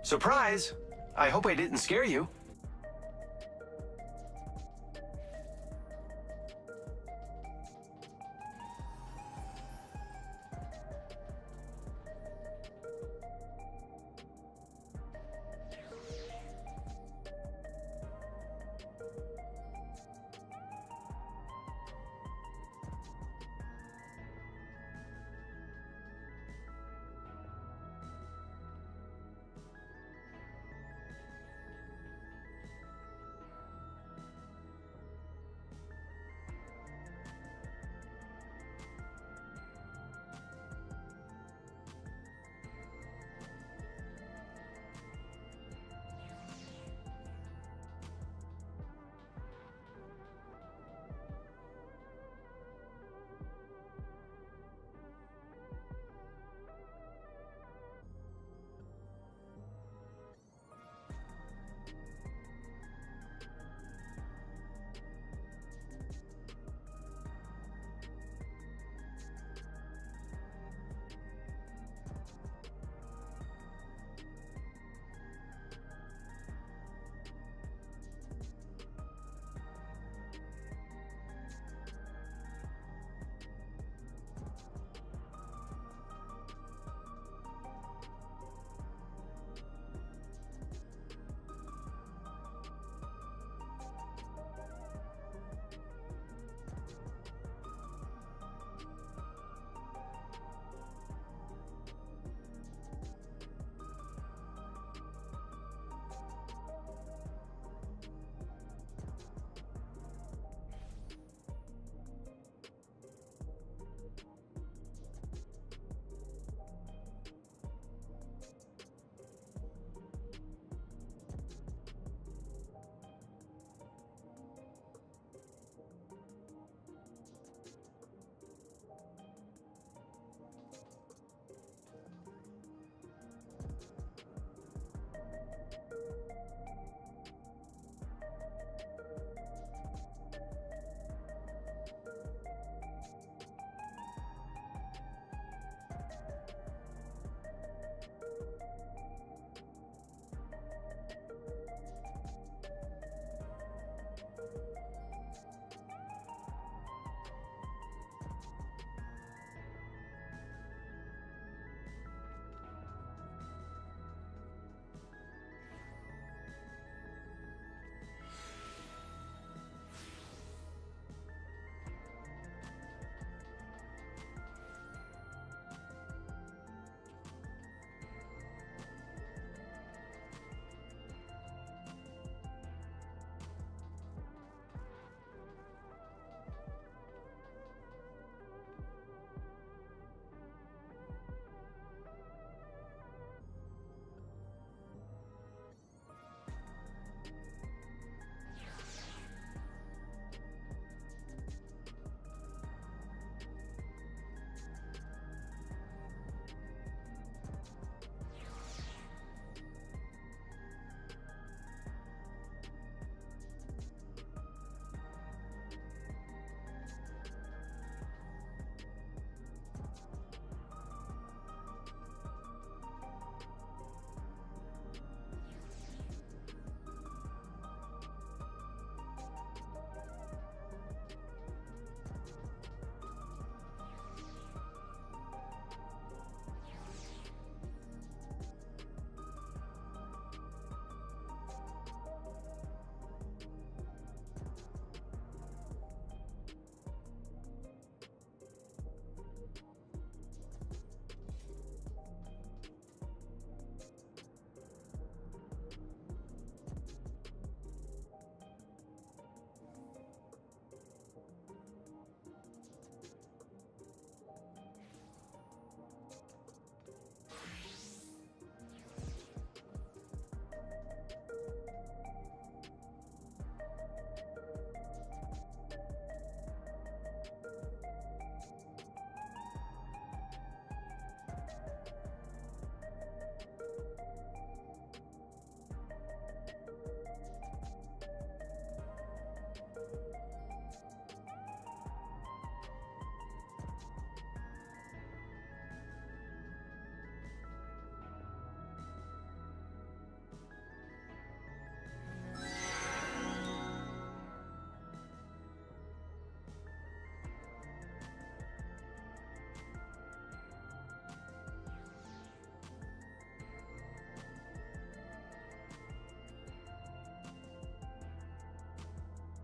Surprise! I hope I didn't scare you.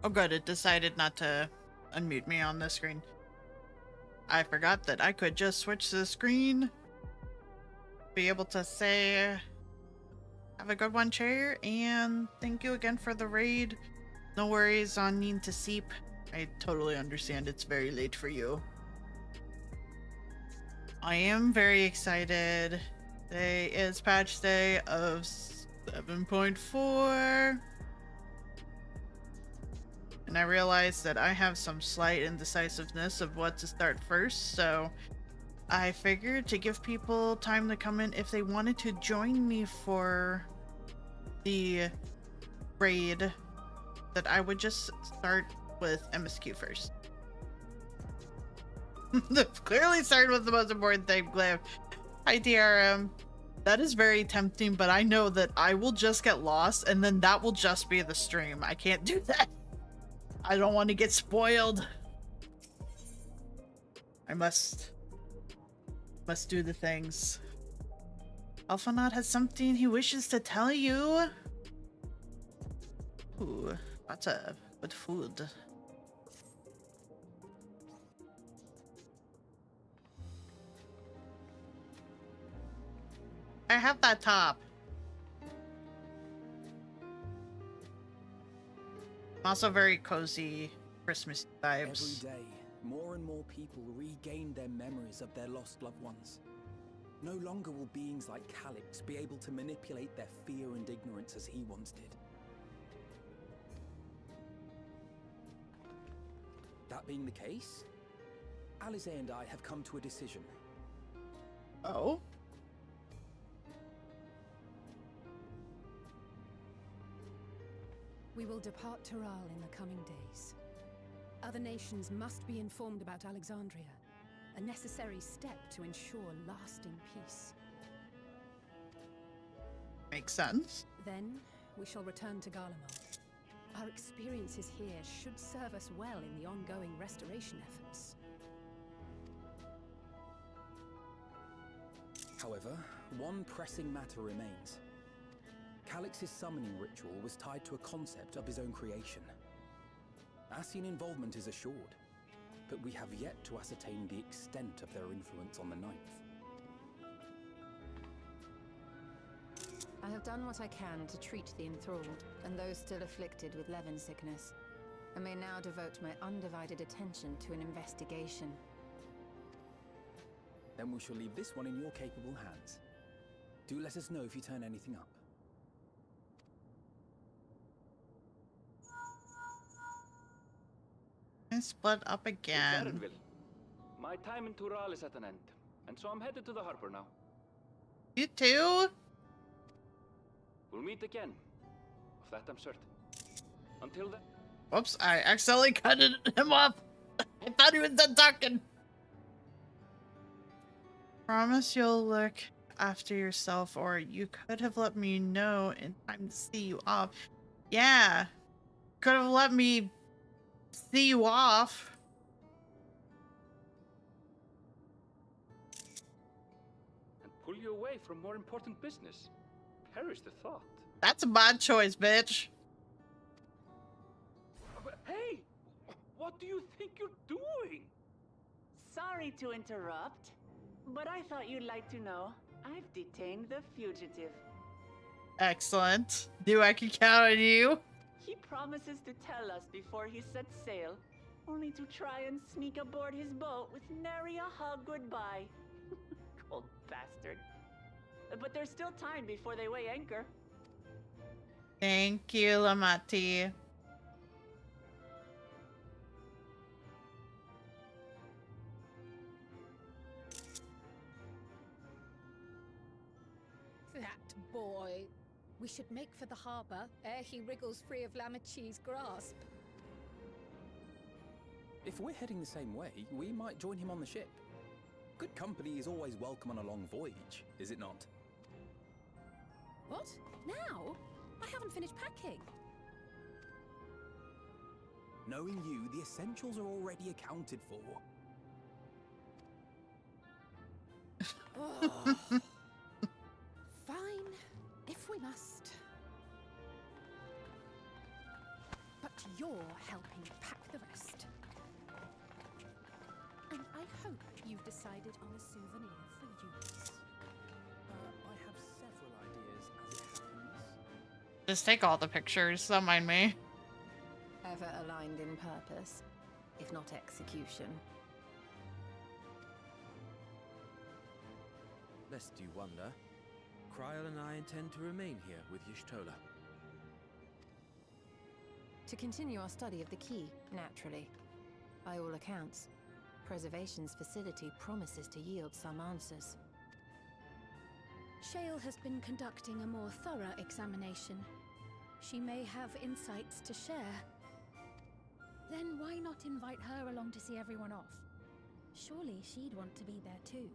Oh good, it decided not to unmute me on the screen. I forgot that I could just switch the screen. Be able to say, have a good one, Chair, and thank you again for the raid. No worries on needing to sleep. I totally understand it's very late for you. I am very excited. Today is patch day of 7.4. And I realized that I have some slight indecisiveness of what to start first, so I figured to give people time to come in if they wanted to join me for the raid, that I would just start with MSQ first. Clearly started with the most important thing, Glam. Hi, DRM. That is very tempting, but I know that I will just get lost and then that will just be the stream. I can't do that. I don't want to get spoiled. I must do the things. Alphanaut has something he wishes to tell you. Ooh, lots of good food. I have that top. Also very cozy Christmas vibes. Every day, more and more people regain their memories of their lost loved ones. No longer will beings like Calix be able to manipulate their fear and ignorance as he once did. That being the case, Alize and I have come to a decision. Oh? We will depart Tural in the coming days. Other nations must be informed about Alexandria, a necessary step to ensure lasting peace. Makes sense. Then, we shall return to Garlemald. Our experiences here should serve us well in the ongoing restoration efforts. However, one pressing matter remains. Calix's summoning ritual was tied to a concept of his own creation. Ascian involvement is assured, but we have yet to ascertain the extent of their influence on the Ninth. I have done what I can to treat the enthralled, and those still afflicted with Levin sickness. I may now devote my undivided attention to an investigation. Then we shall leave this one in your capable hands. Do let us know if you turn anything up. And split up again. It's my time in Tural is at an end, and so I'm headed to the harbor now. You too? We'll meet again. Of that I'm certain. Until then. Whoops, I accidentally cut him off. I thought he was done talking. Promise you'll look after yourself, or you could have let me know in time to see you off. Yeah. Could have let me see you off. And pull you away from more important business. Perish the thought. That's a bad choice, bitch. Hey! What do you think you're doing? Sorry to interrupt, but I thought you'd like to know I've detained the fugitive. Excellent. Do I can count on you? He promises to tell us before he sets sail, only to try and sneak aboard his boat with nary a hug goodbye. Cold bastard. But there's still time before they weigh anchor. Thank you, Lamati. That boy. We should make for the harbor ere he wriggles free of Lamachi's grasp. If we're heading the same way, we might join him on the ship. Good company is always welcome on a long voyage, is it not? What? Now? I haven't finished packing. Knowing you, the essentials are already accounted for. Oh. Fine, if we must. But you're helping pack the rest. And I hope you've decided on a souvenir for Eunice. I have several ideas as it happens. Just take all the pictures, don't mind me. Ever aligned in purpose, if not execution. Lest you wonder, Kryl and I intend to remain here with Y'shtola. To continue our study of the key, naturally. By all accounts, Preservation's facility promises to yield some answers. Shale has been conducting a more thorough examination. She may have insights to share. Then why not invite her along to see everyone off? Surely she'd want to be there too.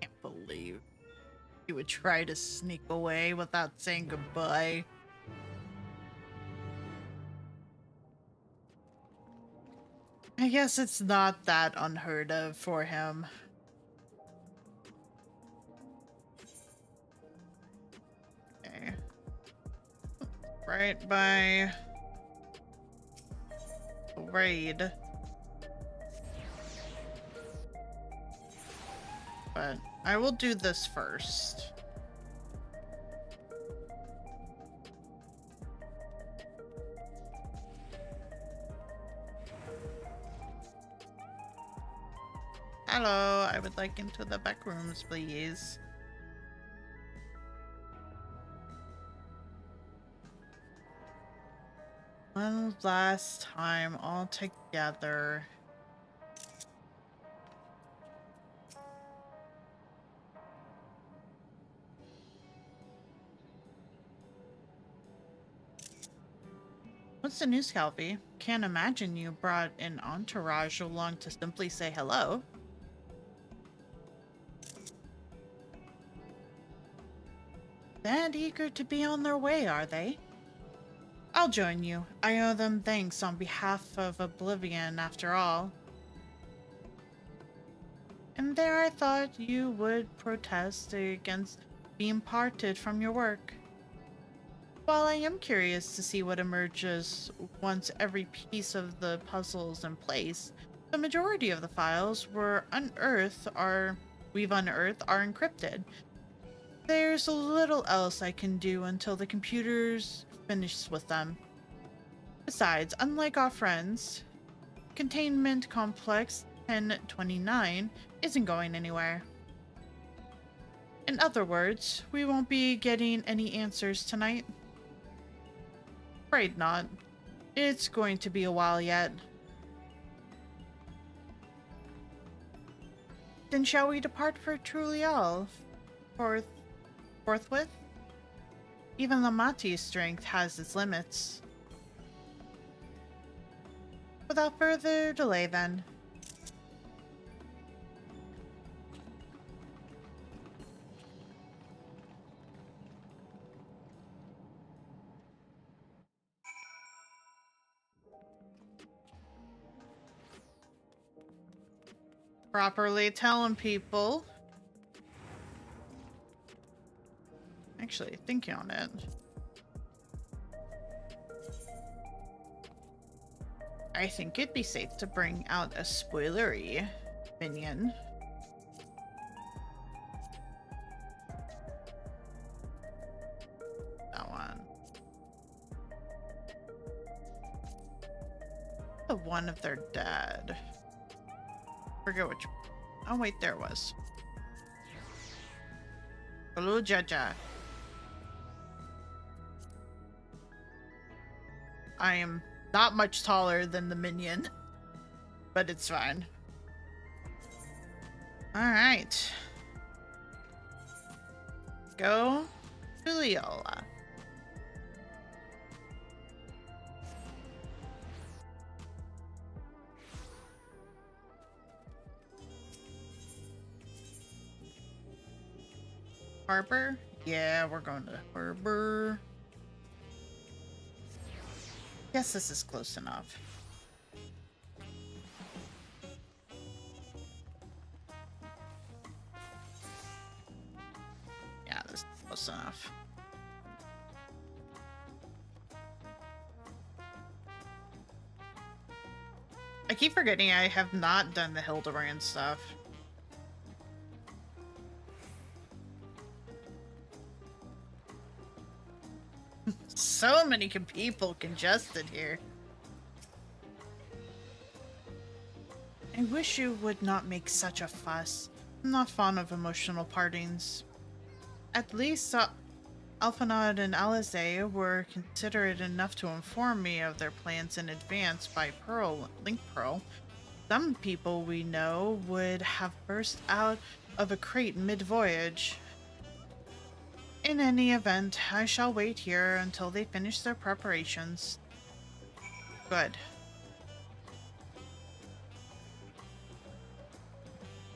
Can't believe you would try to sneak away without saying goodbye. I guess it's not that unheard of for him. Okay. Right by raid. But I will do this first. Hello, I would like into the back rooms, please. One last time, all together. What's the news, Calvi? Can't imagine you brought an entourage along to simply say hello. That eager to be on their way, are they? I'll join you. I owe them thanks on behalf of Oblivion, after all. And there I thought you would protest against being parted from your work. While I am curious to see what emerges once every piece of the puzzle is in place, the majority of the files we've unearthed are encrypted. There's little else I can do until the computer's finished with them. Besides, unlike our friends, Containment Complex 1029 isn't going anywhere. In other words, we won't be getting any answers tonight. Afraid not. It's going to be a while yet. Then shall we depart for Trulial? Forthwith? Even Lamati's strength has its limits. Without further delay, then. Properly telling people. Actually, thinking on it. I think it'd be safe to bring out a spoilery minion. That one. The one of their dad. Forget which. Oh wait, there it was. Hello, Jaja. I am not much taller than the minion, but it's fine. All right. Go to Leola. Harbor? Yeah, we're going to Harbor. Guess this is close enough. Yeah, this is close enough. I keep forgetting I have not done the Hildebrand stuff. So many people congested here. I wish you would not make such a fuss. I'm not fond of emotional partings. At least Alphanod and Alize were considerate enough to inform me of their plans in advance by Link Pearl. Some people we know would have burst out of a crate mid-voyage. In any event, I shall wait here until they finish their preparations. Good.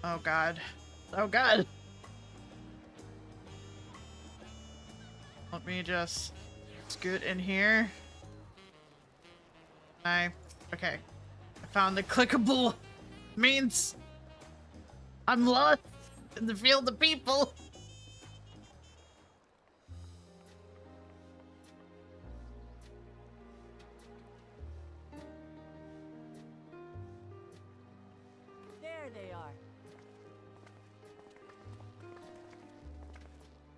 Oh god. Oh god! Let me just scoot in here. Okay. I found the clickable means I'm lost in the field of people. There they are.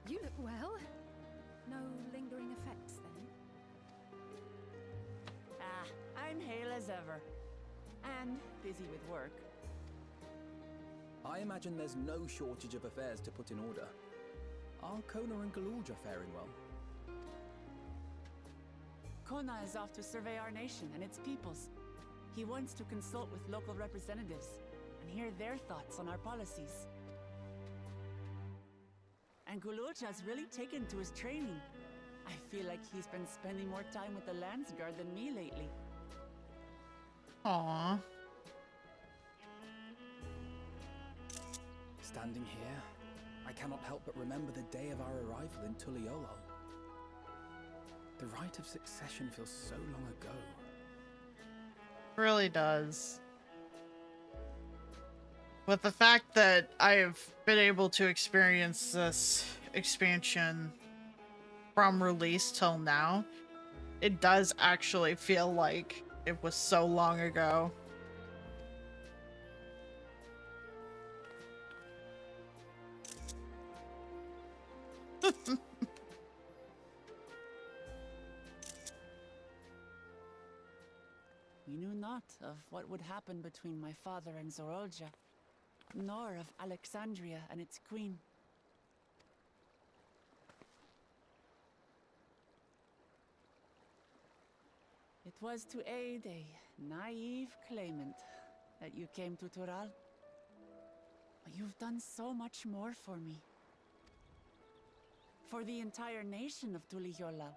You look well. No lingering effects then? I'm hale as ever. And busy with work. I imagine there's no shortage of affairs to put in order. Are Kona and Galulja faring well? Kona is off to survey our nation and its peoples. He wants to consult with local representatives and hear their thoughts on our policies. And Galulja's really taken to his training. I feel like he's been spending more time with the Landsguard than me lately. Aww. Standing here, I cannot help but remember the day of our arrival in Tuliolo. The rite of succession feels so long ago. Really does. With the fact that I have been able to experience this expansion from release till now, it does actually feel like it was so long ago. We knew not of what would happen between my father and Zorolja, nor of Alexandria and its queen. It was to aid a naive claimant that you came to Tural. But you've done so much more for me. For the entire nation of Tuliyola.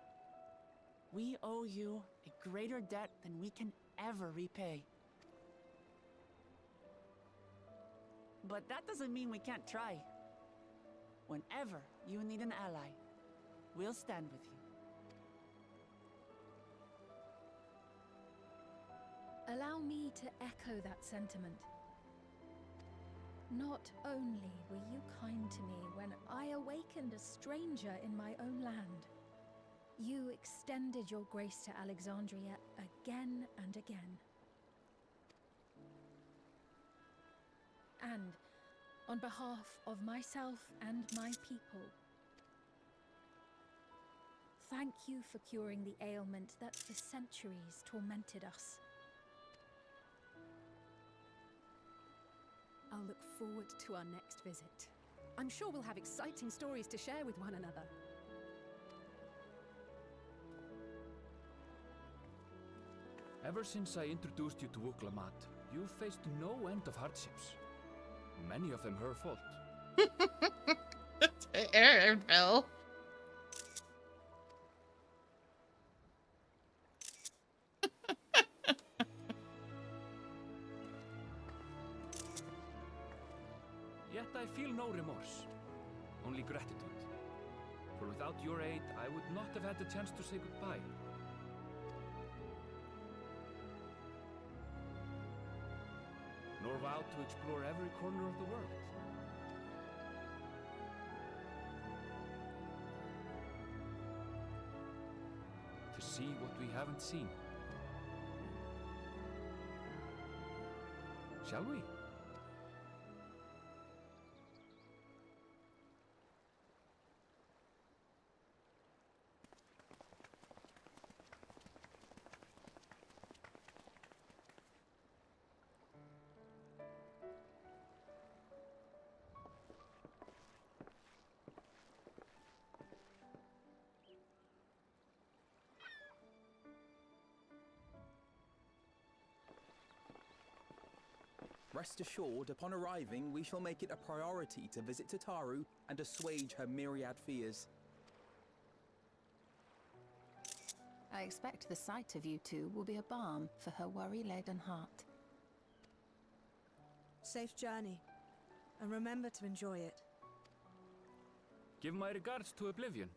We owe you a greater debt than we can ever repay. But that doesn't mean we can't try. Whenever you need an ally, we'll stand with you. Allow me to echo that sentiment. Not only were you kind to me when I awakened a stranger in my own land, you extended your grace to Alexandria again and again. And on behalf of myself and my people, thank you for curing the ailment that for centuries tormented us. I'll look forward to our next visit. I'm sure we'll have exciting stories to share with one another. Ever since I introduced you to Uklamat, you've faced no end of hardships. Many of them her fault. Bill. Yet I feel no remorse, only gratitude. For without your aid, I would not have had the chance to say goodbye. nor vowed to explore every corner of the world. To see what we haven't seen. Shall we? Rest assured, upon arriving, we shall make it a priority to visit Tataru and assuage her myriad fears. I expect the sight of you two will be a balm for her worry-laden heart. Safe journey, and remember to enjoy it. Give my regards to Oblivion.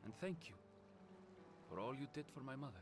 And thank you for all you did for my mother.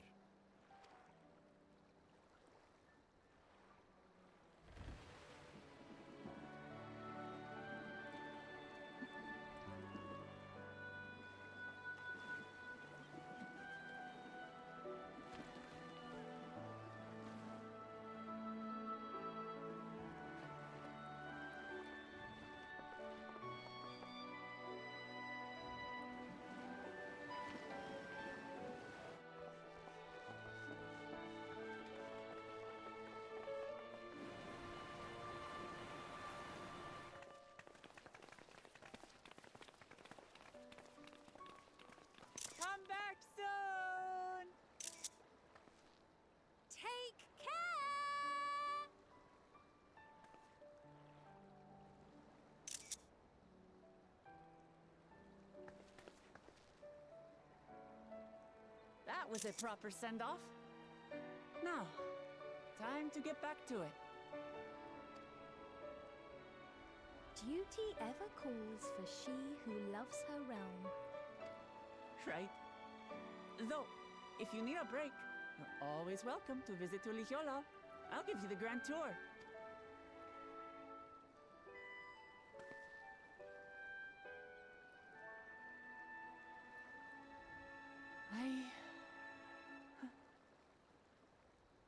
Come back soon! Take care! That was a proper send-off. Now, time to get back to it. Duty ever calls for she who loves her realm. Right? Though, if you need a break, you're always welcome to visit Ulijiola. I'll give you the grand tour.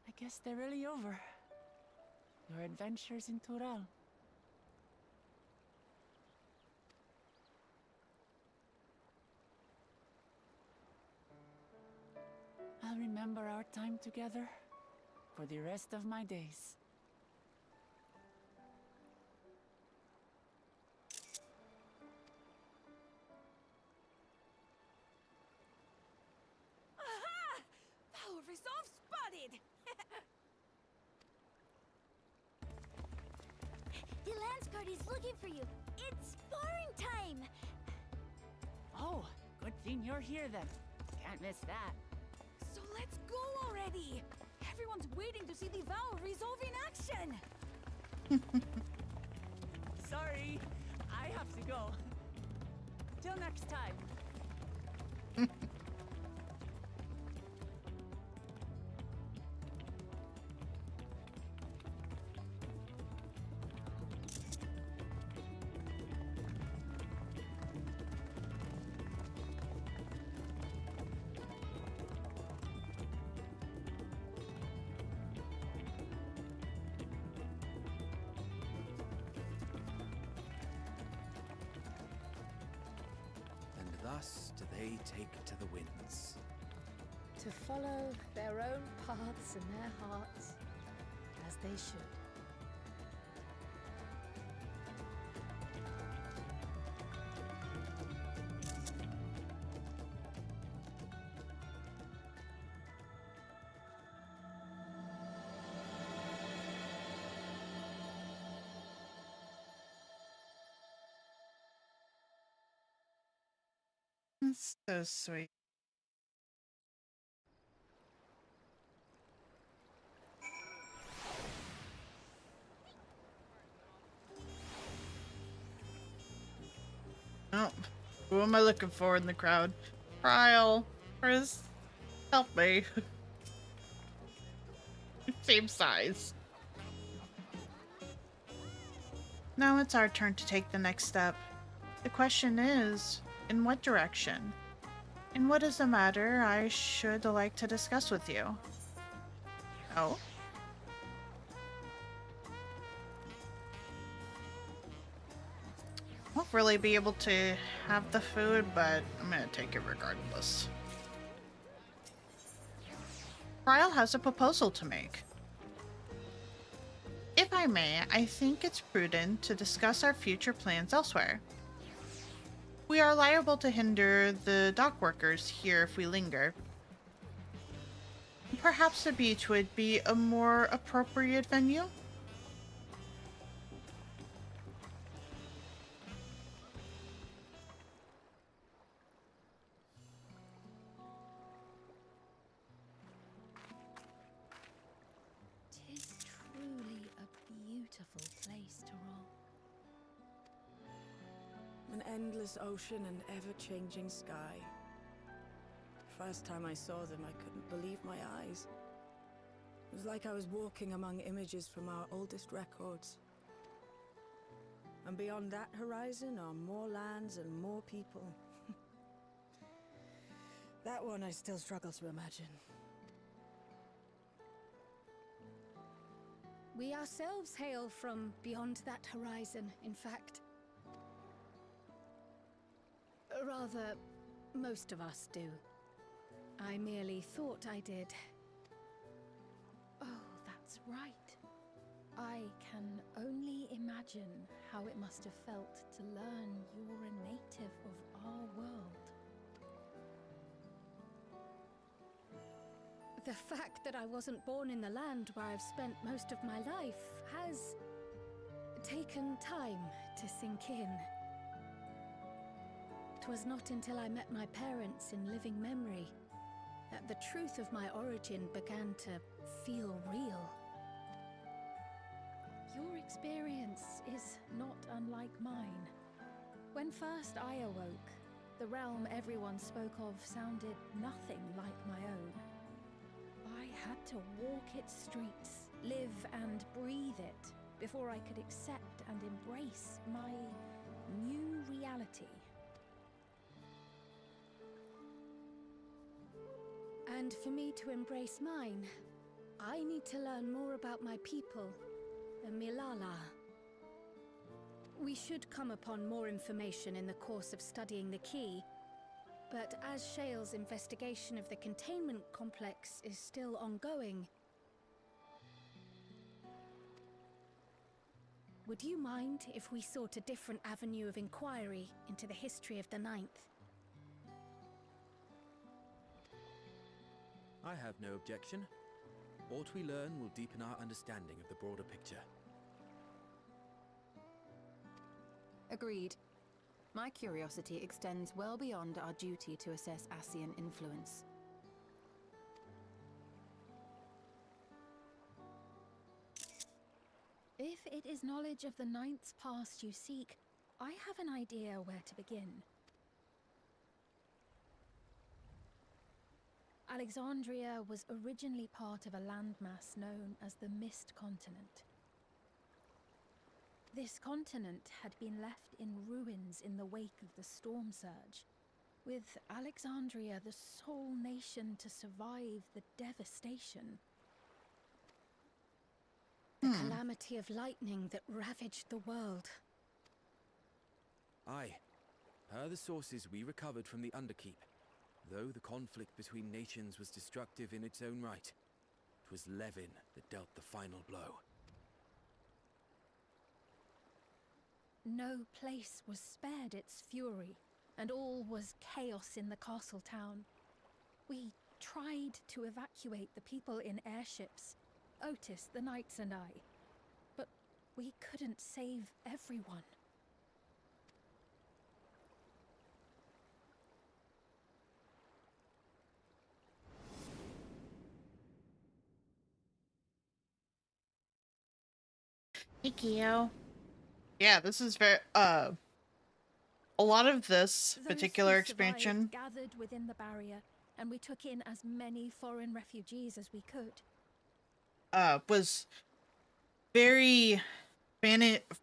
I guess they're really over. Your adventures in Tural. I'll remember our time together for the rest of my days. Aha! Power resolve spotted! The Lance Guard is looking for you. It's sparring time. Oh, good thing you're here then. Can't miss that. So let's go already! Everyone's waiting to see the Vow resolve in action! Sorry, I have to go. Till next time. And thus do they take to the winds. To follow their own paths in their hearts, as they should. That's so sweet. Oh, who am I looking for in the crowd? Trial, Chris, help me. Same size. Now it's our turn to take the next step. The question is, in what direction? And what is the matter I should like to discuss with you? Oh? Won't really be able to have the food, but I'm gonna take it regardless. Ryle has a proposal to make. If I may, I think it's prudent to discuss our future plans elsewhere. We are liable to hinder the dock workers here if we linger. Perhaps the beach would be a more appropriate venue? Tis truly a beautiful place to roam. An endless ocean and ever-changing sky. First time I saw them, I couldn't believe my eyes. It was like I was walking among images from our oldest records. And beyond that horizon are more lands and more people. That one I still struggle to imagine. We ourselves hail from beyond that horizon, in fact. Rather, most of us do. I merely thought I did. Oh, that's right. I can only imagine how it must have felt to learn you're a native of our world. The fact that I wasn't born in the land where I've spent most of my life has taken time to sink in. 'Twas not until I met my parents in living memory that the truth of my origin began to feel real. Your experience is not unlike mine. When first I awoke, the realm everyone spoke of sounded nothing like my own. I had to walk its streets, live and breathe it, before I could accept and embrace my new reality. And for me to embrace mine, I need to learn more about my people, the Milala. We should come upon more information in the course of studying the key, but as Shale's investigation of the containment complex is still ongoing, would you mind if we sought a different avenue of inquiry into the history of the Ninth? I have no objection. What we learn will deepen our understanding of the broader picture. Agreed. My curiosity extends well beyond our duty to assess Ascian influence. If it is knowledge of the Ninth's past you seek, I have an idea where to begin. Alexandria was originally part of a landmass known as the Mist Continent. This continent had been left in ruins in the wake of the storm surge, with Alexandria the sole nation to survive the devastation. The calamity of lightning that ravaged the world. Aye. Per the sources we recovered from the Underkeep, though the conflict between nations was destructive in its own right, it was Levin that dealt the final blow. No place was spared its fury, and all was chaos in the castle town. We tried to evacuate the people in airships, Otis, the knights and I, but we couldn't save everyone. Thank you. Yeah, this is very, a lot of this particular Those who expansion survived gathered within the barrier, and we took in as many foreign refugees as we could. was very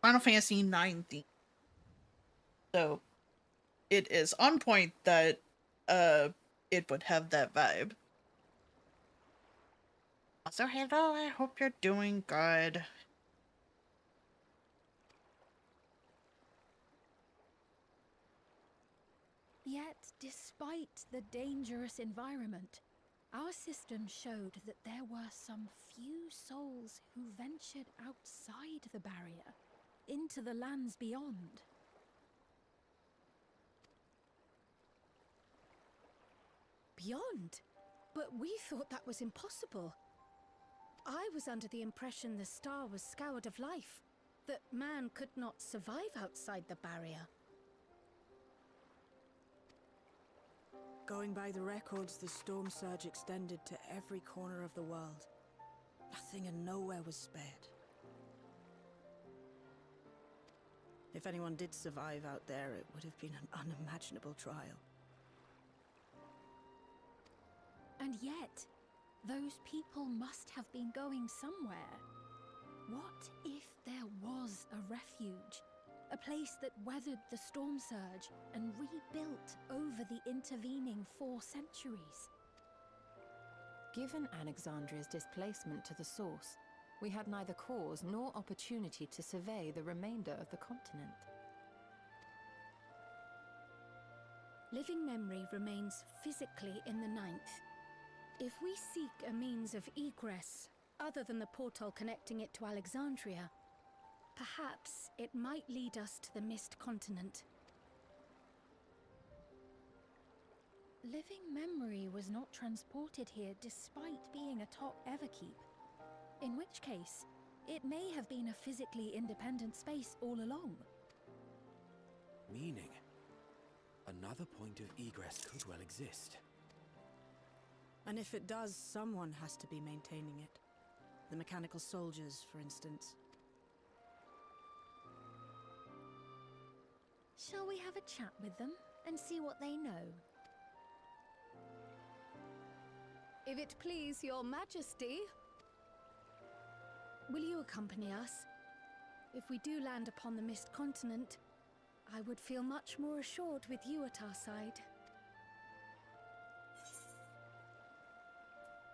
Final Fantasy IX theme. So it is on point that it would have that vibe. Also, hello, I hope you're doing good. Yet, despite the dangerous environment, our system showed that there were some few souls who ventured outside the barrier, into the lands beyond. Beyond? But we thought that was impossible. I was under the impression the star was scoured of life, that man could not survive outside the barrier. Going by the records, the storm surge extended to every corner of the world. Nothing and nowhere was spared. If anyone did survive out there, it would have been an unimaginable trial. And yet, those people must have been going somewhere. What if there was a refuge? A place that weathered the storm surge and rebuilt over the intervening 4 centuries. Given Alexandria's displacement to the source, we had neither cause nor opportunity to survey the remainder of the continent. Living memory remains physically in the 9th. If we seek a means of egress other than the portal connecting it to Alexandria, perhaps it might lead us to the Mist Continent. Living memory was not transported here despite being atop Everkeep. In which case, it may have been a physically independent space all along. Meaning, another point of egress could well exist. And if it does, someone has to be maintaining it. The mechanical soldiers, for instance. Shall we have a chat with them and see what they know? If it please your majesty. Will you accompany us? If we do land upon the Mist Continent, I would feel much more assured with you at our side.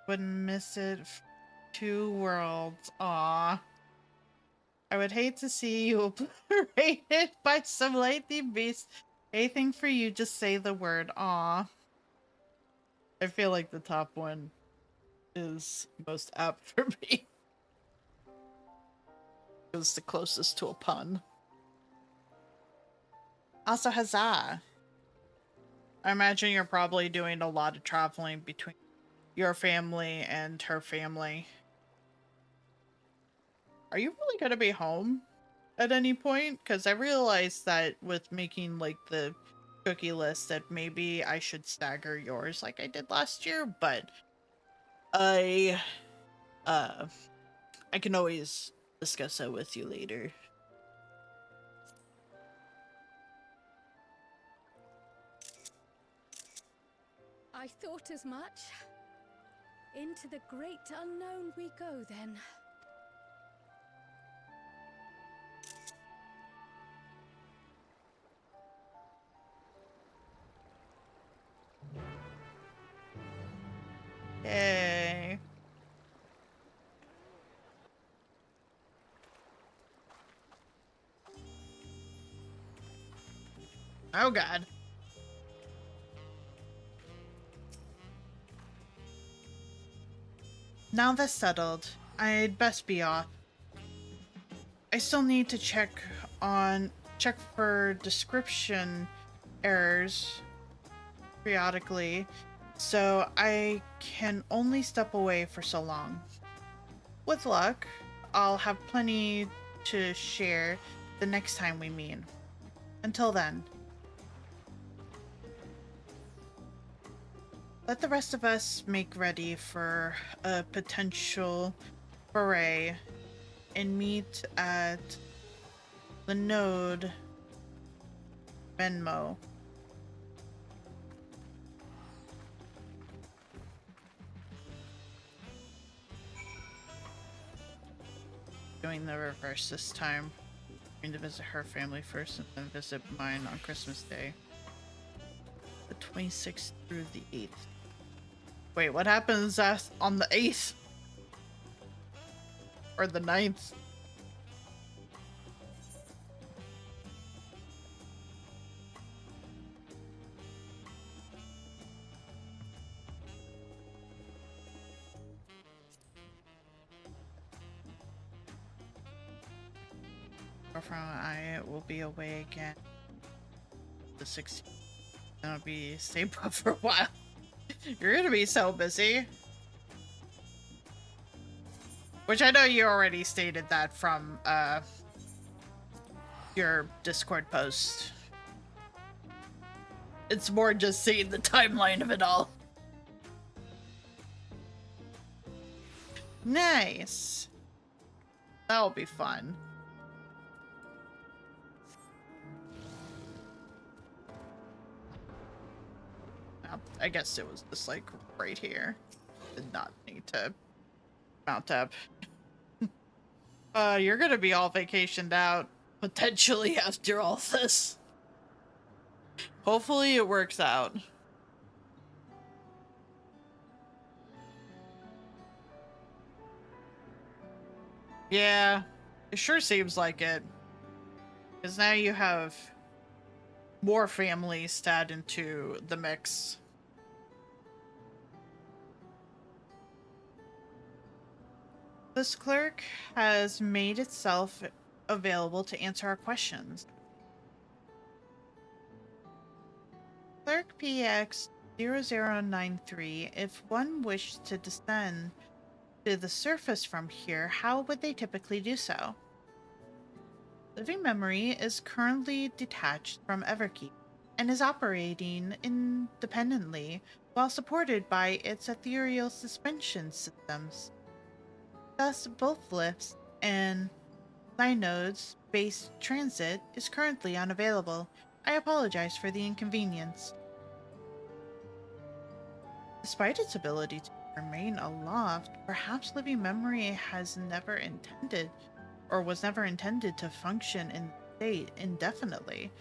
Wouldn't miss it. 2 worlds. Aww. I would hate to see you obliterated by some lightning beast. Anything for you, just say the word. Aww. I feel like the top one is most apt for me. It was the closest to a pun. Also, huzzah! I imagine you're probably doing a lot of traveling between your family and her family. Are you really going to be home at any point? Because I realized that with making like the cookie list that maybe I should stagger yours like I did last year, but I can always discuss that with you later. I thought as much. Into the great unknown we go then. Yay. Oh god. Now that's settled, I'd best be off. I still need to check for description errors periodically, so I can only step away for so long. With luck, I'll have plenty to share the next time we meet. Until then, let the rest of us make ready for a potential foray and meet at the node Venmo. Doing the reverse this time. going to visit her family first and then visit mine on Christmas Day. The 26th through the 8th. Wait, what happens on the 8th? Or the 9th? Girlfriend and I will be away again the 16th. I'll be stay put for a while. You're gonna be so busy. Which I know you already stated that from your Discord post. It's more just seeing the timeline of it all. Nice. That'll be fun. I guess it was just like right here. Did not need to mount up. You're gonna be all vacationed out potentially after all this. Hopefully it works out. Yeah, it sure seems like it. Because now you have more families to add into the mix. This clerk has made itself available to answer our questions. Clerk PX0093, if one wished to descend to the surface from here, how would they typically do so? Living Memory is currently detached from Everkeep and is operating independently while supported by its ethereal suspension systems. Thus, both lifts and line nodes-based transit is currently unavailable. I apologize for the inconvenience. Despite its ability to remain aloft, perhaps Living Memory has never intended, or was never intended to function in the state indefinitely.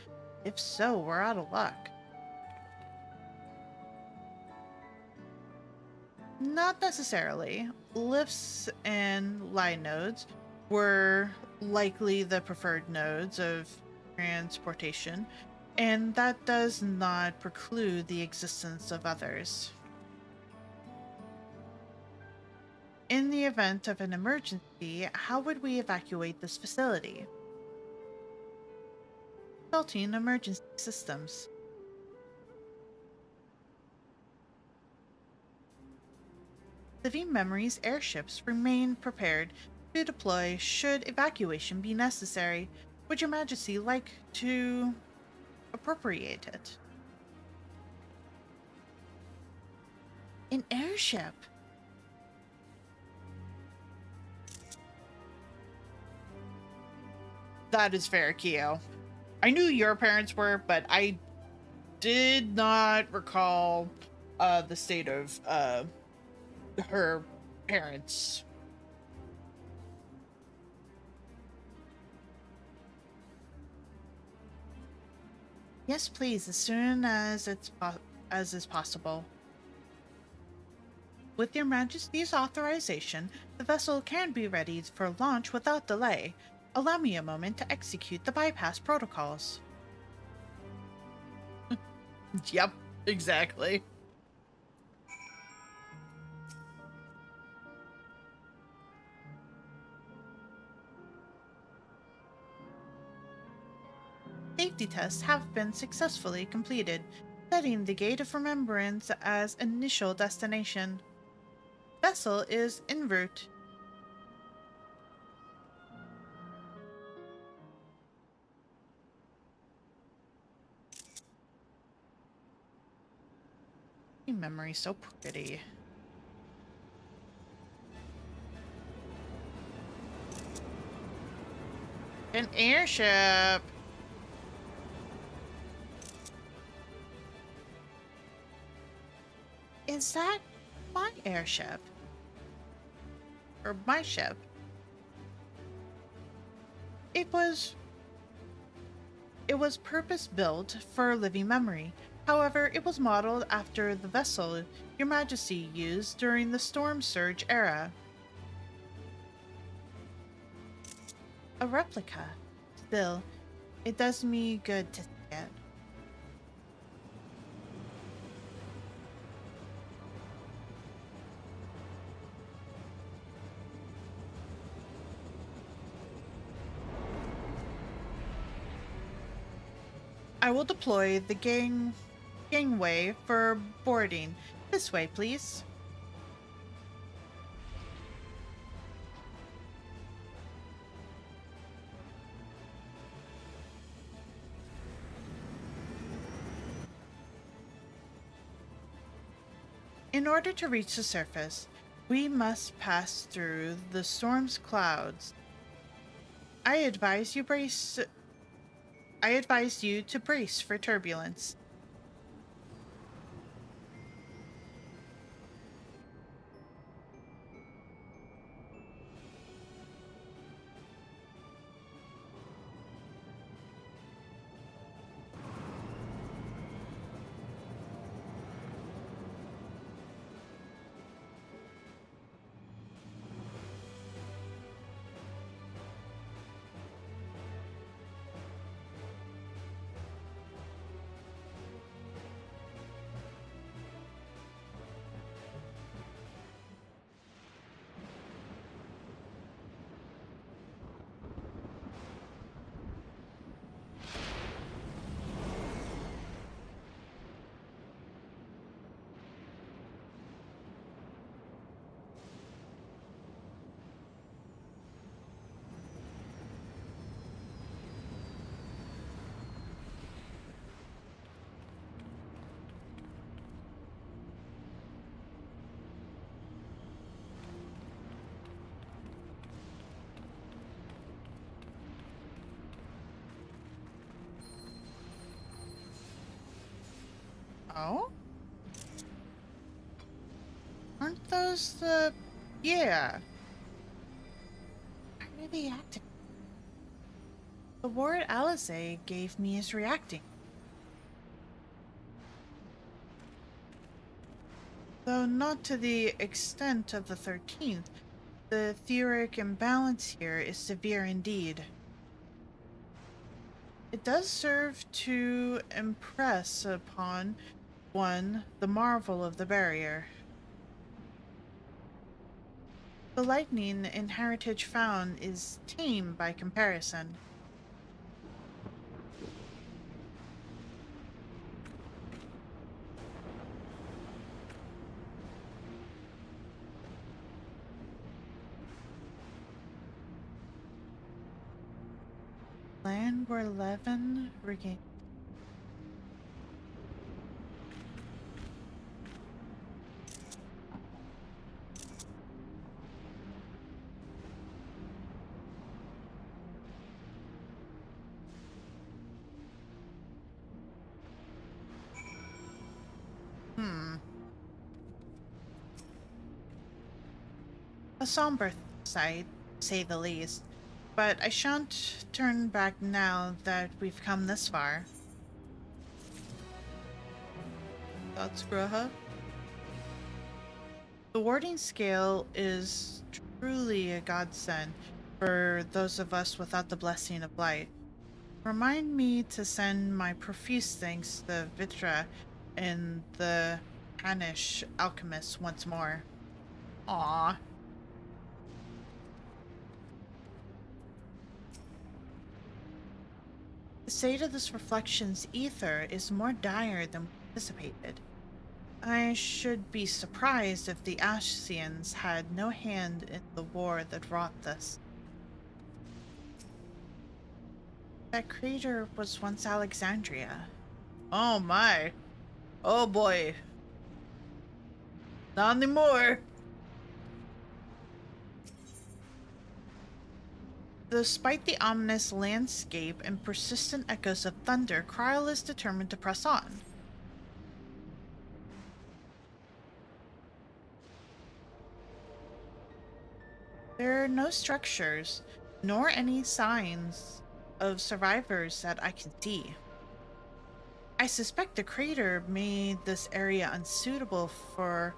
If so, we're out of luck. Not necessarily. Lifts and line nodes were likely the preferred nodes of transportation, and that does not preclude the existence of others. In the event of an emergency, how would we evacuate this facility? Consulting emergency systems. Living Memory's airships remain prepared to deploy should evacuation be necessary. Would Your Majesty like to appropriate it? An airship? That is fair, Kyo. I knew your parents were, but I did not recall the state of her parents. Yes, please, as soon as is possible. With Your Majesty's authorization, the vessel can be ready for launch without delay. Allow me a moment to execute the bypass protocols. Yep, exactly. Safety tests have been successfully completed, setting the Gate of Remembrance as initial destination. Vessel is en route. Memory so pretty. An airship. Is that my airship? Or my ship? It was It was purpose-built for living memory. However, it was modeled after the vessel Your Majesty used during the Storm Surge era. A replica. Still, it does me good to see it. I will deploy the gangway for boarding. This way, please. In order to reach the surface, we must pass through the storm's clouds. I advise you to brace for turbulence. Oh? Aren't those the... Yeah. Why are they acting? The ward Alizé gave me is reacting. Though not to the extent of the 13th, the theoric imbalance here is severe indeed. It does serve to impress upon one the marvel of the barrier. The lightning in Heritage found is tame by comparison. Land where 11 regained. A somber sight, to say the least. But I shan't turn back now that we've come this far. Thoughts, Graha? The warding scale is truly a godsend for those of us without the blessing of light. Remind me to send my profuse thanks to Vitra and the Hanish alchemist once more. Aww. The state of this reflection's ether is more dire than anticipated. I should be surprised if the Ascians had no hand in the war that wrought this. That crater was once Alexandria. Oh my. Oh boy. Not anymore. Despite the ominous landscape and persistent echoes of thunder, Kryl is determined to press on. There are no structures, nor any signs of survivors that I can see. I suspect the crater made this area unsuitable for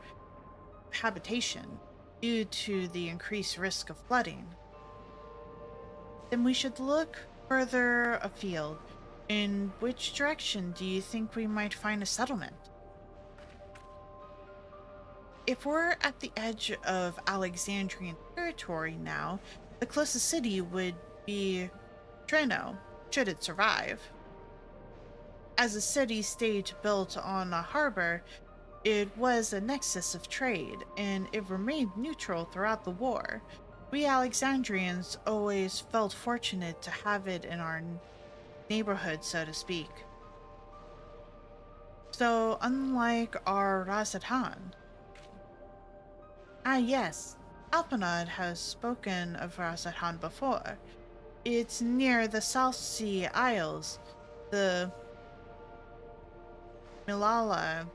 habitation due to the increased risk of flooding. Then we should look further afield. In which direction do you think we might find a settlement? If we're at the edge of Alexandrian territory now, the closest city would be Treno, should it survive. As a city-state built on a harbor, it was a nexus of trade, and it remained neutral throughout the war. We Alexandrians always felt fortunate to have it in our neighborhood, so to speak. So, unlike our Razatan. Ah yes, Alpanad has spoken of Razatan before. It's near the South Sea Isles, the Milala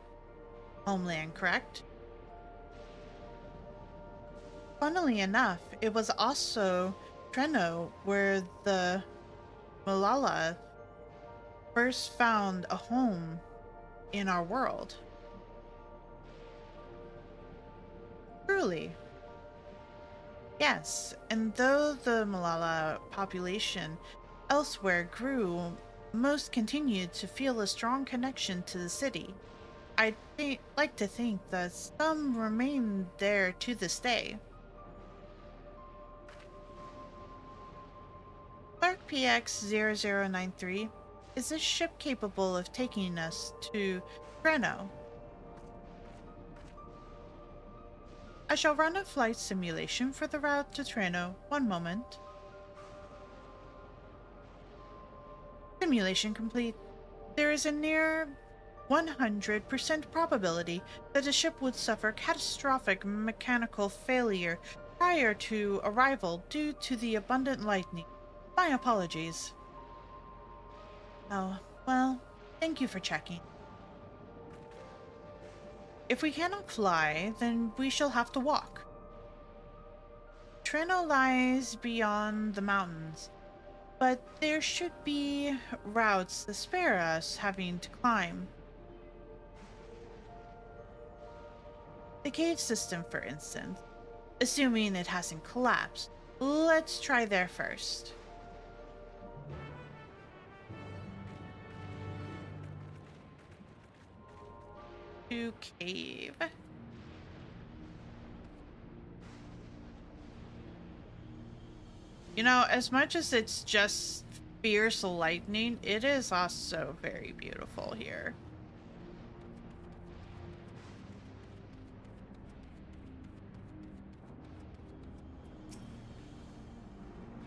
homeland, correct? Funnily enough, it was also Treno where the Milala first found a home in our world. Truly. Yes, and though the Malala population elsewhere grew, most continued to feel a strong connection to the city. I'd like to think that some remain there to this day. Clark PX0093, is this ship capable of taking us to Treno? I shall run a flight simulation for the route to Treno. One moment. Simulation complete. There is a near 100% probability that the ship would suffer catastrophic mechanical failure prior to arrival due to the abundant lightning. My apologies. Oh, well, thank you for checking. If we cannot fly, then we shall have to walk. Treno lies beyond the mountains, but there should be routes to spare us having to climb. The cave system, for instance, assuming it hasn't collapsed. Let's try there first. To cave. You know, as much as it's just fierce lightning, it is also very beautiful here.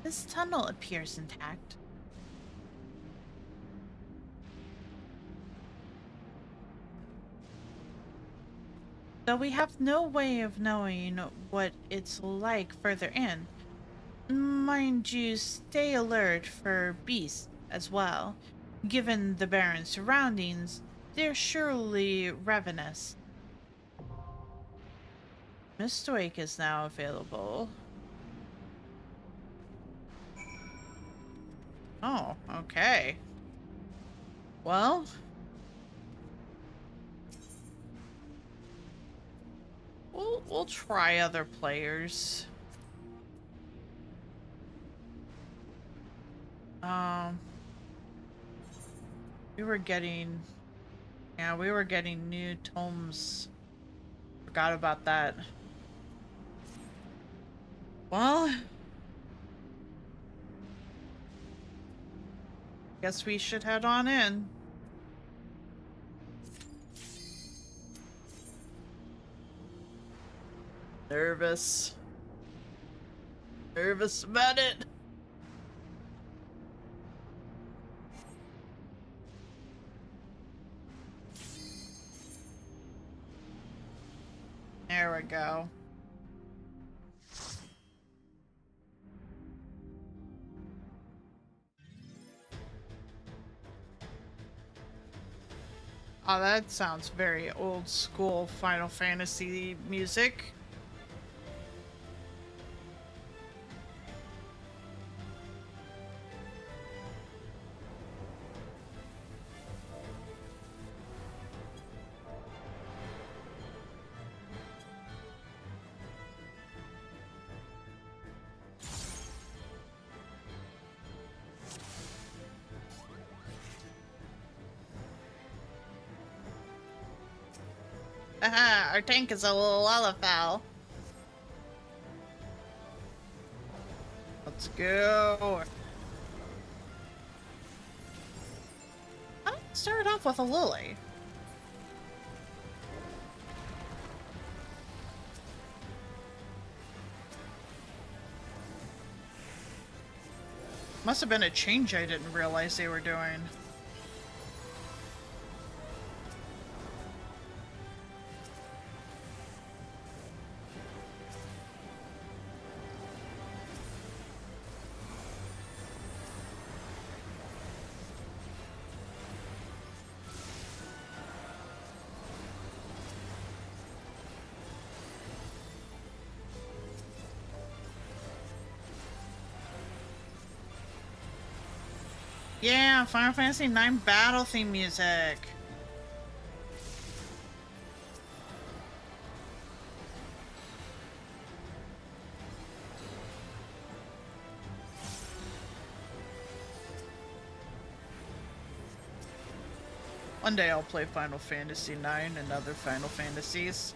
This tunnel appears intact. Though we have no way of knowing what it's like further in. Mind you, stay alert for beasts as well. Given the barren surroundings, they're surely ravenous. Mistwake is now available. Oh, okay. Well, we'll try other players. We were getting new tomes. Forgot about that. Well, guess we should head on in. Nervous about it. There we go. Oh, that sounds very old school Final Fantasy music. Aha, our tank is a little Lalafowl. Let's go. I started off with a lily. Must have been a change I didn't realize they were doing. Yeah, Final Fantasy IX battle theme music. One day I'll play Final Fantasy IX and other Final Fantasies.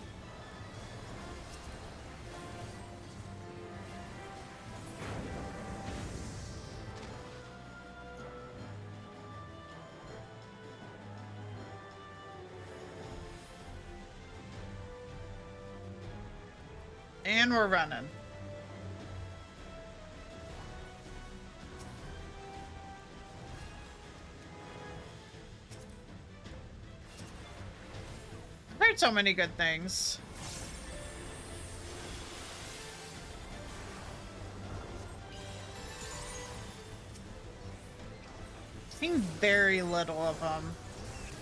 And we're running. I've heard so many good things. Seen very little of them.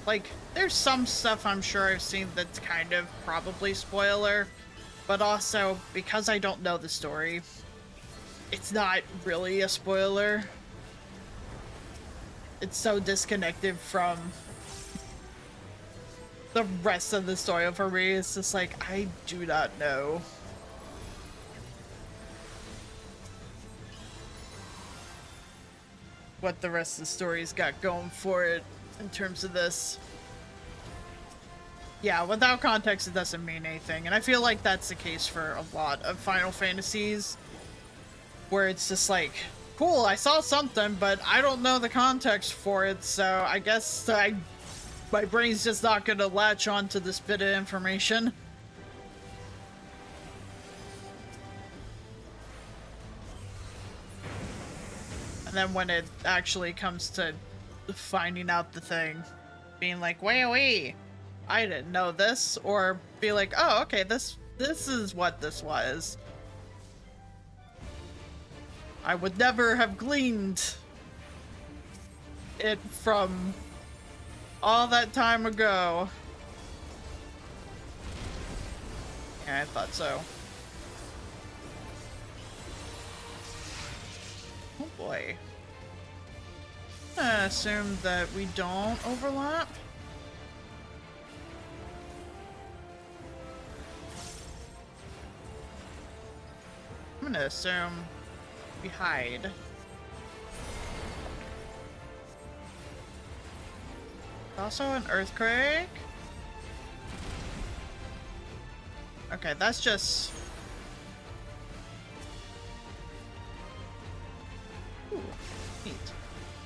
Like, there's some stuff I'm sure I've seen that's kind of probably spoiler. But also, because I don't know the story, it's not really a spoiler. It's so disconnected from the rest of the story for me. It's just like, I do not know. What the rest of the story's got going for it in terms of this. Yeah, without context, it doesn't mean anything. And I feel like that's the case for a lot of Final Fantasies. Where it's just like, cool, I saw something, but I don't know the context for it, so I guess my brain's just not gonna latch on to this bit of information. And then when it actually comes to finding out the thing, being like, wait. I didn't know this, or be like, oh, okay, this is what this was. I would never have gleaned it from all that time ago. Yeah, I thought so. Oh boy. I assume that we don't overlap. I'm gonna assume we hide. Also an earthquake. Okay, that's just... Ooh, neat.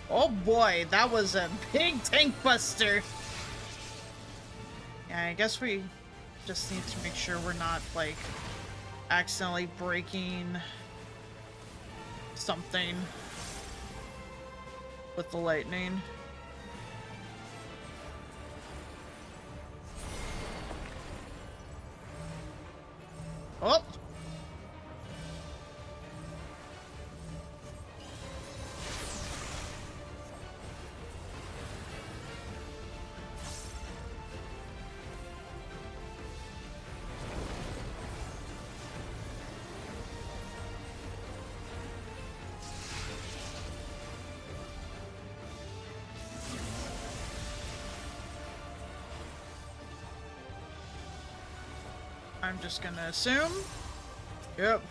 Oh boy, that was a big tank buster! Yeah, I guess we just need to make sure we're not, like, accidentally breaking something with the lightning. Oh! I'm just gonna assume. Yep.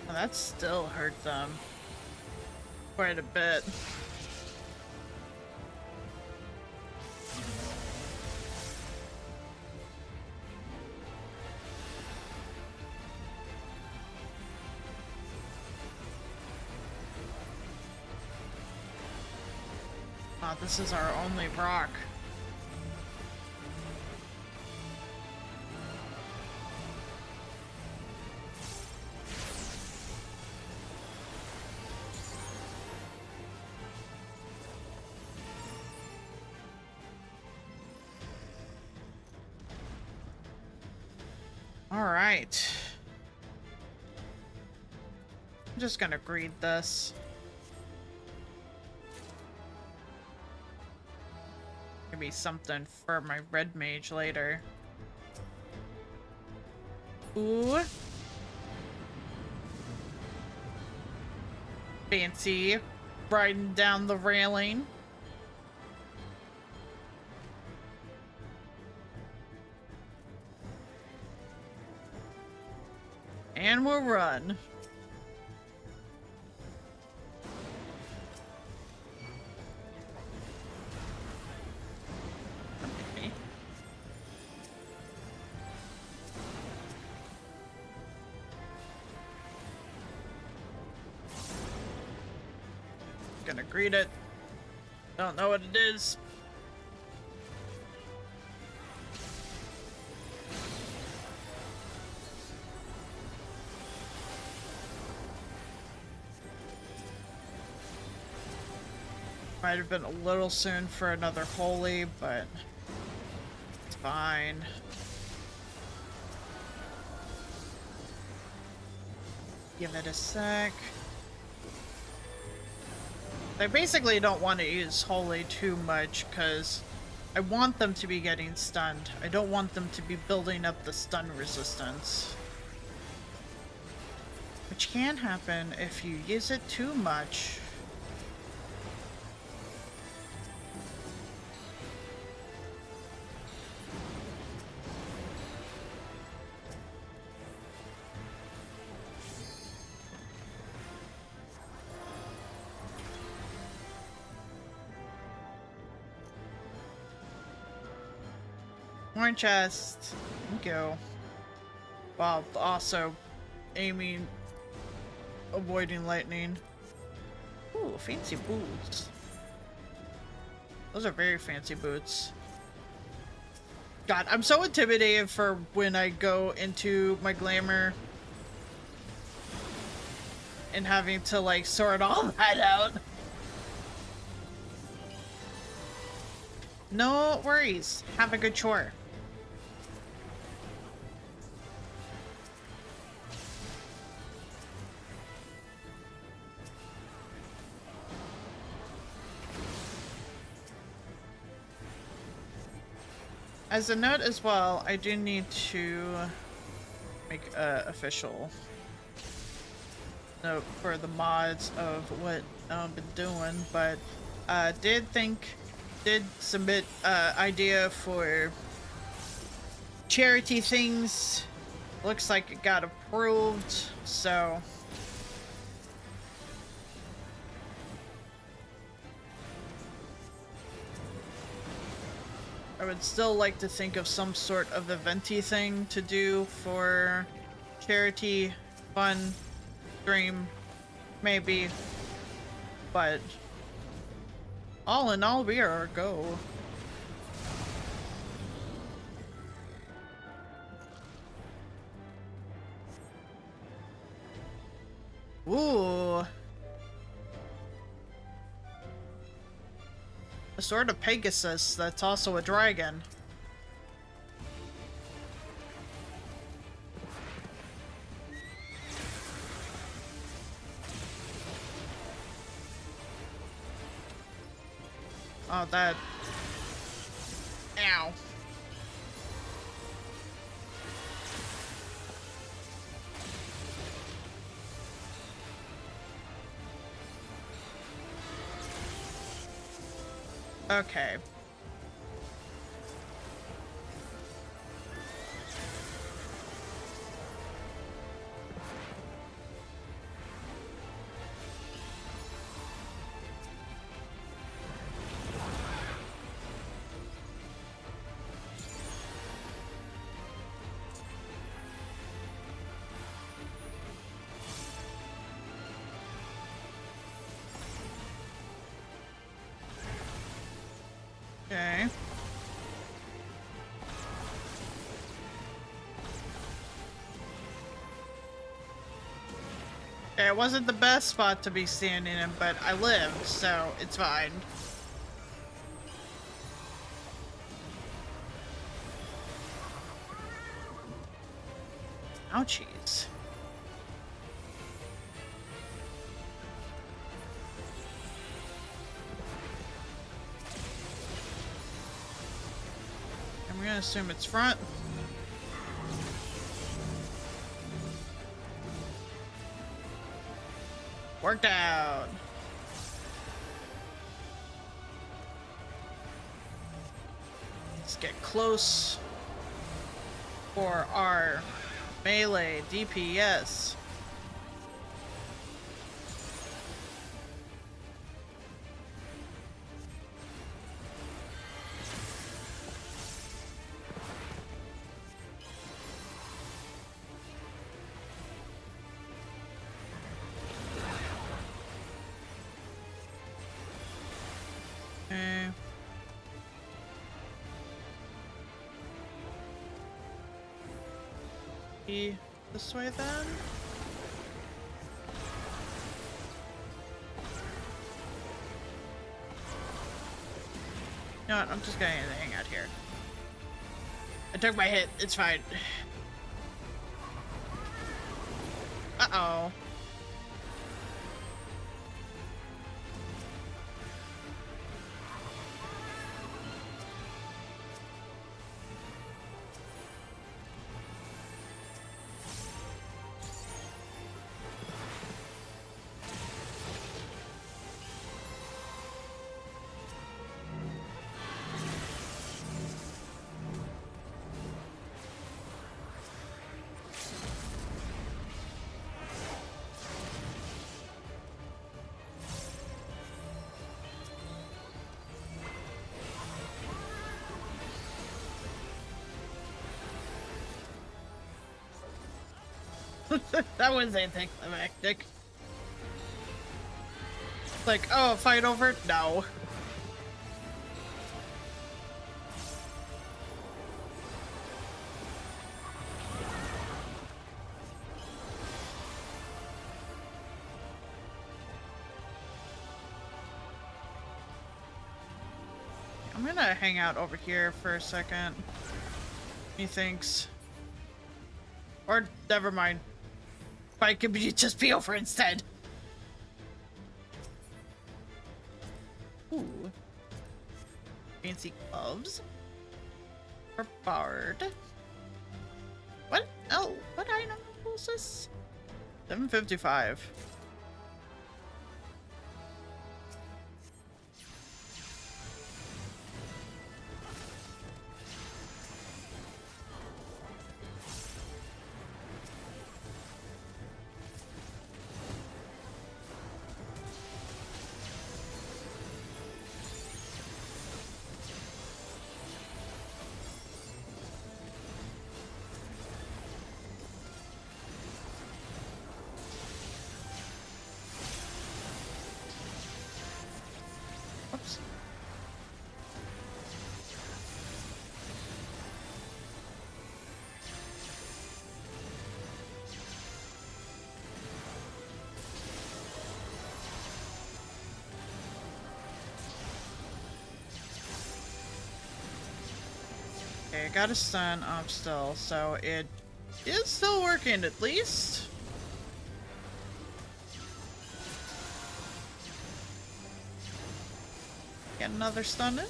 Well, that still hurt them quite a bit. Oh, this is our only rock. All right. I'm just gonna greed this. Maybe something for my red mage later. Ooh. Fancy. Riding down the railing. And we'll run. Okay. Gonna greet it. Don't know what it is. Might have been a little soon for another holy, but it's fine. Give it a sec. I basically don't want to use holy too much because I want them to be getting stunned. I don't want them to be building up the stun resistance. Which can happen if you use it too much. More chest. Thank you. While also aiming, avoiding lightning. Ooh, fancy boots. Those are very fancy boots. God, I'm so intimidated for when I go into my glamour and having to like sort all that out. No worries. Have a good chore. As a note as well, I do need to make an official note for the mods of what I've been doing, but did submit idea for charity things. Looks like it got approved, so I would still like to think of some sort of eventy thing to do for charity, fun, stream, maybe, but all in all, we are a go. Ooh. A sword of Pegasus that's also a dragon. Oh, that... Ow. Okay. it wasn't the best spot to be standing in, but I lived, so it's fine. Ouchies. I'm gonna assume it's front. Worked out. Let's get close for our melee DPS. Okay. This way then? You know what? I'm just gonna hang out here. I took my hit. It's fine. Uh-oh. That was anticlimactic. Like, oh, fight over? No. I'm gonna hang out over here for a second. Methinks. Or, never mind. Why could you just be over instead? Ooh. Fancy gloves. For Bard. What? Oh, what item was this? 755. Oops. Okay, I got a stun up still, so it is still working at least. Get another stun in.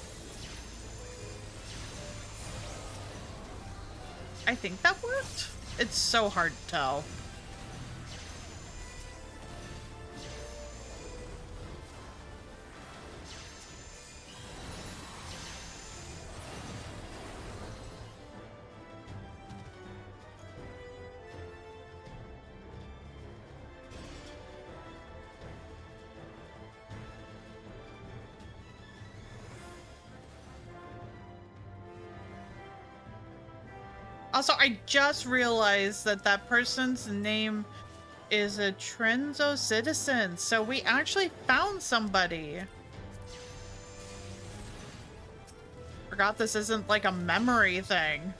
I think that worked. It's so hard to tell. Also, I just realized that that person's name is a Trenzo citizen, so we actually found somebody. Forgot this isn't like a memory thing.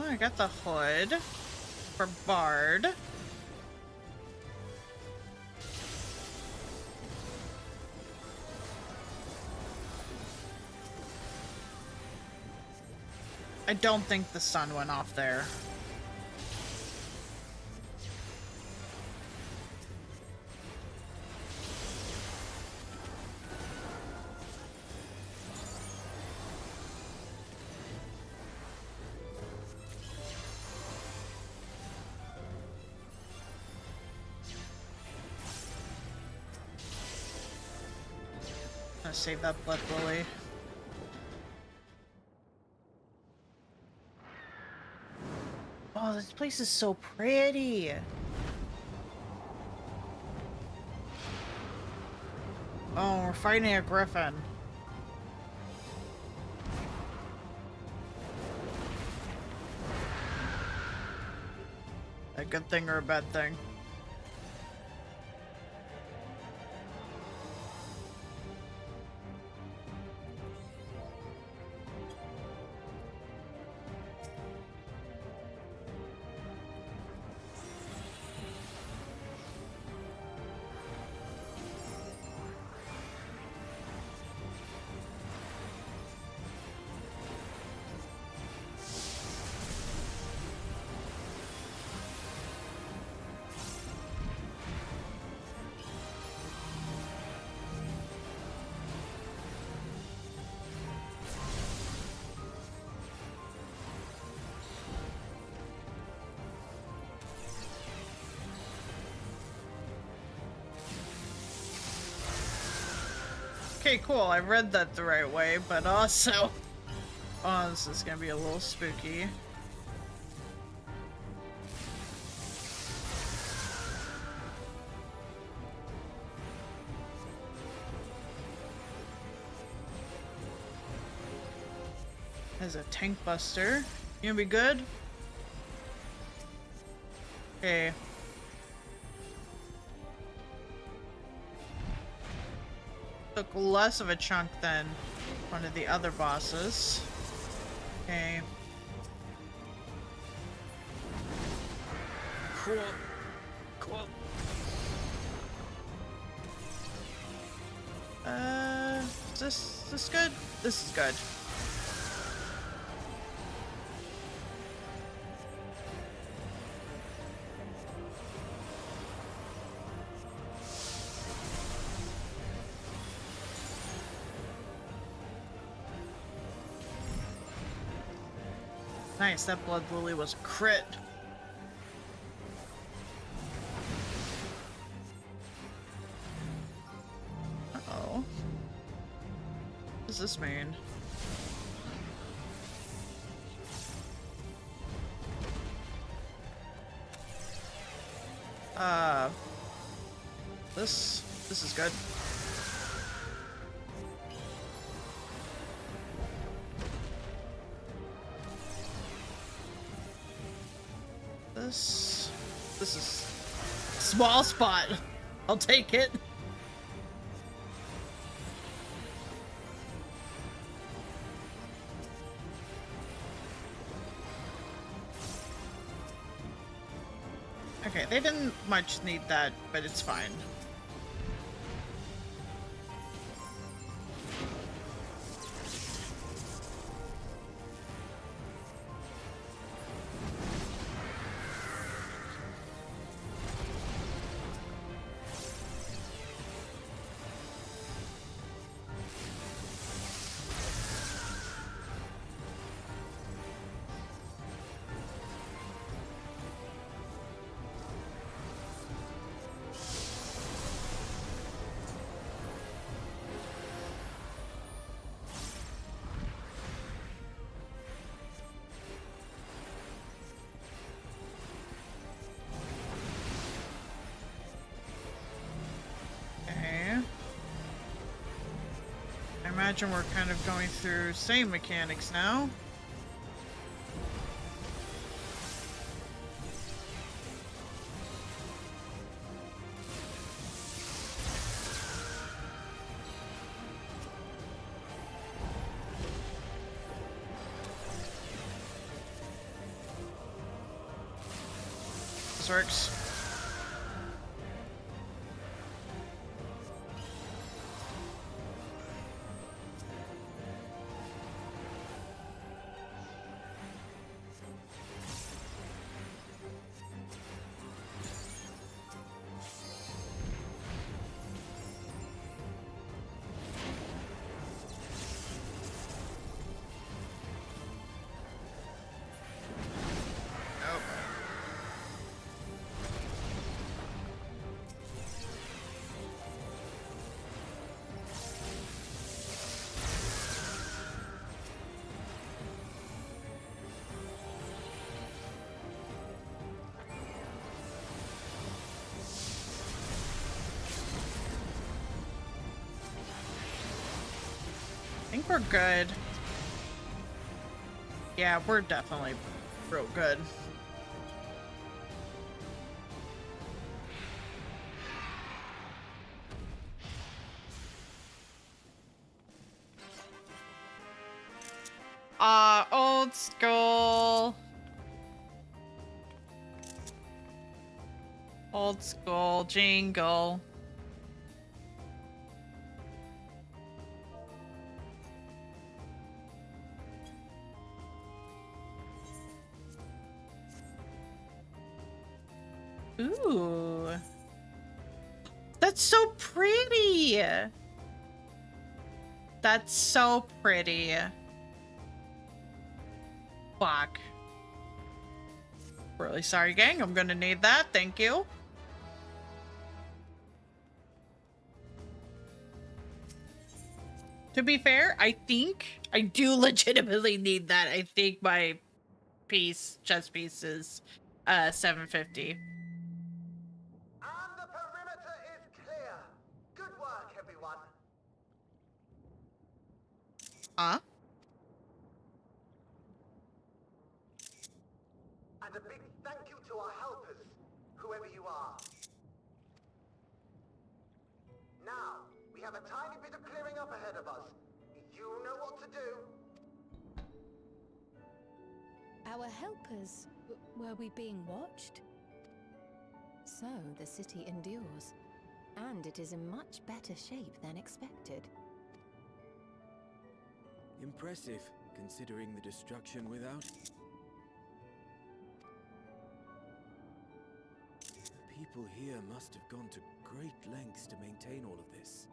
I got the hood for Bard. I don't think the sun went off there. I'm gonna save that blood lily. Oh, this place is so pretty. Oh, we're fighting a griffin. A good thing or a bad thing? Okay, cool. I read that the right way, but also... Oh, this is gonna be a little spooky. There's a tank buster. You gonna be good? Okay. Took less of a chunk than one of the other bosses. Okay. Cool. Cool. Is this good? This is good. Nice, that blood lily was a crit. Uh-oh. What does this mean? This is good. This is small spot. I'll take it. Okay, they didn't much need that, but it's fine. I imagine we're kind of going through same mechanics now. this works. I think we're good. Yeah, we're definitely real good. Old school. Old school jingle. Ooh. That's so pretty. That's so pretty. Fuck. Really sorry, gang. I'm gonna need that. Thank you. To be fair, I think I do legitimately need that. I think my chess piece is 750. And the perimeter is clear. Good work, everyone. Huh? And a big thank you to our helpers, whoever you are. Now, we have a tiny bit of clearing up ahead of us. You know what to do. Our helpers, were we being watched? So, the city endures. And it is in much better shape than expected. Impressive, considering the destruction without. The people here must have gone to great lengths to maintain all of this.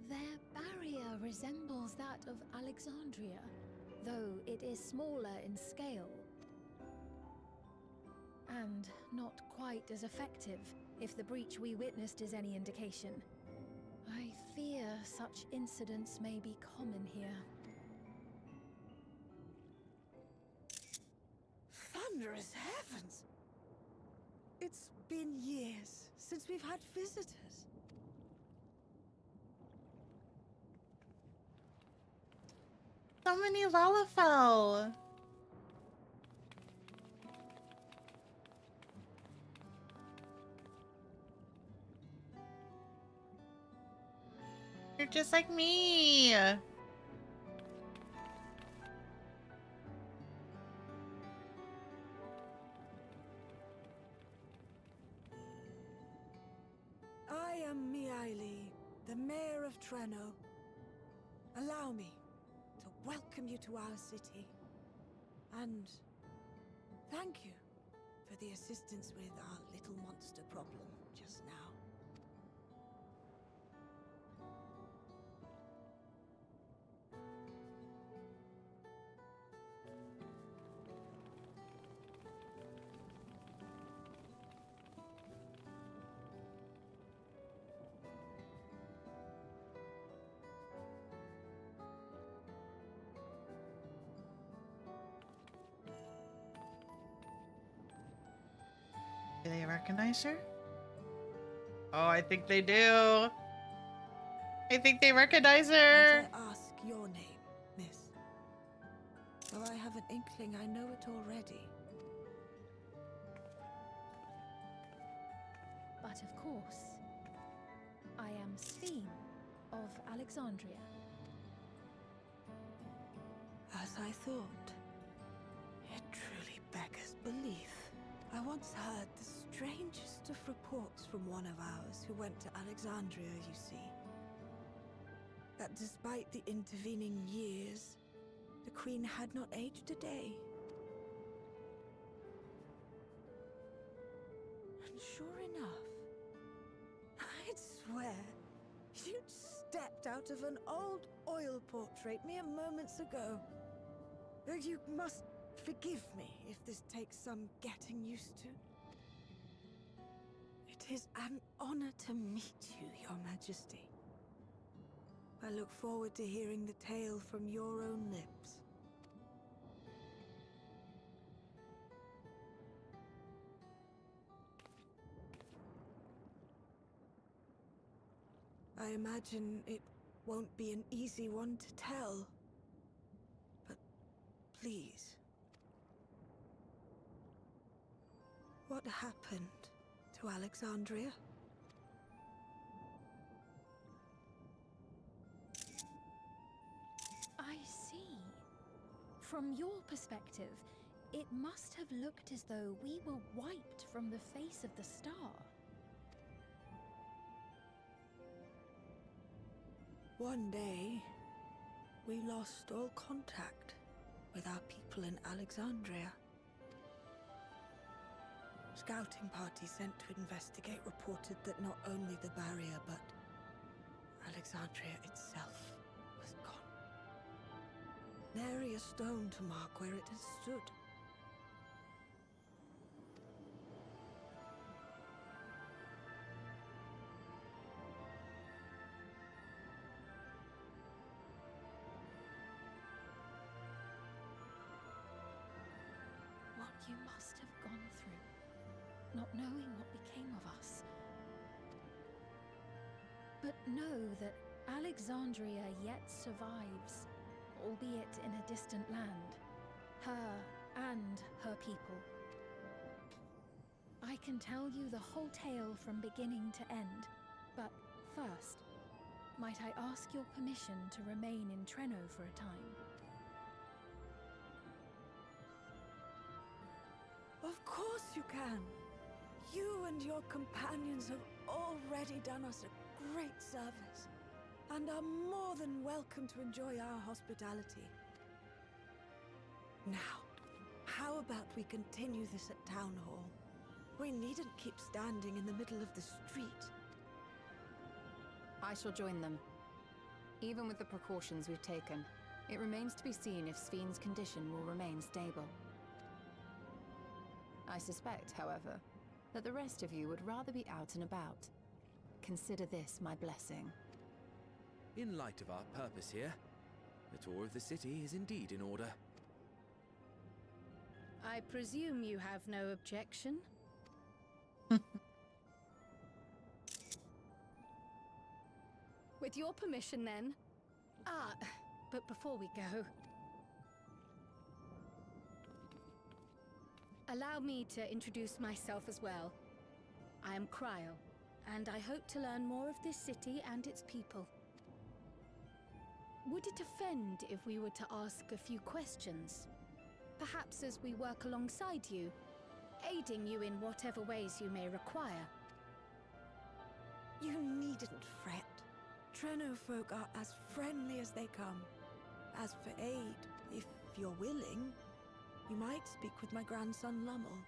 Their barrier resembles that of Alexandria, though it is smaller in scale. And not quite as effective, if the breach we witnessed is any indication. I fear such incidents may be common here. Thunderous heavens! It's been years since we've had visitors. So many Lalafell. You're just like me. I am Miaili, the Mayor of Treno. Allow me to welcome you to our city. And thank you for the assistance with our little monster problem just now. Do they recognize her? Oh, I think they do. I think they recognize her. Might I ask your name, miss? Though I have an inkling I know it already. But of course, I am Sphene of Alexandria. As I thought. It truly beggars belief. I once heard the strangest of reports from one of ours who went to Alexandria, you see. That despite the intervening years, the Queen had not aged a day. And sure enough, I'd swear, you'd stepped out of an old oil portrait mere moments ago. You must forgive me if this takes some getting used to. It is an honor to meet you, Your Majesty. I look forward to hearing the tale from your own lips. I imagine it won't be an easy one to tell. But please. What happened to Alexandria? I see. From your perspective, it must have looked as though we were wiped from the face of the star. One day, we lost all contact with our people in Alexandria. Scouting parties sent to investigate reported that not only the barrier, but Alexandria itself was gone. Nary a stone to mark where it has stood. What you must have gone through, not knowing what became of us. But know that Alexandria yet survives, albeit in a distant land. Her and her people. I can tell you the whole tale from beginning to end, but first, might I ask your permission to remain in Treno for a time? Of course you can. You and your companions have already done us a great service, and are more than welcome to enjoy our hospitality. Now, how about we continue this at Town Hall? We needn't keep standing in the middle of the street. I shall join them. Even with the precautions we've taken, it remains to be seen if Sven's condition will remain stable. I suspect, however, that the rest of you would rather be out and about. Consider this my blessing. In light of our purpose here, the tour of the city is indeed in order. I presume you have no objection? With your permission, then. But before we go, allow me to introduce myself as well. I am Cryo, and I hope to learn more of this city and its people. Would it offend if we were to ask a few questions? Perhaps as we work alongside you, aiding you in whatever ways you may require. You needn't fret. Treno folk are as friendly as they come. As for aid, if you're willing, you might speak with my grandson Lummel.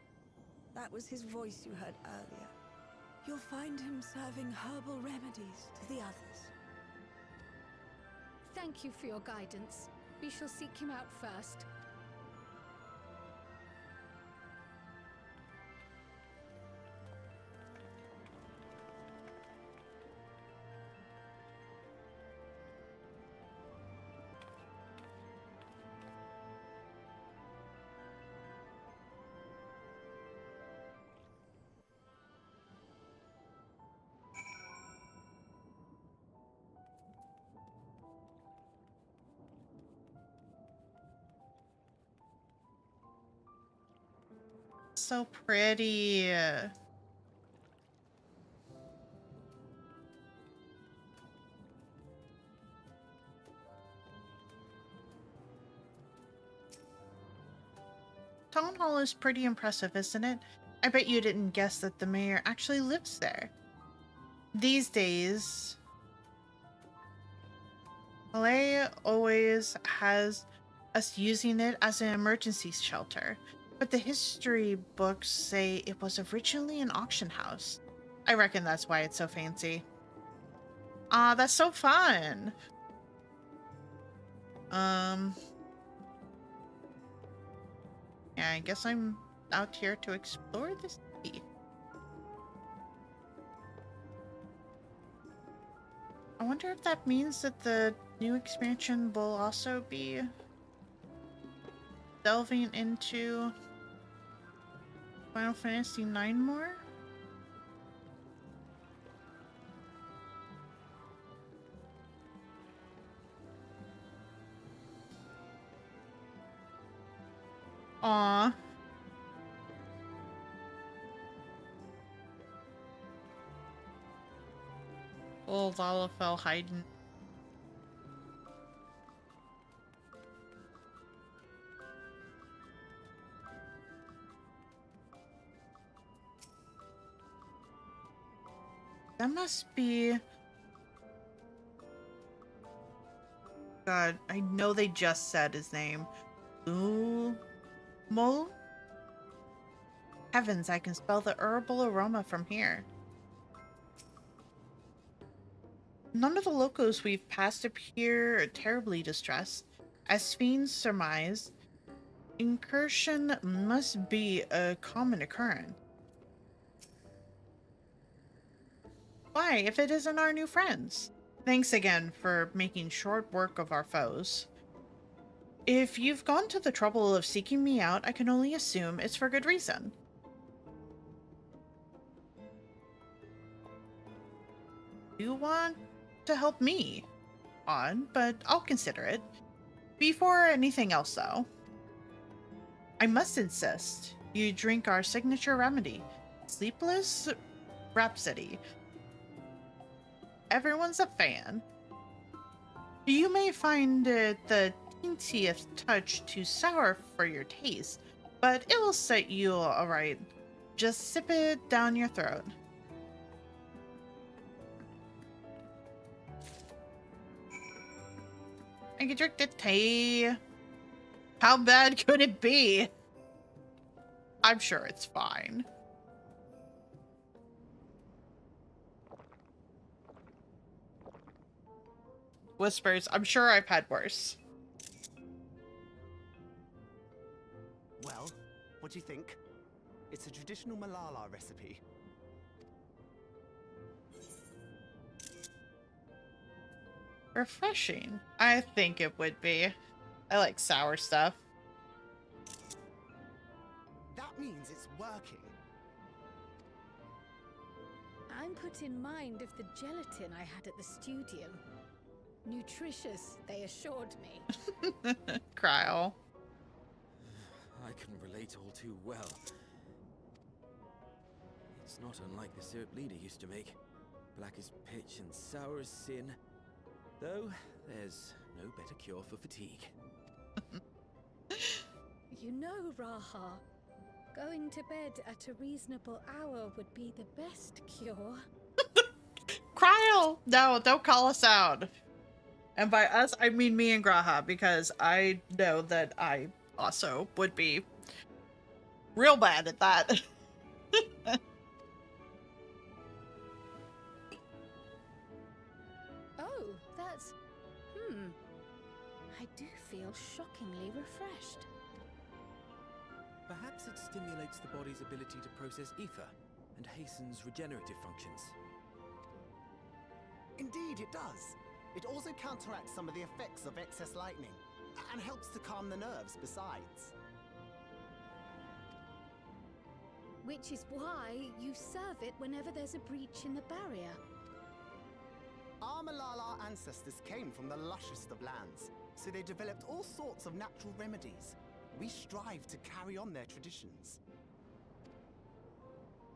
That was his voice you heard earlier. You'll find him serving herbal remedies to the others. Thank you for your guidance. We shall seek him out first. So pretty. town hall is pretty impressive, isn't it? I bet you didn't guess that the mayor actually lives there. These days, Malay always has us using it as an emergency shelter, but the history books say it was originally an auction house. I reckon that's why it's so fancy. Ah, that's so fun! Yeah, I guess I'm out here to explore the city. I wonder if that means that the new expansion will also be delving into Final Fantasy IX more? Aww. Little Lalafell hiding. That must be... God, I know they just said his name. Ooh. Mole? Heavens, I can smell the herbal aroma from here. None of the locals we've passed appear terribly distressed. As fiends surmise, incursion must be a common occurrence. Why, if it isn't our new friends? Thanks again for making short work of our foes. If you've gone to the trouble of seeking me out, I can only assume it's for good reason. You want to help me? Odd, but I'll consider it. Before anything else, though, I must insist you drink our signature remedy, Sleepless Rhapsody. Everyone's a fan. You may find it the teentiest touch too sour for your taste, but it will set you alright. Just sip it down your throat. I can drink the tea. How bad could it be? I'm sure it's fine. Whispers, I'm sure I've had worse. Well, what do you think? It's a traditional Malala recipe. Refreshing. I think it would be. I like sour stuff. That means it's working. I'm put in mind of the gelatin I had at the studio. Nutritious, they assured me. Cryo. I can relate all too well. It's not unlike the syrup Leader used to make. Black as pitch and sour as sin. Though, there's no better cure for fatigue. You know, Raha, going to bed at a reasonable hour would be the best cure. Cryo! No, don't call us out. And by us, I mean me and Graha, because I know that I also would be real bad at that. Oh, that's... I do feel shockingly refreshed. Perhaps it stimulates the body's ability to process ether and hastens regenerative functions. Indeed, it does. It also counteracts some of the effects of excess lightning, and helps to calm the nerves besides. Which is why you serve it whenever there's a breach in the barrier. Our Malala ancestors came from the lushest of lands, so they developed all sorts of natural remedies. We strive to carry on their traditions.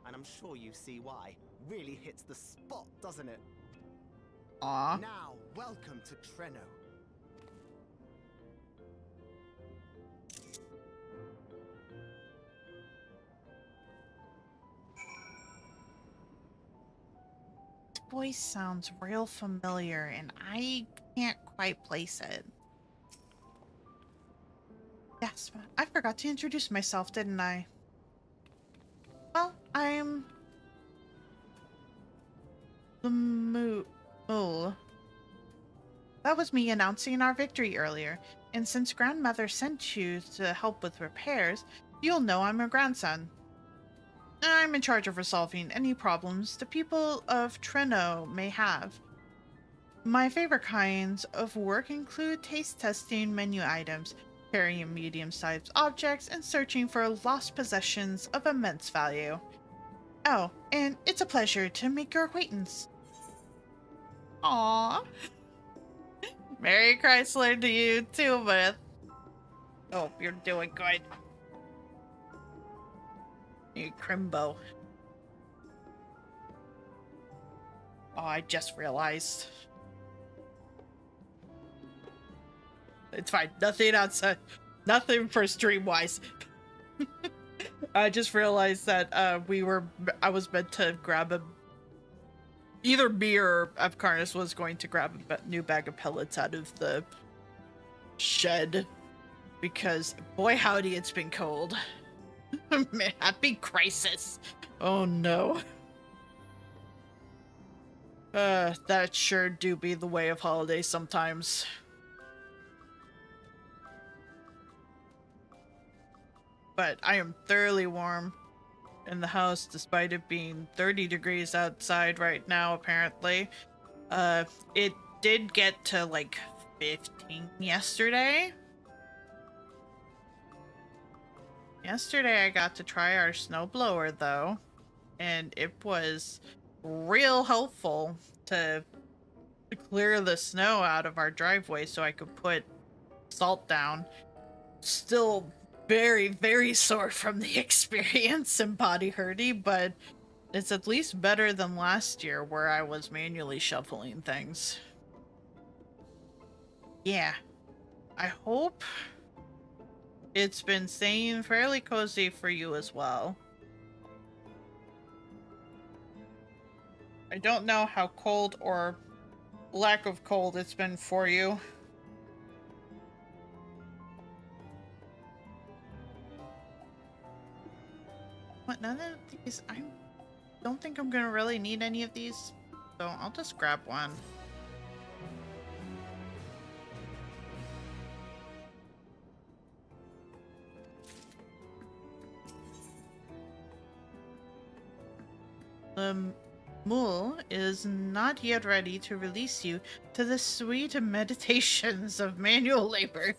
And I'm sure you see why. Really hits the spot, doesn't it? Aww. Now, welcome to Treno. voice sounds real familiar, and I can't quite place it. Yes, I forgot to introduce myself, didn't I? Well, I'm the Mule. That was me announcing our victory earlier, and since Grandmother sent you to help with repairs, you'll know I'm her grandson. I'm in charge of resolving any problems the people of Treno may have. My favorite kinds of work include taste testing menu items, carrying medium-sized objects, and searching for lost possessions of immense value. Oh, and it's a pleasure to make your acquaintance. Aww. Merry Chrysler to you too, Beth. Hope you're doing good. You Crimbo. Oh, I just realized. It's fine. Nothing outside. Nothing for stream-wise. I just realized that I was meant to grab either me or Avkarnis was going to grab a new bag of pellets out of the shed. Because, boy howdy, it's been cold. Happy crisis. Oh no. That sure do be the way of holidays sometimes. But I am thoroughly warm in the house despite it being 30 degrees outside right now, apparently. It did get to like 15 yesterday. Yesterday I got to try our snowblower though, and it was real helpful to clear the snow out of our driveway so I could put salt down. Still very, very sore from the experience and body hurty, but it's at least better than last year where I was manually shoveling things. Yeah, I hope it's been staying fairly cozy for you as well. I don't know how cold or lack of cold it's been for you. What, none of these? I don't think I'm gonna really need any of these, so I'll just grab one. The Mule is not yet ready to release you to the sweet meditations of manual labor.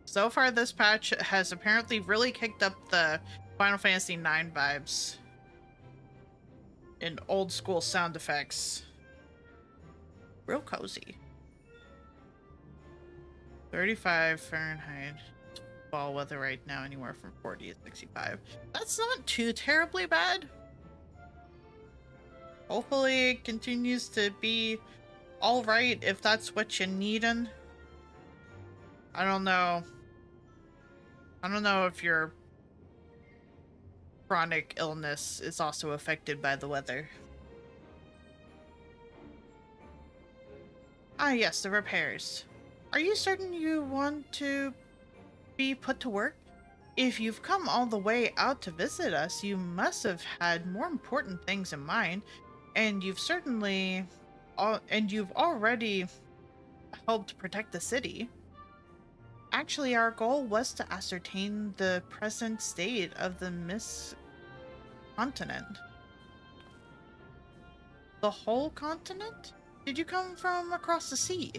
So far, this patch has apparently really kicked up the Final Fantasy IX vibes in old school sound effects. Real cozy. 35 Fahrenheit. Fall weather right now, anywhere from 40 to 65. That's not too terribly bad. Hopefully it continues to be alright if that's what you're needing. I don't know. I don't know if your chronic illness is also affected by the weather. Ah yes, the repairs. Are you certain you want to be put to work? If you've come all the way out to visit us, you must have had more important things in mind, and you've already helped protect the city. Actually, our goal was to ascertain the present state of the continent. The whole continent? Did you come from across the sea?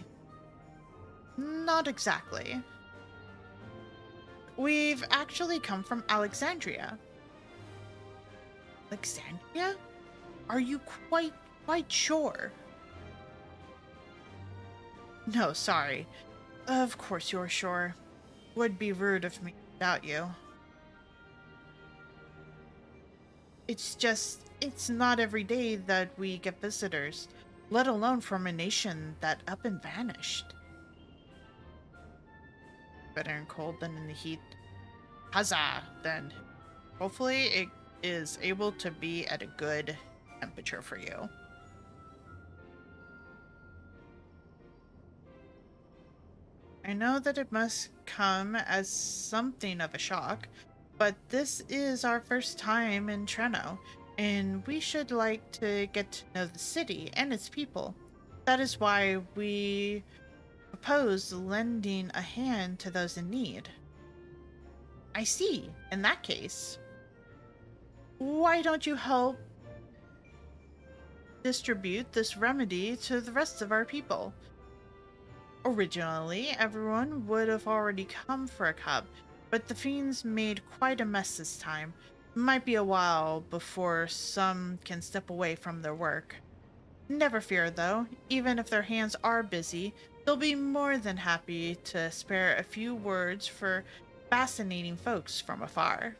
Not exactly. We've actually come from Alexandria. Alexandria? Are you quite sure? No, sorry. Of course you're sure. Would be rude of me without you. It's just, it's not every day that we get visitors, let alone from a nation that up and vanished. Better in cold than in the heat. Huzzah! Then hopefully it is able to be at a good temperature for you. I know that it must come as something of a shock, but this is our first time in Treno, and we should like to get to know the city and its people. That is why we propose lending a hand to those in need. I see. In that case, why don't you help distribute this remedy to the rest of our people? Originally, everyone would have already come for a cup, but the fiends made quite a mess this time. Might be a while before some can step away from their work. Never fear, though. Even if their hands are busy, they'll be more than happy to spare a few words for fascinating folks from afar.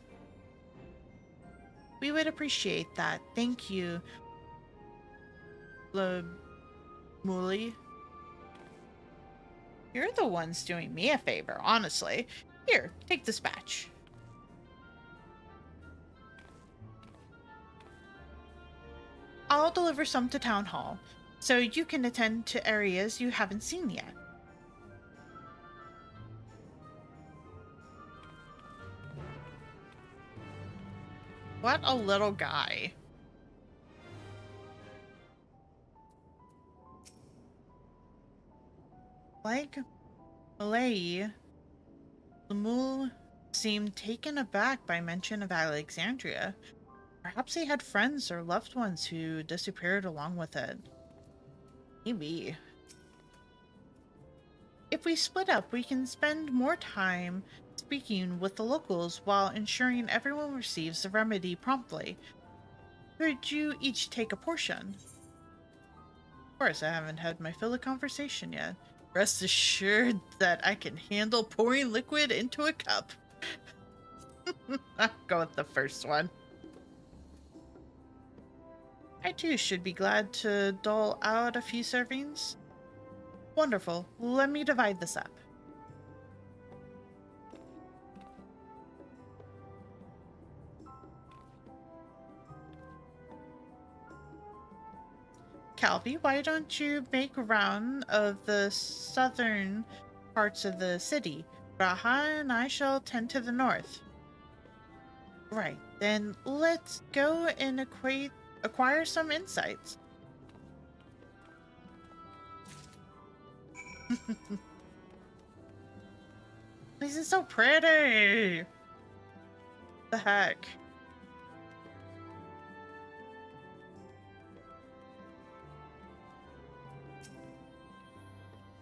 We would appreciate that. Thank you, Muli. You're the ones doing me a favor, honestly. Here, take this batch. I'll deliver some to Town Hall, so you can attend to areas you haven't seen yet. What a little guy. Like Malay, Lemul seemed taken aback by mention of Alexandria. Perhaps he had friends or loved ones who disappeared along with it. Maybe. If we split up, we can spend more time speaking with the locals while ensuring everyone receives the remedy promptly. Could you each take a portion? Of course, I haven't had my fill of conversation yet. Rest assured that I can handle pouring liquid into a cup. I'll go with the first one. I too should be glad to dole out a few servings. Wonderful. Let me divide this up. Calvi, why don't you make a round of the southern parts of the city? Raha and I shall tend to the north. Right, then let's go and acquire some insights. This is so pretty! The heck?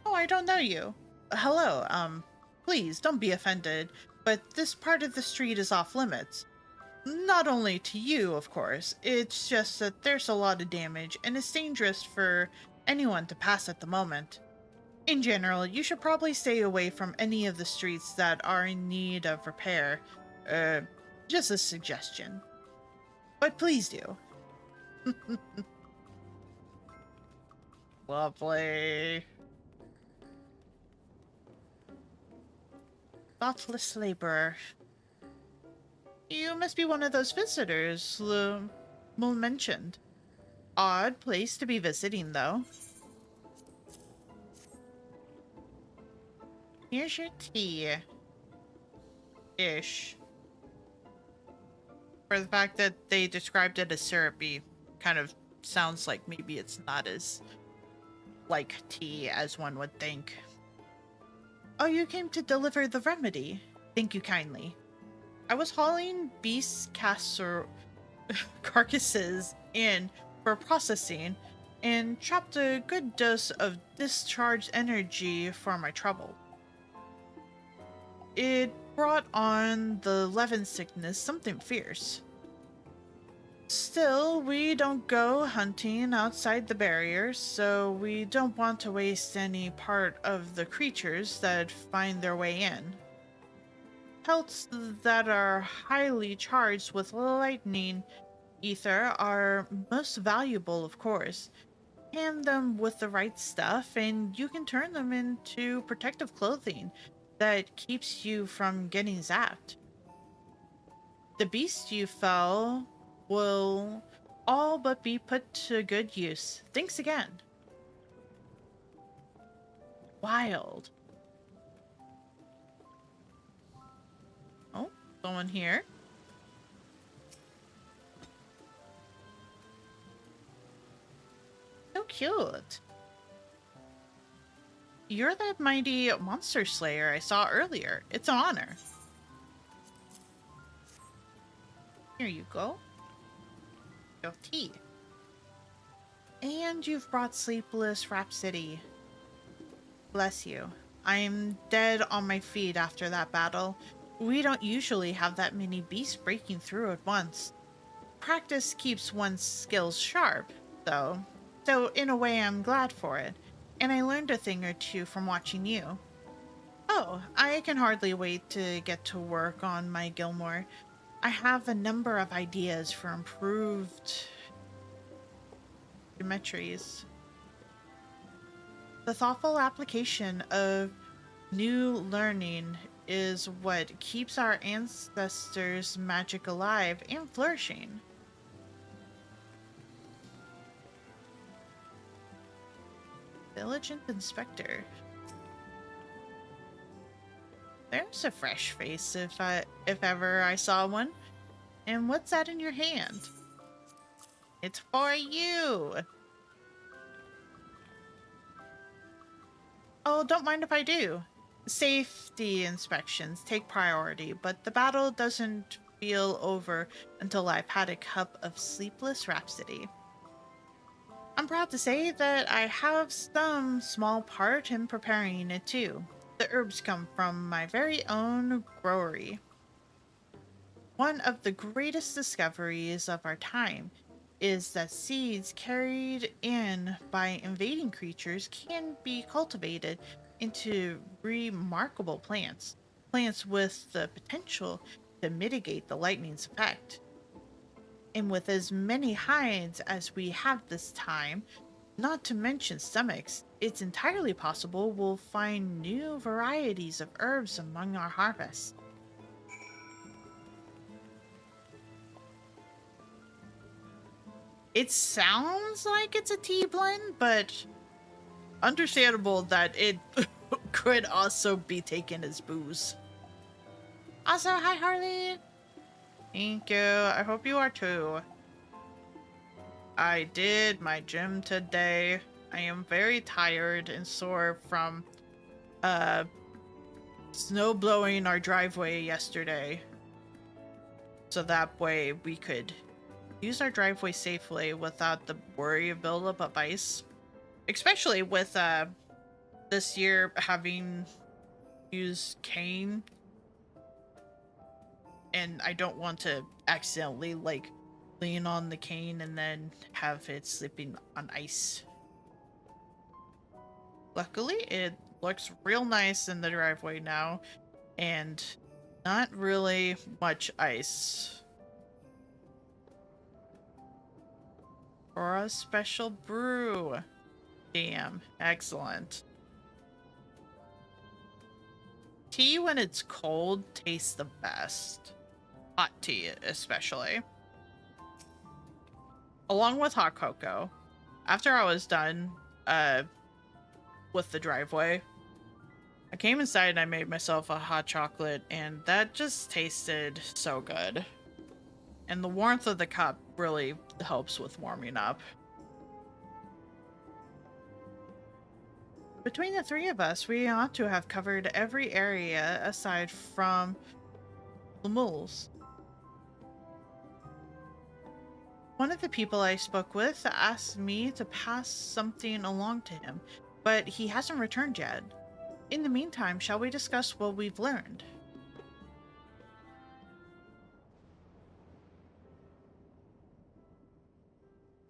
Oh, I don't know you. Hello, please don't be offended, but this part of the street is off limits. Not only to you, of course, it's just that there's a lot of damage and it's dangerous for anyone to pass at the moment. In general, you should probably stay away from any of the streets that are in need of repair. Just a suggestion. But please do. Lovely. Thoughtless laborer. You must be one of those visitors Mul mentioned. Odd place to be visiting, though. Here's your tea. Ish. For the fact that they described it as syrupy, kind of sounds like maybe it's not as like tea as one would think. Oh, you came to deliver the remedy. Thank you kindly. I was hauling beast carcasses in for processing and chopped a good dose of discharged energy for my trouble. It brought on the Levin sickness, something fierce. Still, we don't go hunting outside the barriers, so we don't want to waste any part of the creatures that find their way in. Pelts that are highly charged with lightning ether are most valuable, of course. Hand them with the right stuff and you can turn them into protective clothing that keeps you from getting zapped. The beast you fell will all but be put to good use. Thanks again. Wild. Oh, someone here. So cute. You're that mighty monster slayer I saw earlier. It's an honor. Here you go. Your tea. And you've brought Sleepless Rhapsody. Bless you. I'm dead on my feet after that battle. We don't usually have that many beasts breaking through at once. Practice keeps one's skills sharp, though. So in a way I'm glad for it. And I learned a thing or two from watching you. Oh, I can hardly wait to get to work on my Gilmore. I have a number of ideas for improved geometries. The thoughtful application of new learning is what keeps our ancestors' magic alive and flourishing. Diligent inspector. There's a fresh face if ever I saw one. And what's that in your hand? It's for you. Oh, don't mind if I do. Safety inspections take priority, but the battle doesn't feel over until I've had a cup of Sleepless Rhapsody. I'm proud to say that I have some small part in preparing it too. The herbs come from my very own growery. One of the greatest discoveries of our time is that seeds carried in by invading creatures can be cultivated into remarkable plants. Plants with the potential to mitigate the lightning's effect. And with as many hides as we have this time, not to mention stomachs, it's entirely possible we'll find new varieties of herbs among our harvests. It sounds like it's a tea blend, but understandable that it could also be taken as booze. Also, hi Harley! Thank you. I hope you are too. I did my gym today. I am very tired and sore from snow blowing our driveway yesterday. So that way we could use our driveway safely without the worry of buildup of ice. Especially with this year having used cane. And I don't want to accidentally like lean on the cane and then have it slipping on ice. Luckily, it looks real nice in the driveway now, and not really much ice. For a special brew. Damn, excellent. Tea when it's cold tastes the best. Hot tea, especially. Along with hot cocoa. After I was done with the driveway, I came inside and I made myself a hot chocolate, and that just tasted so good. And the warmth of the cup really helps with warming up. Between the three of us, we ought to have covered every area aside from the moles. One of the people I spoke with asked me to pass something along to him, but he hasn't returned yet. In the meantime, shall we discuss what we've learned?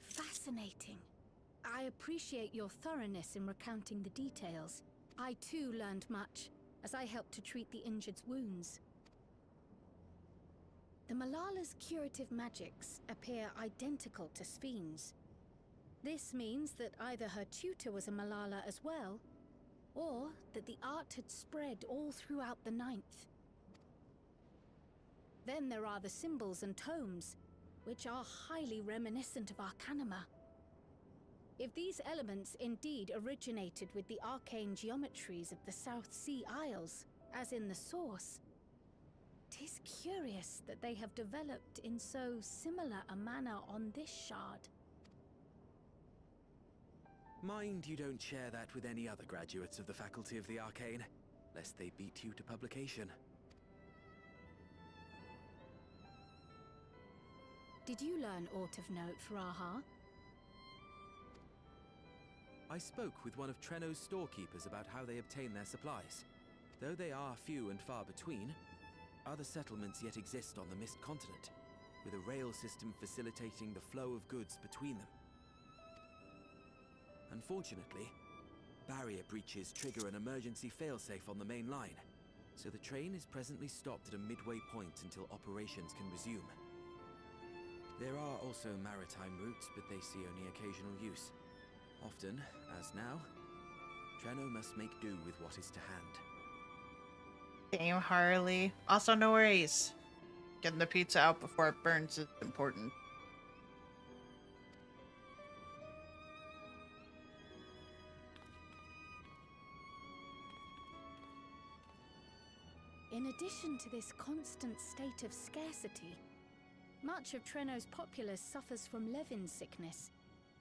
Fascinating. I appreciate your thoroughness in recounting the details. I too learned much, as I helped to treat the injured's wounds. The Malala's curative magics appear identical to Spheen's. This means that either her tutor was a Malala as well, or that the art had spread all throughout the Ninth. Then there are the symbols and tomes, which are highly reminiscent of Arcanima. If these elements indeed originated with the arcane geometries of the South Sea Isles, as in the source, 'tis curious that they have developed in so similar a manner on this shard. Mind you don't share that with any other graduates of the Faculty of the Arcane, lest they beat you to publication. Did you learn aught of note, Raha? I spoke with one of Treno's storekeepers about how they obtain their supplies. Though they are few and far between, other settlements yet exist on the Mist Continent, with a rail system facilitating the flow of goods between them. Unfortunately, barrier breaches trigger an emergency failsafe on the main line, so the train is presently stopped at a midway point until operations can resume. There are also maritime routes, but they see only occasional use. Often, as now, Treno must make do with what is to hand. Damn, Harley. Also, no worries. Getting the pizza out before it burns is important. In addition to this constant state of scarcity, much of Treno's populace suffers from Levin sickness,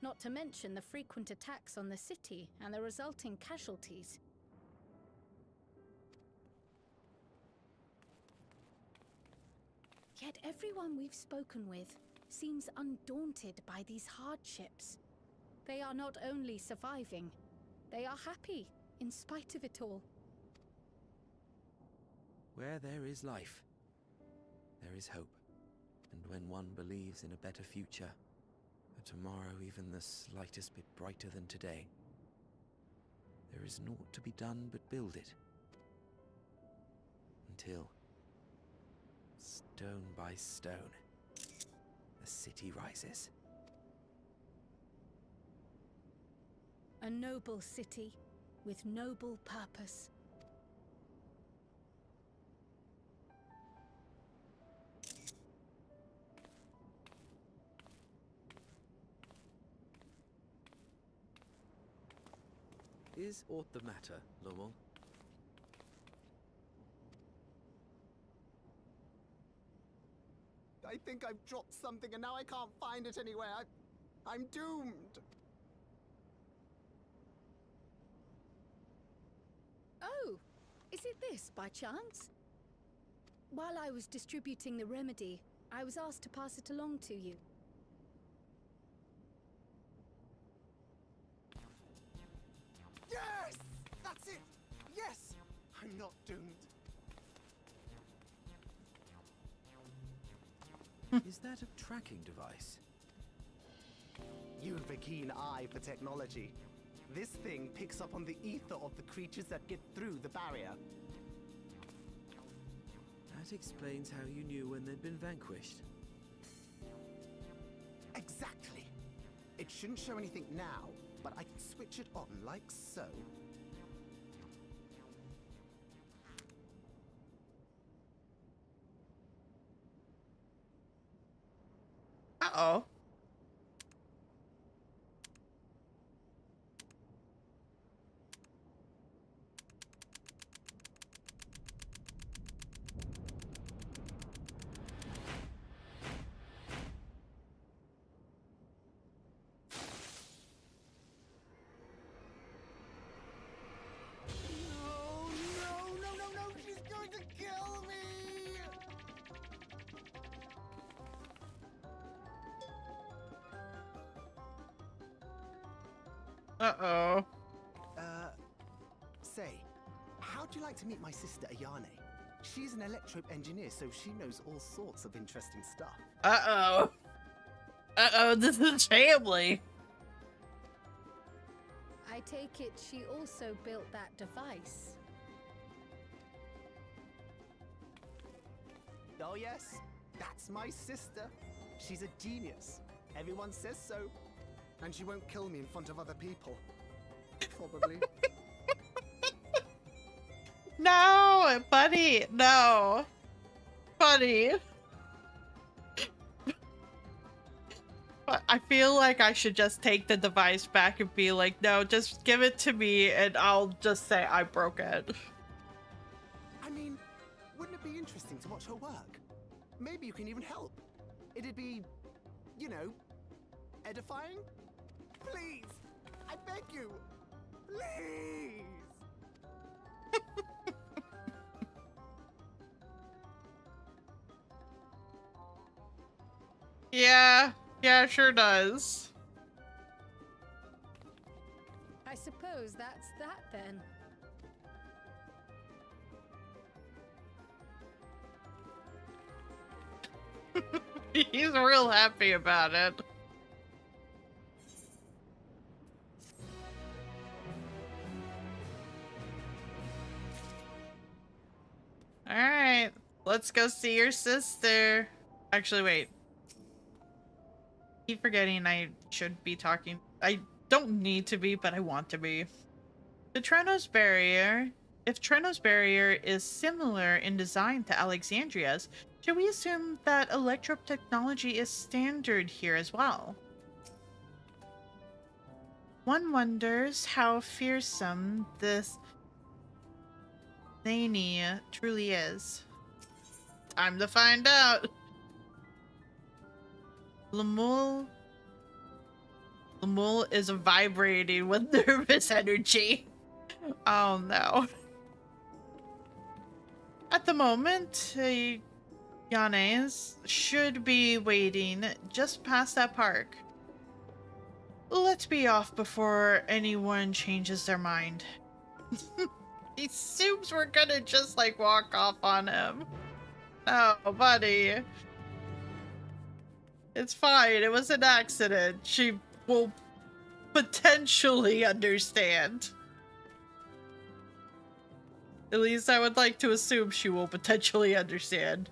not to mention the frequent attacks on the city and the resulting casualties. Yet everyone we've spoken with seems undaunted by these hardships. They are not only surviving, they are happy in spite of it all. Where there is life, there is hope. And when one believes in a better future, a tomorrow even the slightest bit brighter than today, there is naught to be done but build it. Until, stone by stone, the city rises. A noble city with noble purpose. Is aught the matter, Lowell? I think I've dropped something and now I can't find it anywhere. I'm doomed. Oh, is it this by chance? While I was distributing the remedy, I was asked to pass it along to you. Yes! That's it! Yes! I'm not doomed. Is that a tracking device? You've a keen eye for technology. This thing picks up on the ether of the creatures that get through the barrier. That explains how you knew when they'd been vanquished. Exactly. It shouldn't show anything now, but I can switch it on like so. Uh-oh. No, she's going to kill me! Uh-oh. Say, how'd you like to meet my sister Ayane? She's an electro engineer, so she knows all sorts of interesting stuff. Uh-oh. Uh-oh, this is family. I take it she also built that device. Oh yes, that's my sister. She's a genius. Everyone says so. And she won't kill me in front of other people. Probably. No, buddy, no. Buddy. I feel like I should just take the device back and be like, no, just give it to me and I'll just say I broke it. I mean, wouldn't it be interesting to watch her work? Maybe you can even help. It'd be, you know, edifying? Please! I beg you! Please! Yeah, it sure does. I suppose that's that then. He's real happy about it. Alright, let's go see your sister. Actually, wait. Keep forgetting I should be talking. I don't need to be, but I want to be. The Trenos Barrier. If Trenos Barrier is similar in design to Alexandria's, should we assume that electro technology is standard here as well? One wonders how fearsome this Thania truly is. Time to find out. Lemul is vibrating with nervous energy. Oh no. At the moment, Yanes should be waiting just past that park. Let's be off before anyone changes their mind. He assumes we're gonna just like walk off on him. No, buddy. It's fine. It was an accident. She will potentially understand. At least I would like to assume she will potentially understand.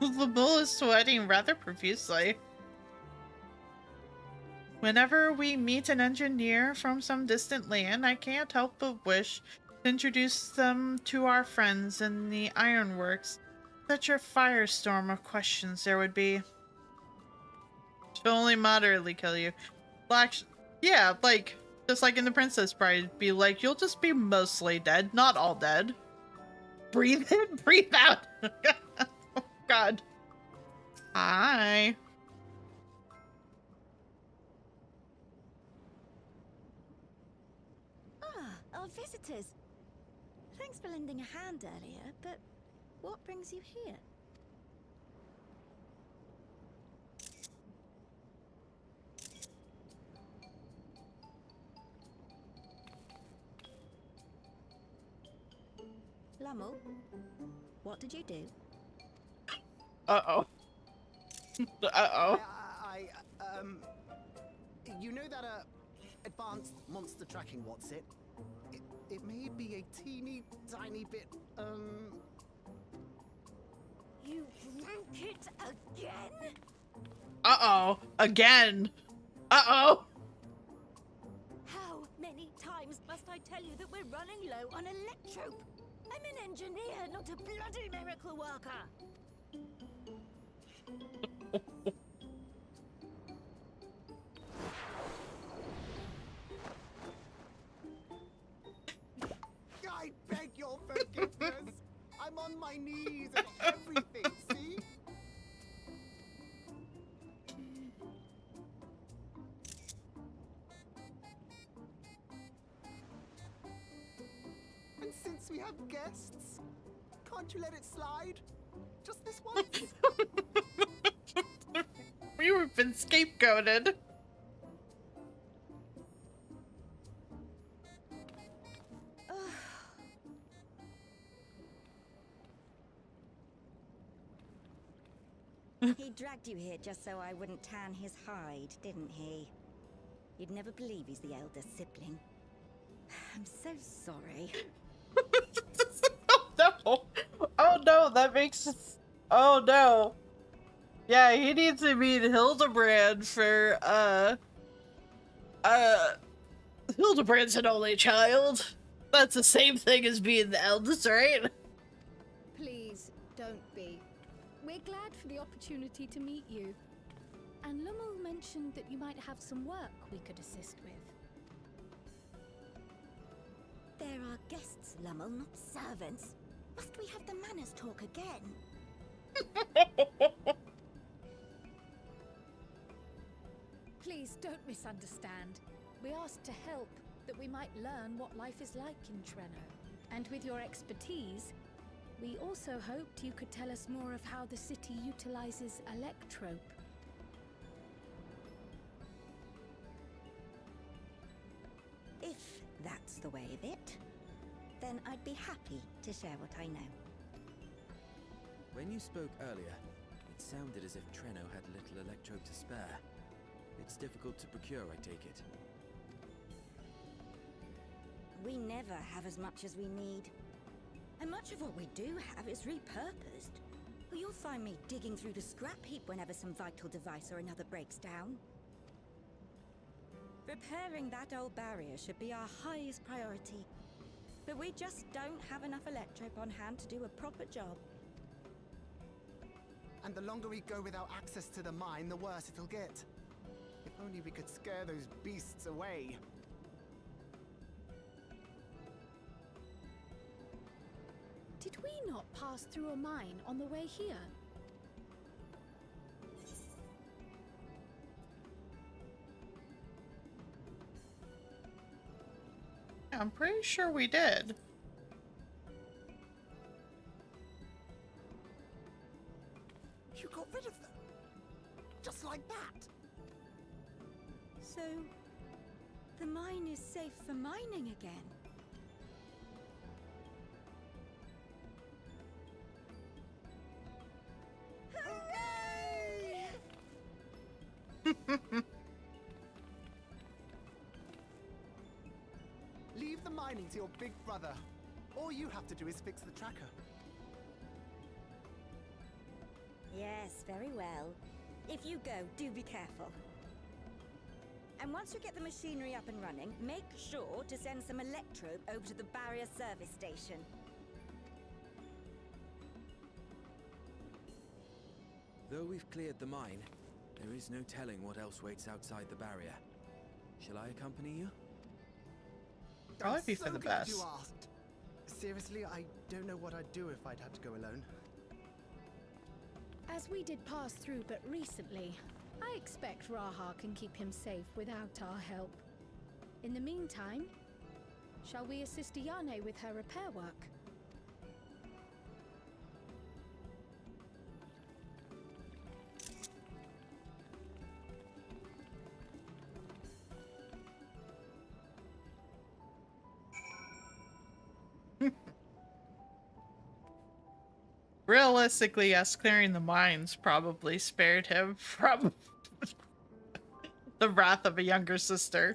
The bull is sweating rather profusely. Whenever we meet an engineer from some distant land, I can't help but wish to introduce them to our friends in the ironworks. Such a firestorm of questions there would be. She'll only moderately kill you. Yeah, like, just like in The Princess Bride, be like, you'll just be mostly dead, not all dead. Breathe in, breathe out. Oh, God. Hi. Our visitors. Thanks for lending a hand earlier, but what brings you here? Lummel, what did you do? Uh-oh. Uh-oh. You know that, advanced monster tracking, what's it? It may be a teeny tiny bit, You broke it again? Uh-oh. Again. Uh-oh. How many times must I tell you that we're running low on electrope? I'm an engineer, not a bloody miracle worker. I beg your forgiveness. I'm on my knees and everything, see? And since we have guests, can't you let it slide? Just this once? We've been scapegoated. He dragged you here just so I wouldn't tan his hide, didn't he? You'd never believe he's the elder sibling. I'm so sorry. Oh no! Oh no, that makes... Oh no. Yeah, he needs to meet Hildebrand for, Hildebrand's an only child. That's the same thing as being the eldest, right? Please, don't be. We're glad for the opportunity to meet you. And Lummel mentioned that you might have some work we could assist with. There are guests, Lummel, not servants. Must we have the manners talk again? Please don't misunderstand. We asked to help, that we might learn what life is like in Treno. And with your expertise, we also hoped you could tell us more of how the city utilizes Electrope. If that's the way of it, then I'd be happy to share what I know. When you spoke earlier, it sounded as if Treno had little electrope to spare. It's difficult to procure, I take it. We never have as much as we need. And much of what we do have is repurposed. You'll find me digging through the scrap heap whenever some vital device or another breaks down. Repairing that old barrier should be our highest priority. But we just don't have enough electrope on hand to do a proper job. And the longer we go without access to the mine, the worse it'll get. If only we could scare those beasts away. Did we not pass through a mine on the way here? I'm pretty sure we did. You got rid of them? Just like that? So, the mine is safe for mining again. Leave the mining to your big brother. All you have to do is fix the tracker. Yes, very well. If you go, do be careful. And once you get the machinery up and running, make sure to send some electrope over to the barrier service station. Though we've cleared the mine, there is no telling what else waits outside the barrier. Shall I accompany you? Probably be for So the glad best. you asked. Seriously, I don't know what I'd do if I'd had to go alone. As we did pass through but recently, I expect Raha can keep him safe without our help. In the meantime, shall we assist Ayane with her repair work? Realistically, yes, clearing the mines probably spared him from the wrath of a younger sister.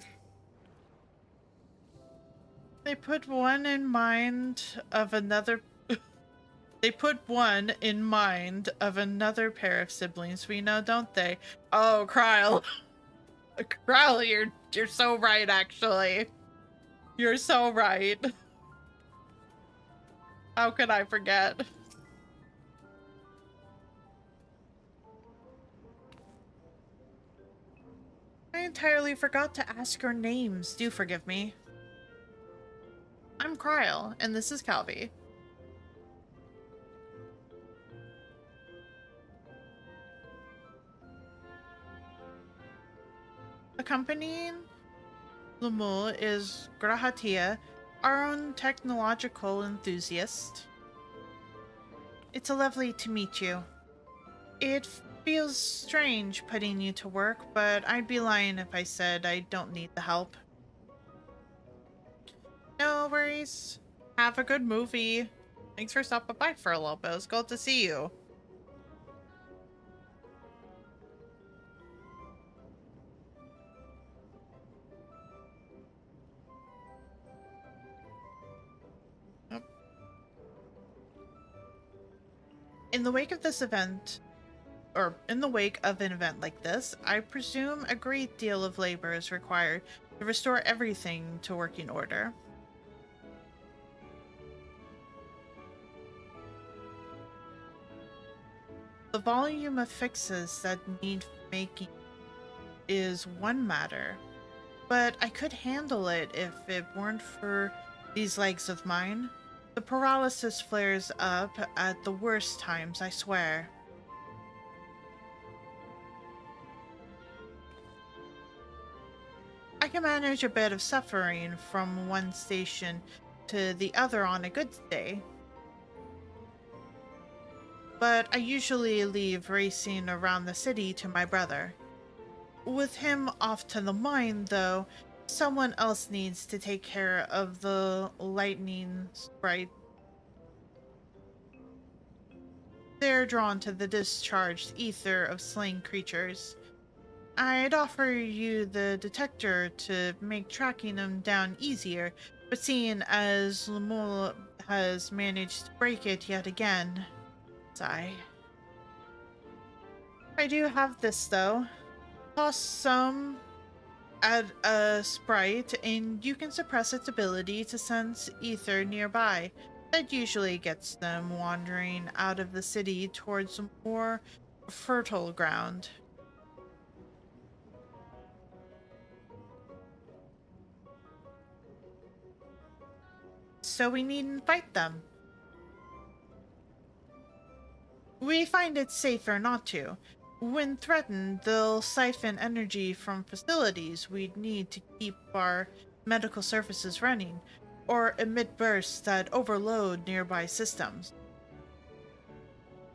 They put one in mind of another. They put one in mind of another pair of siblings we know, don't they? Oh, Kryle. Kryle, you're so right, actually. You're so right. How could I forget? I entirely forgot to ask your names. Do forgive me. I'm Kryle, and this is Calvi. Accompanying Lummel is Grahatia, our own technological enthusiast. It's lovely to meet you. It feels strange putting you to work, but I'd be lying if I said I don't need the help. No worries. Have a good movie. Thanks for stopping by for a little bit. It's good to see you. Yep. In the wake of this event, or in the wake of an event like this, I presume a great deal of labor is required to restore everything to working order. The volume of fixes that need making is one matter, but I could handle it if it weren't for these legs of mine. The paralysis flares up at the worst times, I swear. I can manage a bit of suffering from one station to the other on a good day, but I usually leave racing around the city to my brother. With him off to the mine, though, someone else needs to take care of the lightning sprite. They're drawn to the discharged ether of slain creatures. I'd offer you the detector to make tracking them down easier, but seeing as Lemul has managed to break it yet again, sigh. I do have this, though. Toss some at a sprite, and you can suppress its ability to sense ether nearby. That usually gets them wandering out of the city towards more fertile ground. So we needn't fight them. We find it safer not to. When threatened, they'll siphon energy from facilities we'd need to keep our medical services running, or emit bursts that overload nearby systems.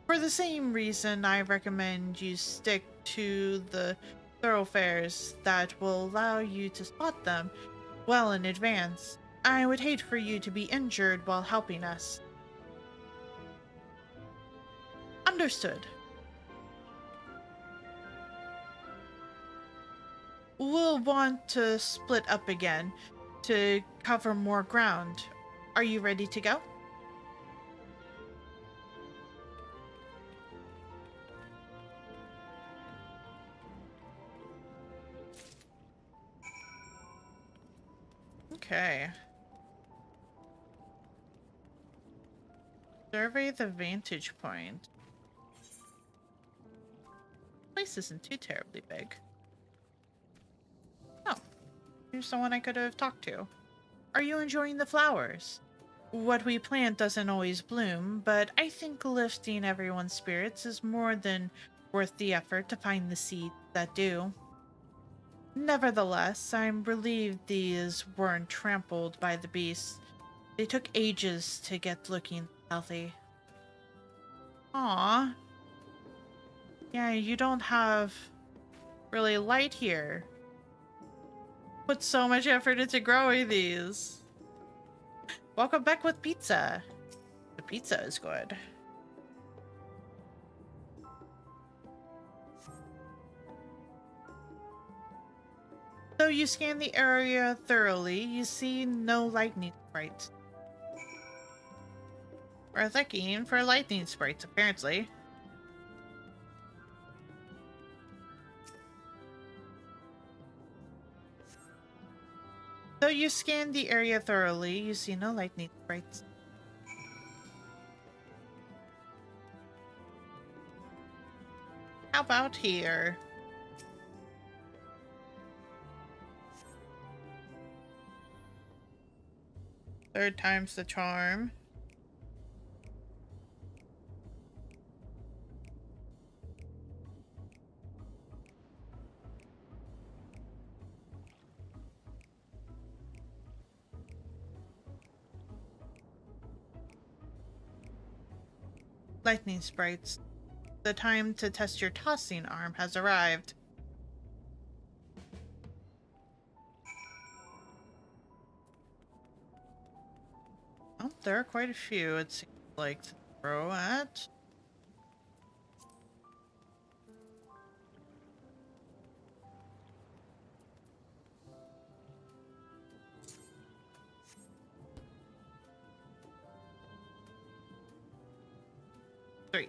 For the same reason, I recommend you stick to the thoroughfares that will allow you to spot them well in advance. I would hate for you to be injured while helping us. Understood. We'll want to split up again to cover more ground. Are you ready to go? Okay. Survey the vantage point. Place isn't too terribly big. Oh, here's someone I could have talked to. Are you enjoying the flowers? What we plant doesn't always bloom, but I think lifting everyone's spirits is more than worth the effort to find the seeds that do. Nevertheless, I'm relieved these weren't trampled by the beasts. They took ages to get looking healthy. Aww. Yeah, you don't have really light here. Put so much effort into growing these. Welcome back with pizza. The pizza is good. Though you scan the area thoroughly, you see no lightning sprites. We're looking for lightning sprites, apparently. Though you scan the area thoroughly, you see no lightning sprites. How about here? Third time's the charm. Lightning sprites. The time to test your tossing arm has arrived. Oh, there are quite a few, it seems like, to throw at. Three.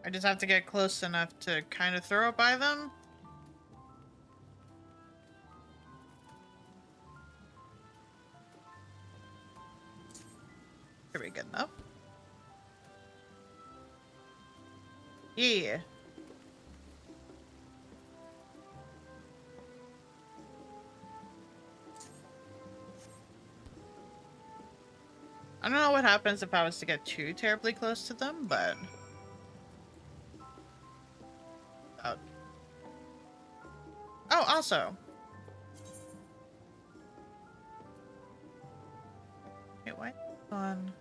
I just have to get close enough to kind of throw it by them. Should be good enough. Yeah. I don't know what happens if I was to get too terribly close to them, but... Oh, also. Wait, what? On.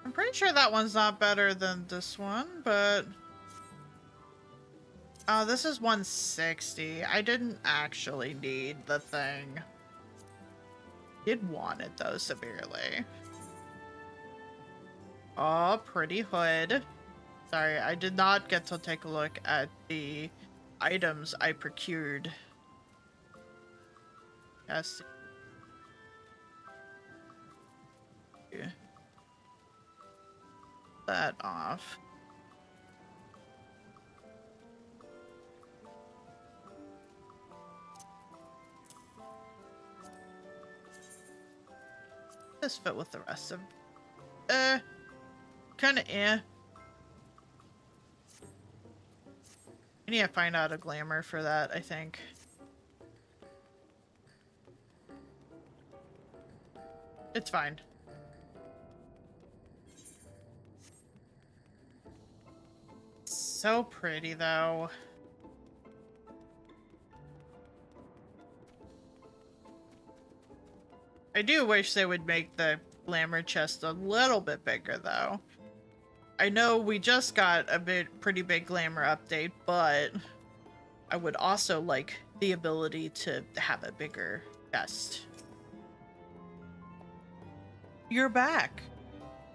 I'm pretty sure that one's not better than this one, but... Oh, this is 160. I didn't actually need the thing. Did want it, though, severely. Oh, pretty hood. Sorry, I did not get to take a look at the items I procured. Yes. That off. This fit with the rest of... kinda I need to find out a glamour for that, I think. It's fine. So pretty, though. I do wish they would make the glamour chest a little bit bigger, though. I know we just got a pretty big glamour update, but I would also like the ability to have a bigger chest. You're back.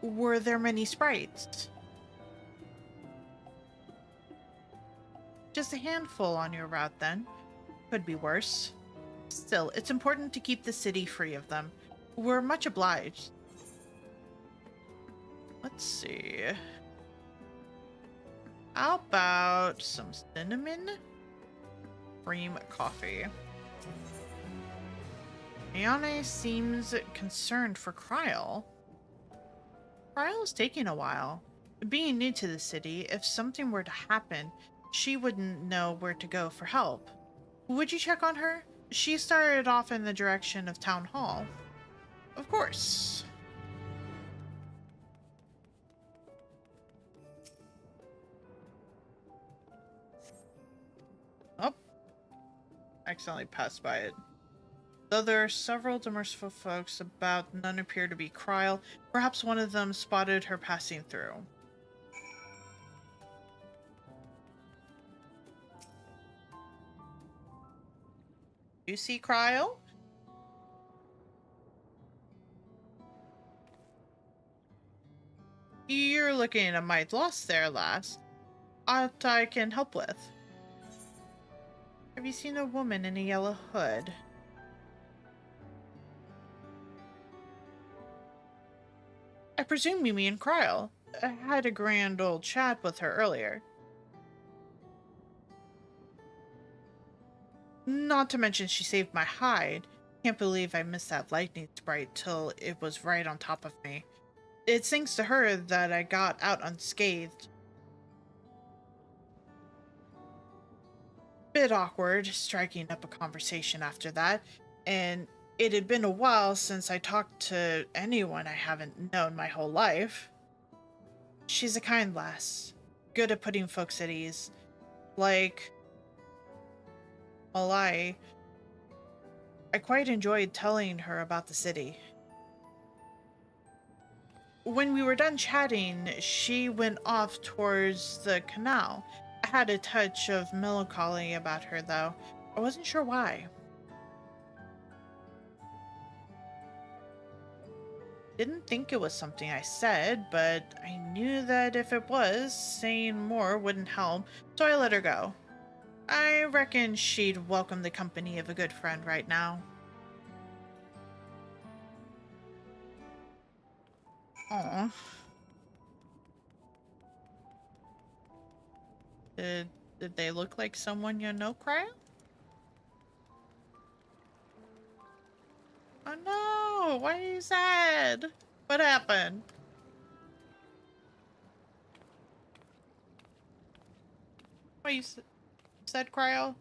Were there many sprites? Just a handful on your route, then. Could be worse. Still, it's important to keep the city free of them. We're much obliged. Let's see. How about some cinnamon cream coffee? Ayane seems concerned for Kryl. Kryl is taking a while. Being new to the city, if something were to happen, she wouldn't know where to go for help. Would you check on her? She started off in the direction of Town Hall. Of course. Oh. Accidentally passed by it. Though there are several merciful folks about, none appear to be Kryl. Perhaps one of them spotted her passing through. You see Kryl? You're looking a mite lost there, lass. Aught I can help with? Have you seen a woman in a yellow hood? I presume you mean Kryl. I had a grand old chat with her earlier. Not to mention she saved my hide. Can't believe I missed that lightning sprite till it was right on top of me. It's thanks to her that I got out unscathed. Bit awkward striking up a conversation after that, and it had been a while since I talked to anyone I haven't known my whole life. She's a kind lass, good at putting folks at ease. Like, well, I quite enjoyed telling her about the city. When we were done chatting, she went off towards the canal. I had a touch of melancholy about her, though. I wasn't sure why. Didn't think it was something I said, but I knew that if it was, saying more wouldn't help, so I let her go. I reckon she'd welcome the company of a good friend right now. Aw. Did they look like someone you know, Kryl? Oh no! Why are you sad? What happened? What you said, Cryo?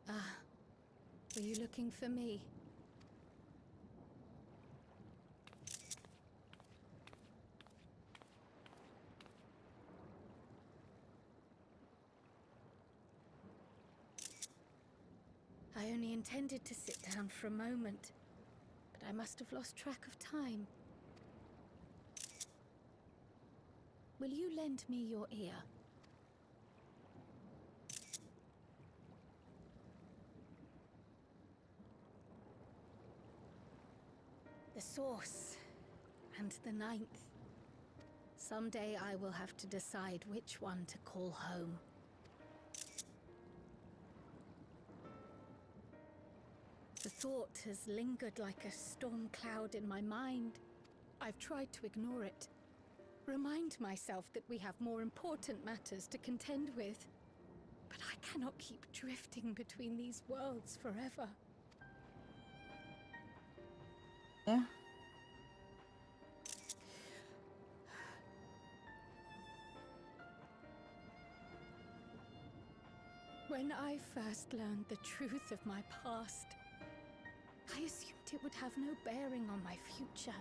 Ah, were you looking for me? I only intended to sit down for a moment, but I must have lost track of time. Will you lend me your ear? The source and the ninth. Someday I will have to decide which one to call home. The thought has lingered like a storm cloud in my mind. I've tried to ignore it. Remind myself that we have more important matters to contend with. But I cannot keep drifting between these worlds forever. Yeah. When I first learned the truth of my past, I assumed it would have no bearing on my future.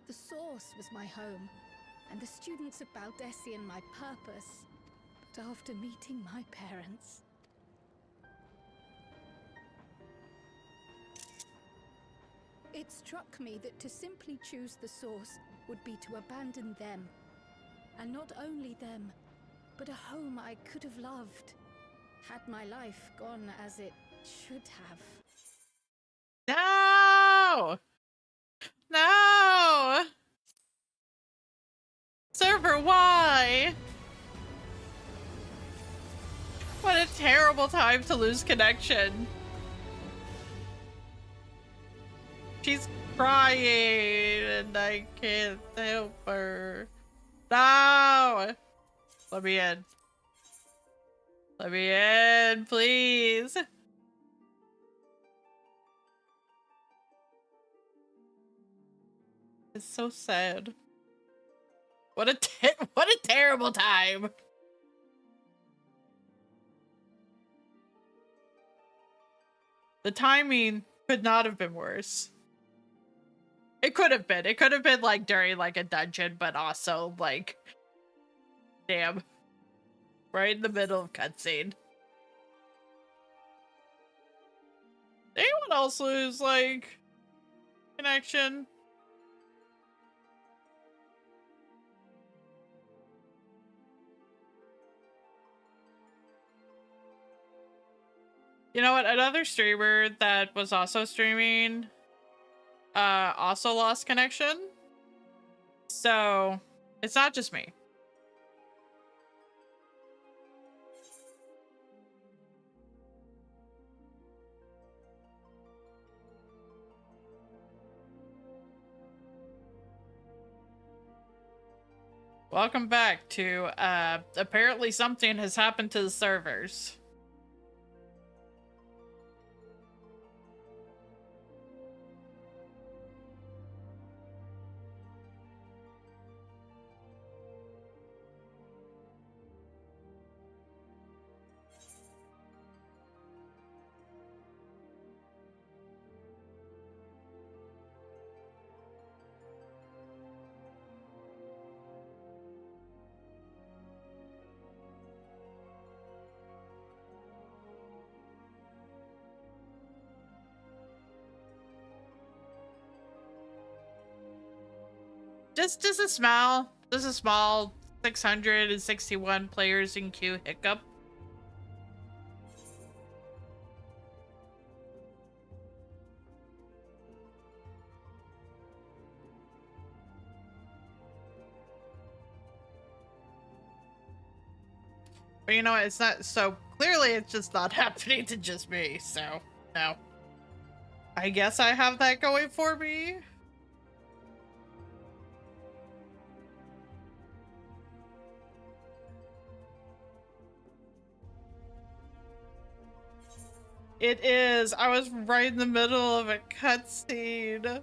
The source was my home, and the students of Baldessian my purpose. But after meeting my parents, it struck me that to simply choose the source would be to abandon them. And not only them, but a home I could have loved, had my life gone as it should have. No! No! Server, why? What a terrible time to lose connection. She's crying and I can't help her. No! Let me in. Let me in, please. It's so sad. What a terrible time. The timing could not have been worse. It could have been. It could have been like during like a dungeon, but also like, damn, right in the middle of cutscene. Anyone else lose like connection? You know what? Another streamer that was also streaming also lost connection. So it's not just me. Welcome back to apparently something has happened to the servers. Just a small 661 players in queue hiccup. But you know what? It's not, so clearly it's just not happening to just me, so no. I guess I have that going for me. It is. I was right in the middle of a cutscene.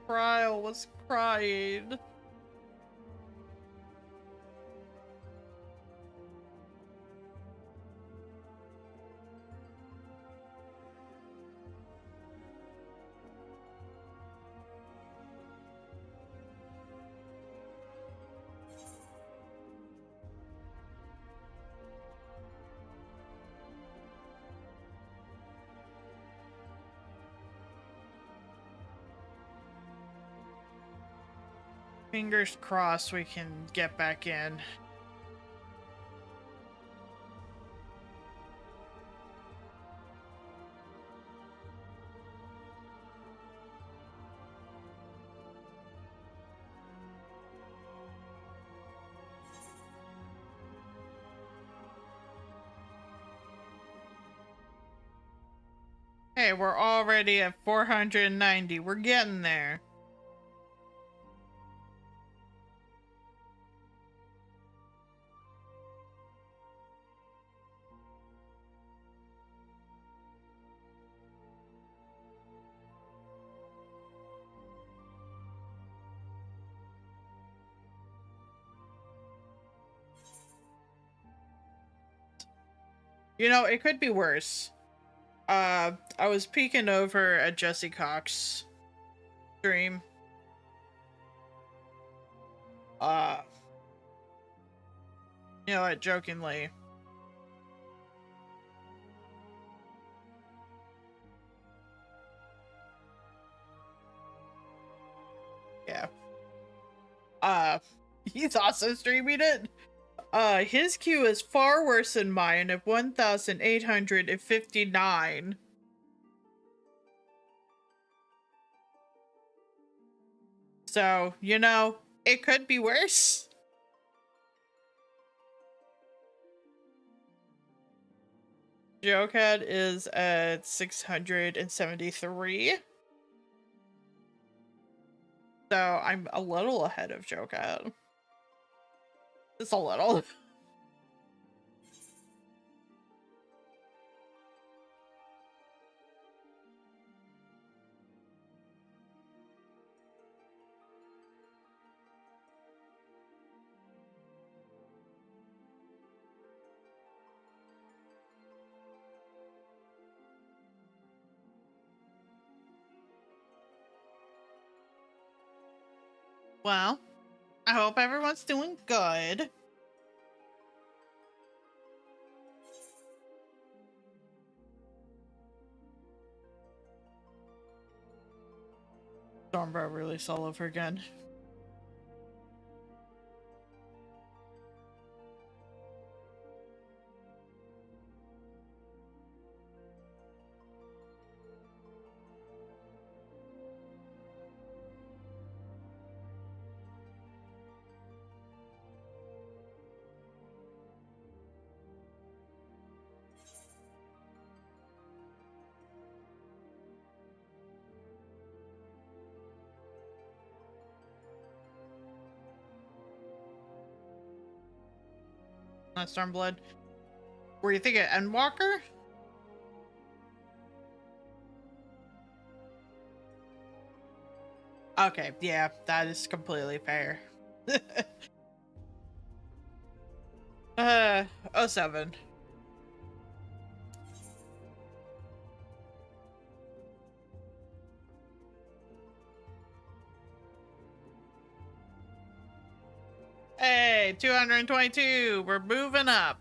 Trial was crying. Fingers crossed we can get back in. Hey, we're already at 490. We're getting there. You know, it could be worse. I was peeking over at Jesse Cox's stream. You know what, jokingly. Yeah. He's also streaming it. His queue is far worse than mine at 1,859. So, you know, it could be worse. JoeCat is at 673. So, I'm a little ahead of JoeCat. Just a little. Well, I hope everyone's doing good. Stormbro really solo for again. Not Stormblood. Were you thinking Endwalker? Okay, yeah, that is completely fair. 07. Hey, 222. We're moving up.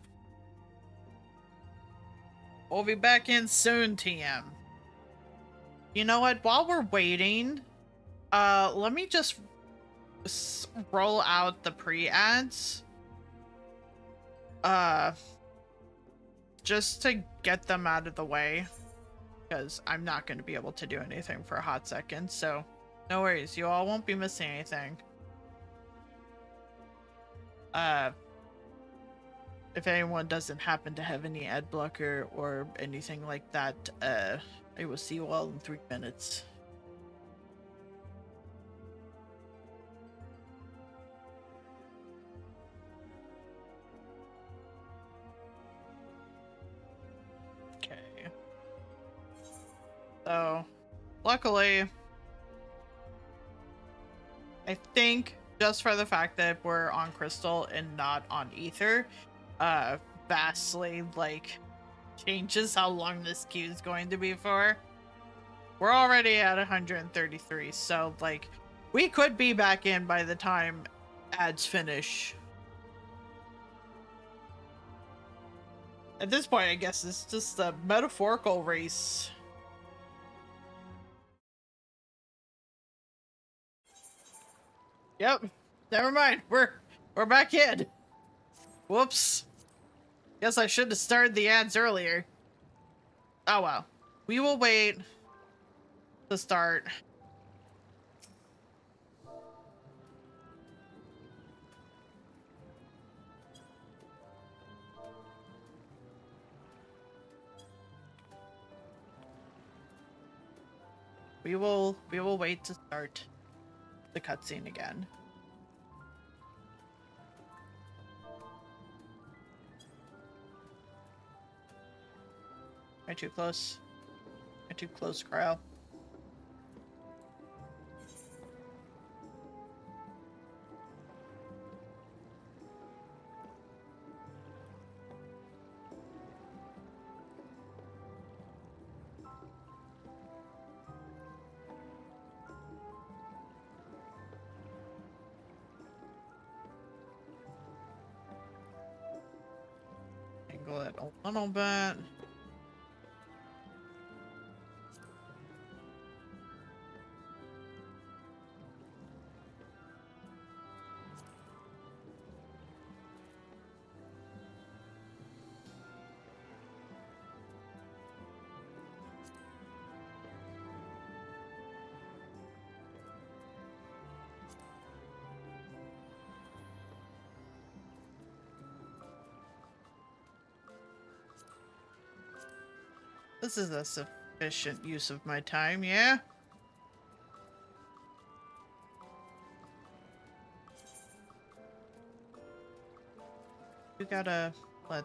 We'll be back in soon, TM. You know what? While we're waiting, let me just roll out the pre-ads. Just to get them out of the way. Because I'm not going to be able to do anything for a hot second, so no worries. You all won't be missing anything. If anyone doesn't happen to have any ad blocker or anything like that, I will see you all in 3 minutes. So, luckily, I think just for the fact that we're on Crystal and not on Ether, vastly, like, changes how long this queue is going to be for. We're already at 133, so, like, we could be back in by the time ads finish. At this point, I guess it's just a metaphorical race. Yep. Never mind. We're back in. Whoops. Guess I should have started the ads earlier. Oh well. We will wait to start. We will wait to start the cutscene again. Am I too close? Am I too close, Cryo? Angle it a little bit. This is a sufficient use of my time, yeah? You gotta let...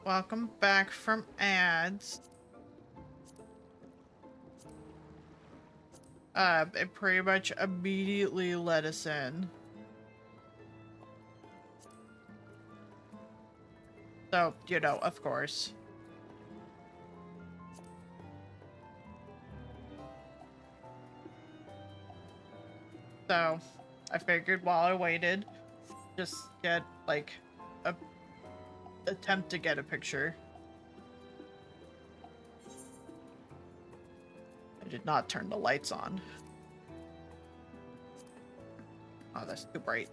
Welcome back from ads. It pretty much immediately let us in. So, you know, of course. So, I figured while I waited, just get, like, a attempt to get a picture. I did not turn the lights on. Oh, that's too bright.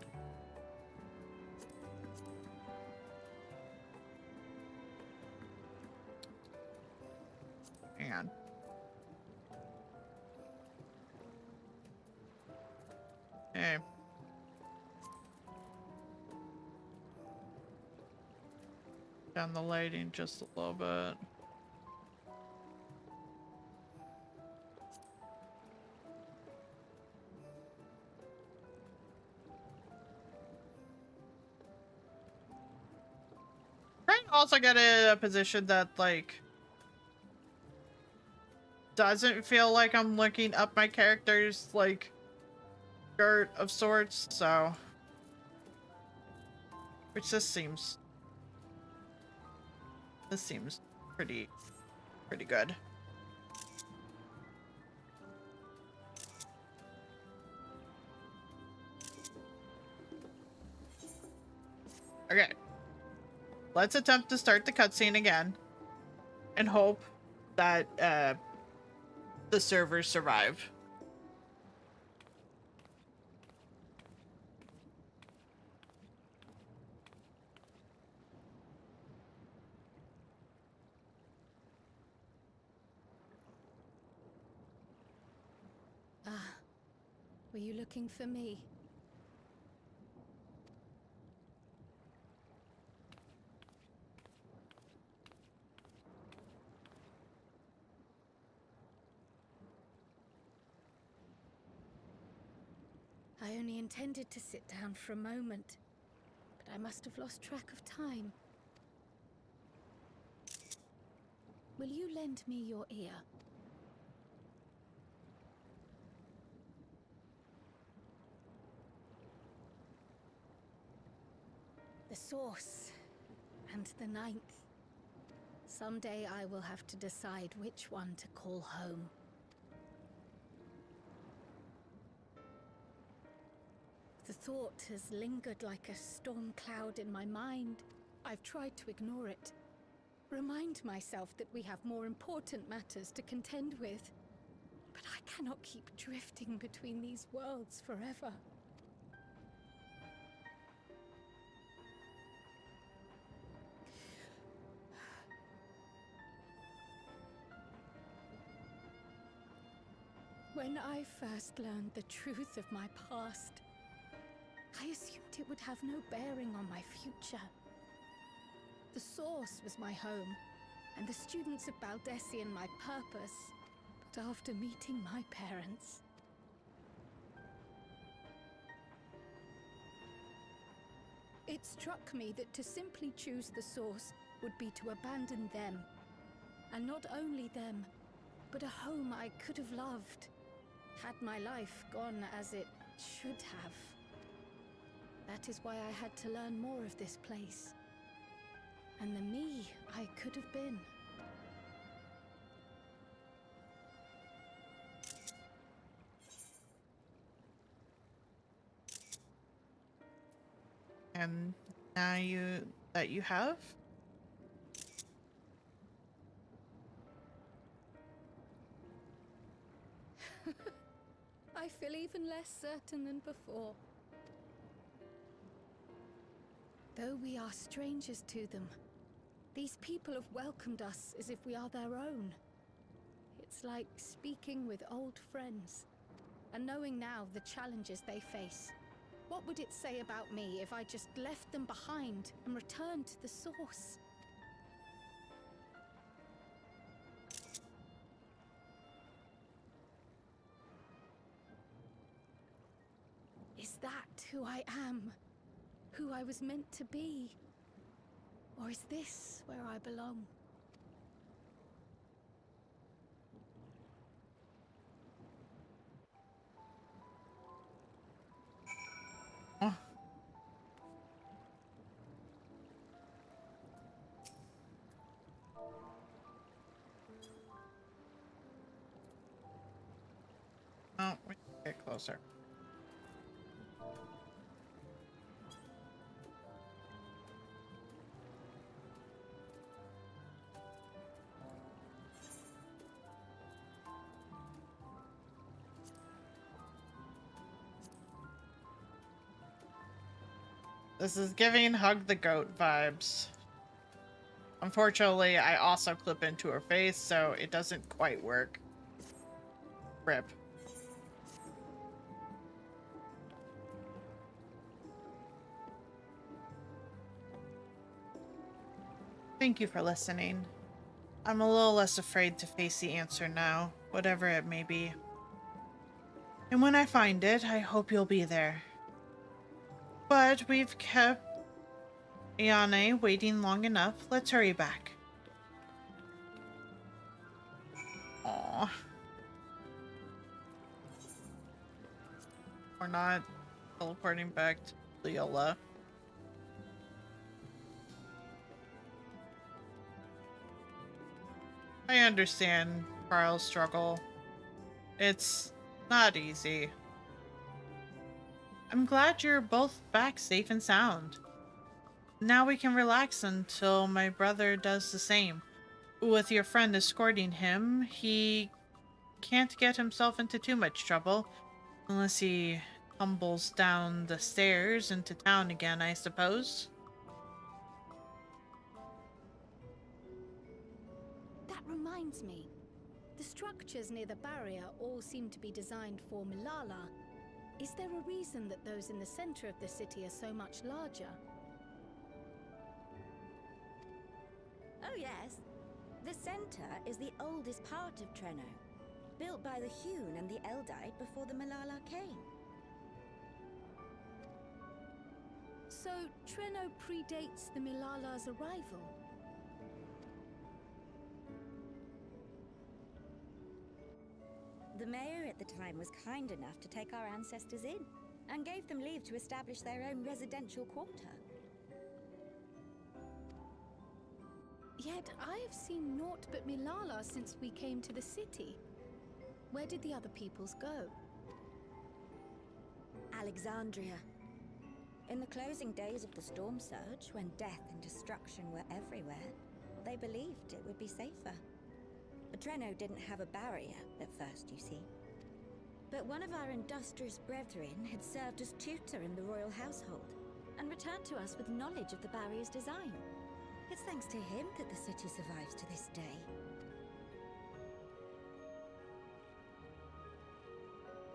Hang on. Hey. Down the lighting just a little bit. Trying to also get a position that, like, doesn't feel like I'm looking up my character's, like, skirt of sorts, so... Which this seems pretty good. Okay. Let's attempt to start the cutscene again and hope that the servers survive. Were you looking for me? I only intended to sit down for a moment, but I must have lost track of time. Will you lend me your ear? The source and the ninth. Someday I will have to decide which one to call home. The thought has lingered like a storm cloud in my mind. I've tried to ignore it. Remind myself that we have more important matters to contend with. But I cannot keep drifting between these worlds forever. When I first learned the truth of my past, I assumed it would have no bearing on my future. The source was my home, and the students of Baldessian my purpose. But after meeting my parents... It struck me that to simply choose the source would be to abandon them. And not only them, but a home I could have loved, had my life gone as it should have. That is why I had to learn more of this place. And the me I could have been. And now you have? I feel even less certain than before. Though we are strangers to them, these people have welcomed us as if we are their own. It's like speaking with old friends, and knowing now the challenges they face. What would it say about me if I just left them behind and returned to the source? Is that who I am? Who I was meant to be? Or is this where I belong? Oh, we get closer. This is giving Hug the Goat vibes. Unfortunately, I also clip into her face, so it doesn't quite work. Rip. Thank you for listening. I'm a little less afraid to face the answer now, whatever it may be. And when I find it, I hope you'll be there. But we've kept Ayane waiting long enough. Let's hurry back. Aww. We're not teleporting back to Leola. I understand Carl's struggle. It's not easy. I'm glad you're both back safe and sound. Now we can relax until my brother does the same. With your friend escorting him, he can't get himself into too much trouble. Unless he tumbles down the stairs into town again, I suppose. That reminds me. The structures near the barrier all seem to be designed for Malala. Is there a reason that those in the center of the city are so much larger? Oh yes. The center is the oldest part of Treno, built by the Hewn and the Eldite before the Malala came. So, Treno predates the Milala's arrival? The mayor at the time was kind enough to take our ancestors in, and gave them leave to establish their own residential quarter. Yet I have seen naught but Milala since we came to the city. Where did the other peoples go? Alexandria. In the closing days of the storm surge, when death and destruction were everywhere, they believed it would be safer. Treno didn't have a barrier at first, you see. But one of our industrious brethren had served as tutor in the royal household, and returned to us with knowledge of the barrier's design. It's thanks to him that the city survives to this day.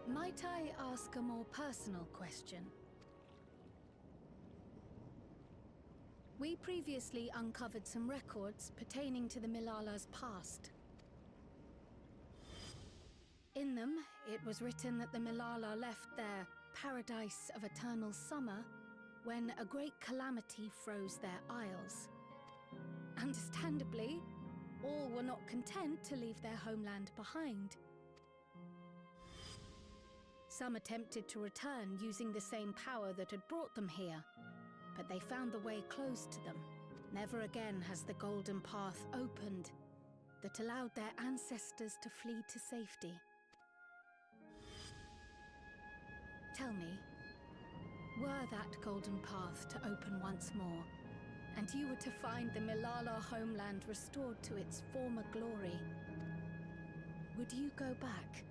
Might I ask a more personal question? We previously uncovered some records pertaining to the Milala's past. In them, it was written that the Milala left their paradise of eternal summer when a great calamity froze their isles. Understandably, all were not content to leave their homeland behind. Some attempted to return using the same power that had brought them here, but they found the way closed to them. Never again has the golden path opened that allowed their ancestors to flee to safety. Tell me, were that golden path to open once more, and you were to find the Milala homeland restored to its former glory, would you go back?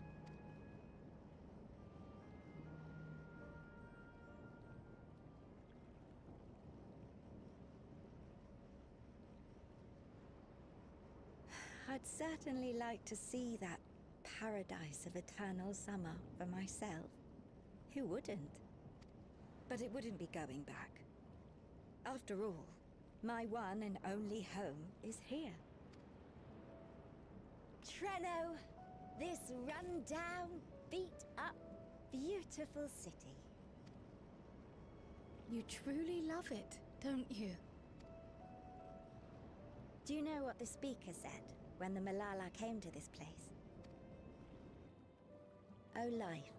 I'd certainly like to see that paradise of eternal summer for myself. Who wouldn't? But it wouldn't be going back. After all, my one and only home is here. Treno, this run-down, beat-up, beautiful city. You truly love it, don't you? Do you know what the speaker said when the Malala came to this place? O life,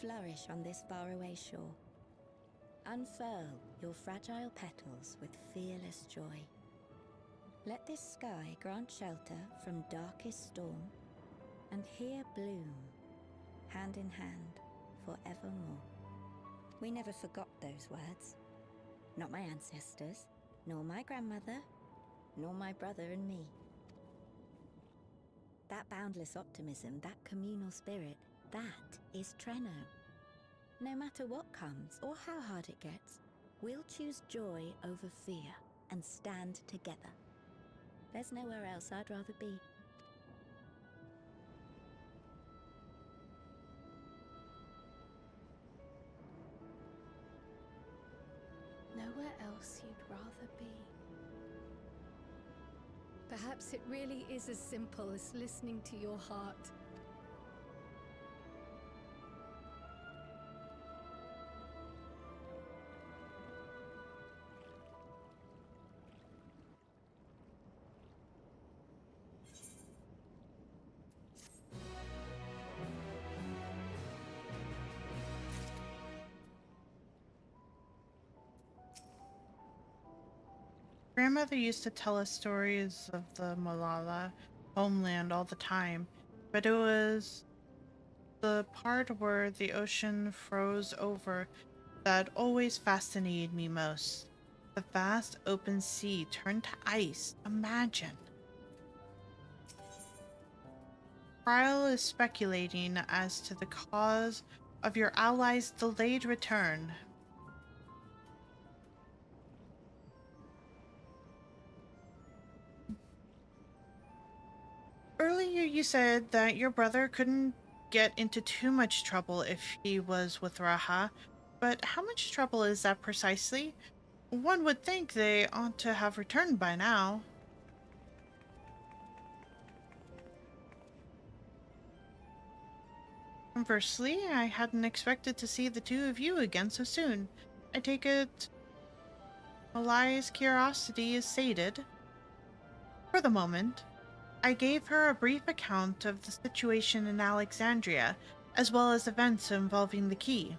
flourish on this faraway shore. Unfurl your fragile petals with fearless joy. Let this sky grant shelter from darkest storm, and here bloom, hand in hand, forevermore. We never forgot those words. Not my ancestors, nor my grandmother, nor my brother and me. That boundless optimism, that communal spirit, that is Treno. No matter what comes or how hard it gets, we'll choose joy over fear and stand together. There's nowhere else I'd rather be. Nowhere else you'd rather be. Perhaps it really is as simple as listening to your heart. Grandmother used to tell us stories of the Malala homeland all the time, but it was the part where the ocean froze over that always fascinated me most. The vast open sea turned to ice. Imagine. Ryle is speculating as to the cause of your allies' delayed return. Earlier you said that your brother couldn't get into too much trouble if he was with Raha, but how much trouble is that precisely? One would think they ought to have returned by now. Conversely, I hadn't expected to see the two of you again so soon. I take it Malai's curiosity is sated. For the moment, I gave her a brief account of the situation in Alexandria, as well as events involving the key.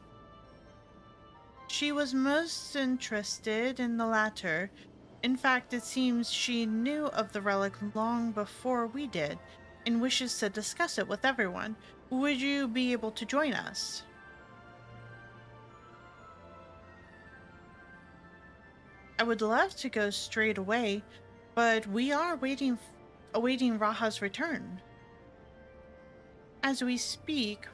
She was most interested in the latter. In fact, it seems she knew of the relic long before we did, and wishes to discuss it with everyone. Would you be able to join us? I would love to go straight away, but we are awaiting Raha's return. As we speak,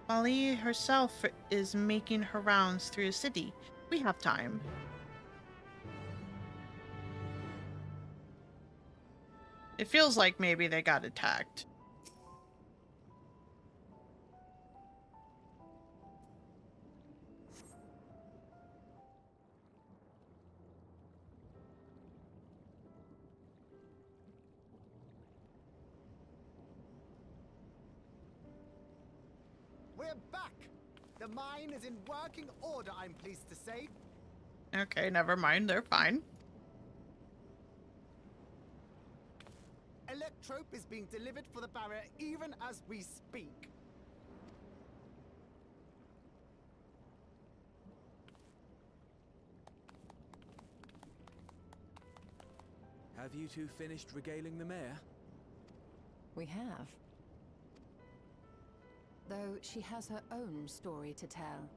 Mali herself is making her rounds through the city. We have time. It feels like maybe they got attacked. We're back! The mine is in working order, I'm pleased to say. Okay, never mind. They're fine. Electrope is being delivered for the barrier even as we speak. Have you two finished regaling the mayor? We have. Though she has her own story to tell.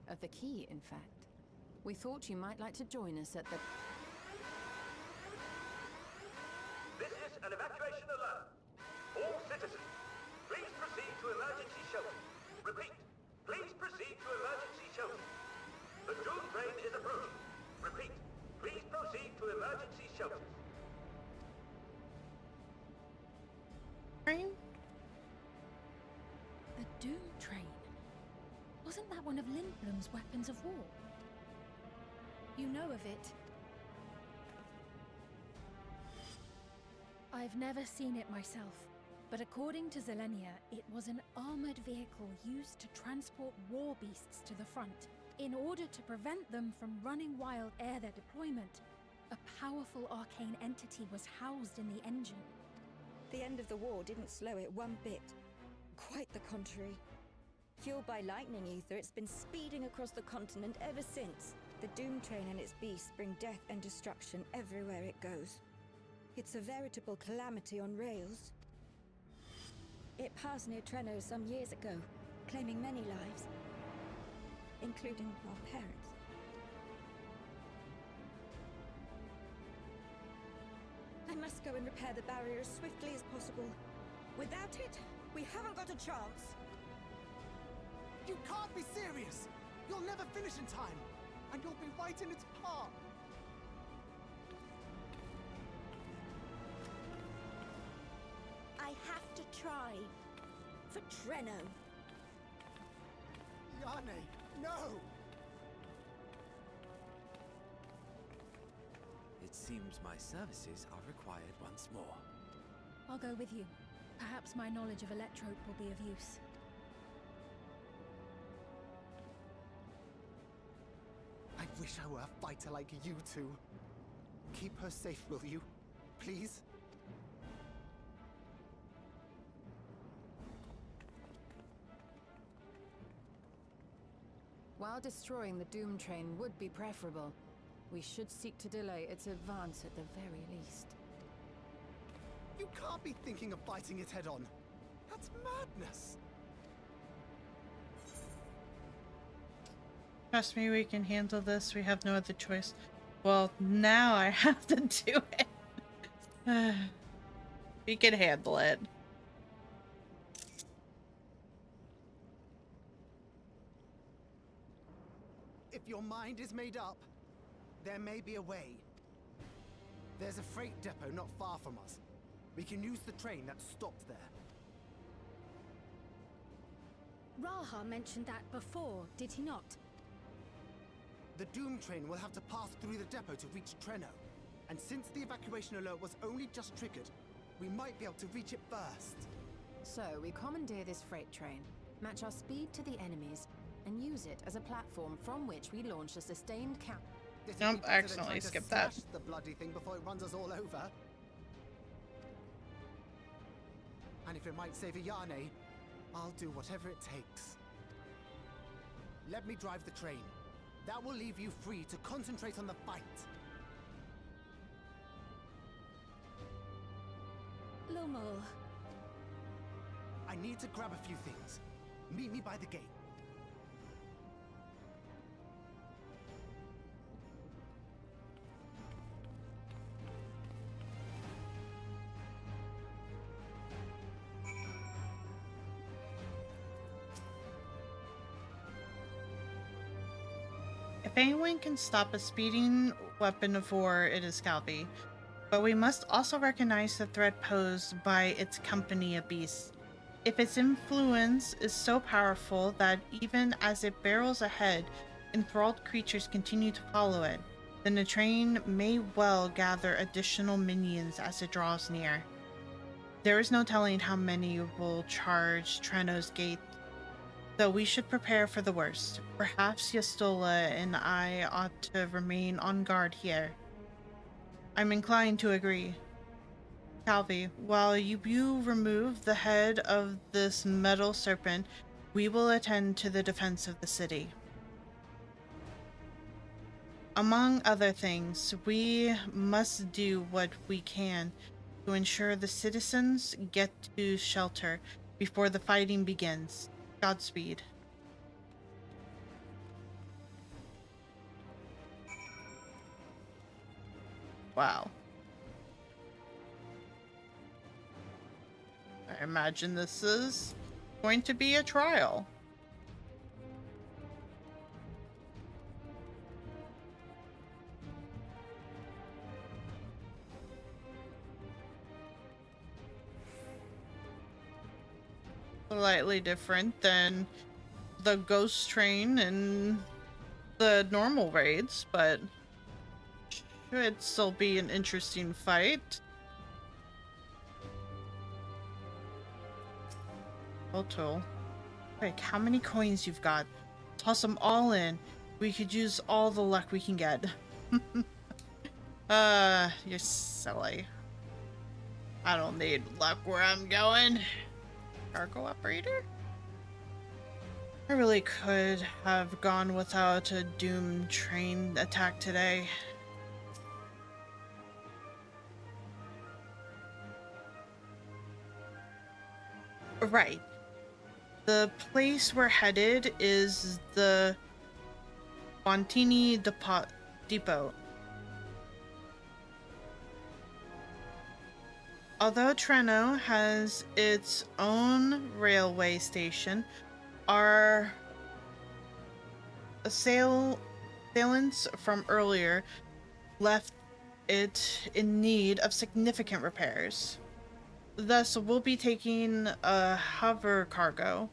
Of the key, in fact. We thought you might like to join us at the... This is an evacuation alert. All citizens, please proceed to emergency shelter. Repeat, please proceed to emergency shelter. The doom train is approaching. Repeat, please proceed to emergency shelters. Train? The Doom Train? Wasn't that one of Lindblom's weapons of war? You know of it? I've never seen it myself, but according to Zelenia, it was an armored vehicle used to transport war beasts to the front. In order to prevent them from running wild ere their deployment, a powerful arcane entity was housed in the engine. The end of the war didn't slow it one bit. Quite the contrary. Fueled by lightning ether, it's been speeding across the continent ever since. The Doom Train and its beasts bring death and destruction everywhere it goes. It's a veritable calamity on rails. It passed near Treno some years ago, claiming many lives, including our parents. I must go and repair the barrier as swiftly as possible. Without it, we haven't got a chance. You can't be serious! You'll never finish in time, and you'll be right in its path. I have to try. For Treno. Yane, no! It seems my services are required once more. I'll go with you. Perhaps my knowledge of Electrope will be of use. I wish I were a fighter like you two. Keep her safe, will you? Please? While destroying the Doom Train would be preferable, we should seek to delay its advance at the very least. You can't be thinking of fighting it head-on. That's madness. Trust me, we can handle this. We have no other choice. Well, now I have to do it. We can handle it. If your mind is made up, there may be a way. There's a freight depot not far from us. We can use the train that's stopped there. Raha mentioned that before, did he not? The Doom train will have to pass through the depot to reach Treno. And since the evacuation alert was only just triggered, we might be able to reach it first. So, we commandeer this freight train, match our speed to the enemy's, and use it as a platform from which we launch a sustained count. Nope, I accidentally skipped that. The bloody thing before it runs us all over. And if it might save Ayane, I'll do whatever it takes. Let me drive the train. That will leave you free to concentrate on the fight. Lumul. I need to grab a few things. Meet me by the gate. If anyone can stop a speeding weapon of war, it is Calvi. But we must also recognize the threat posed by its company of beasts. If its influence is so powerful that even as it barrels ahead, enthralled creatures continue to follow it, then the train may well gather additional minions as it draws near. There is no telling how many will charge Treno's gate, though we should prepare for the worst. Perhaps Yastola and I ought to remain on guard here. I'm inclined to agree. Calvi, while you remove the head of this metal serpent, we will attend to the defense of the city. Among other things, we must do what we can to ensure the citizens get to shelter before the fighting begins. Godspeed. Wow. I imagine this is going to be a trial. Slightly different than the ghost train and the normal raids, but should still be an interesting fight. Total. Like, how many coins you've got? Toss them all in. We could use all the luck we can get. You're silly. I don't need luck where I'm going. Cargo operator? I really could have gone without a Doom train attack today. Right. The place we're headed is the Bontini Depot. Although Treno has its own railway station, our assailants from earlier left it in need of significant repairs. Thus, we'll be taking a hover cargo.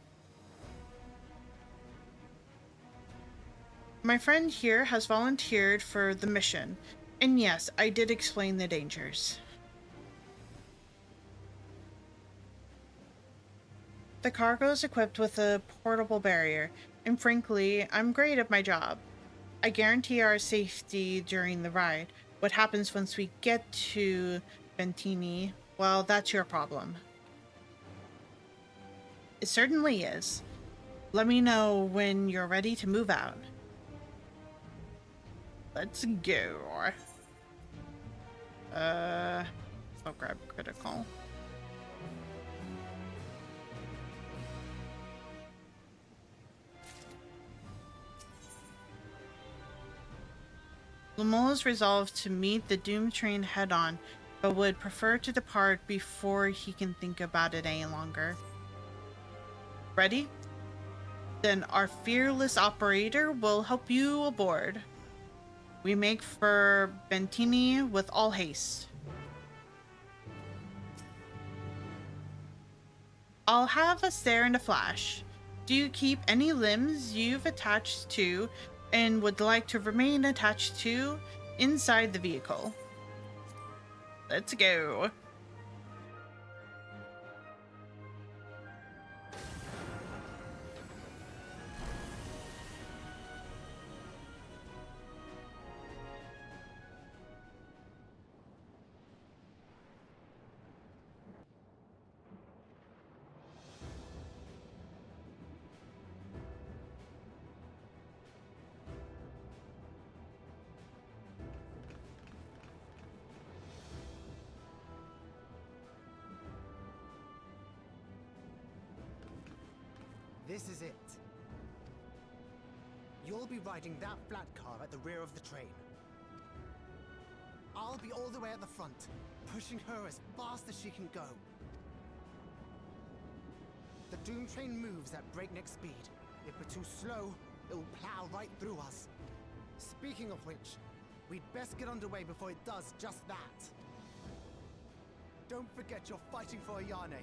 My friend here has volunteered for the mission, and yes, I did explain the dangers. The cargo is equipped with a portable barrier, and frankly, I'm great at my job. I guarantee our safety during the ride. What happens once we get to Bentini, well, that's your problem. It certainly is. Let me know when you're ready to move out. Let's go. I'll grab critical. Lumul is resolved to meet the Doom train head-on, but would prefer to depart before he can think about it any longer. Ready? Then our fearless operator will help you aboard. We make for Bentini with all haste. I'll have us there in a flash. Do you keep any limbs you've attached to and would like to remain attached to inside the vehicle? Let's go. This is it. You'll be riding that flat car at the rear of the train. I'll be all the way at the front, pushing her as fast as she can go. The Doom train moves at breakneck speed. If we're too slow, it'll plow right through us. Speaking of which, we'd best get underway before it does just that. Don't forget you're fighting for Ayane.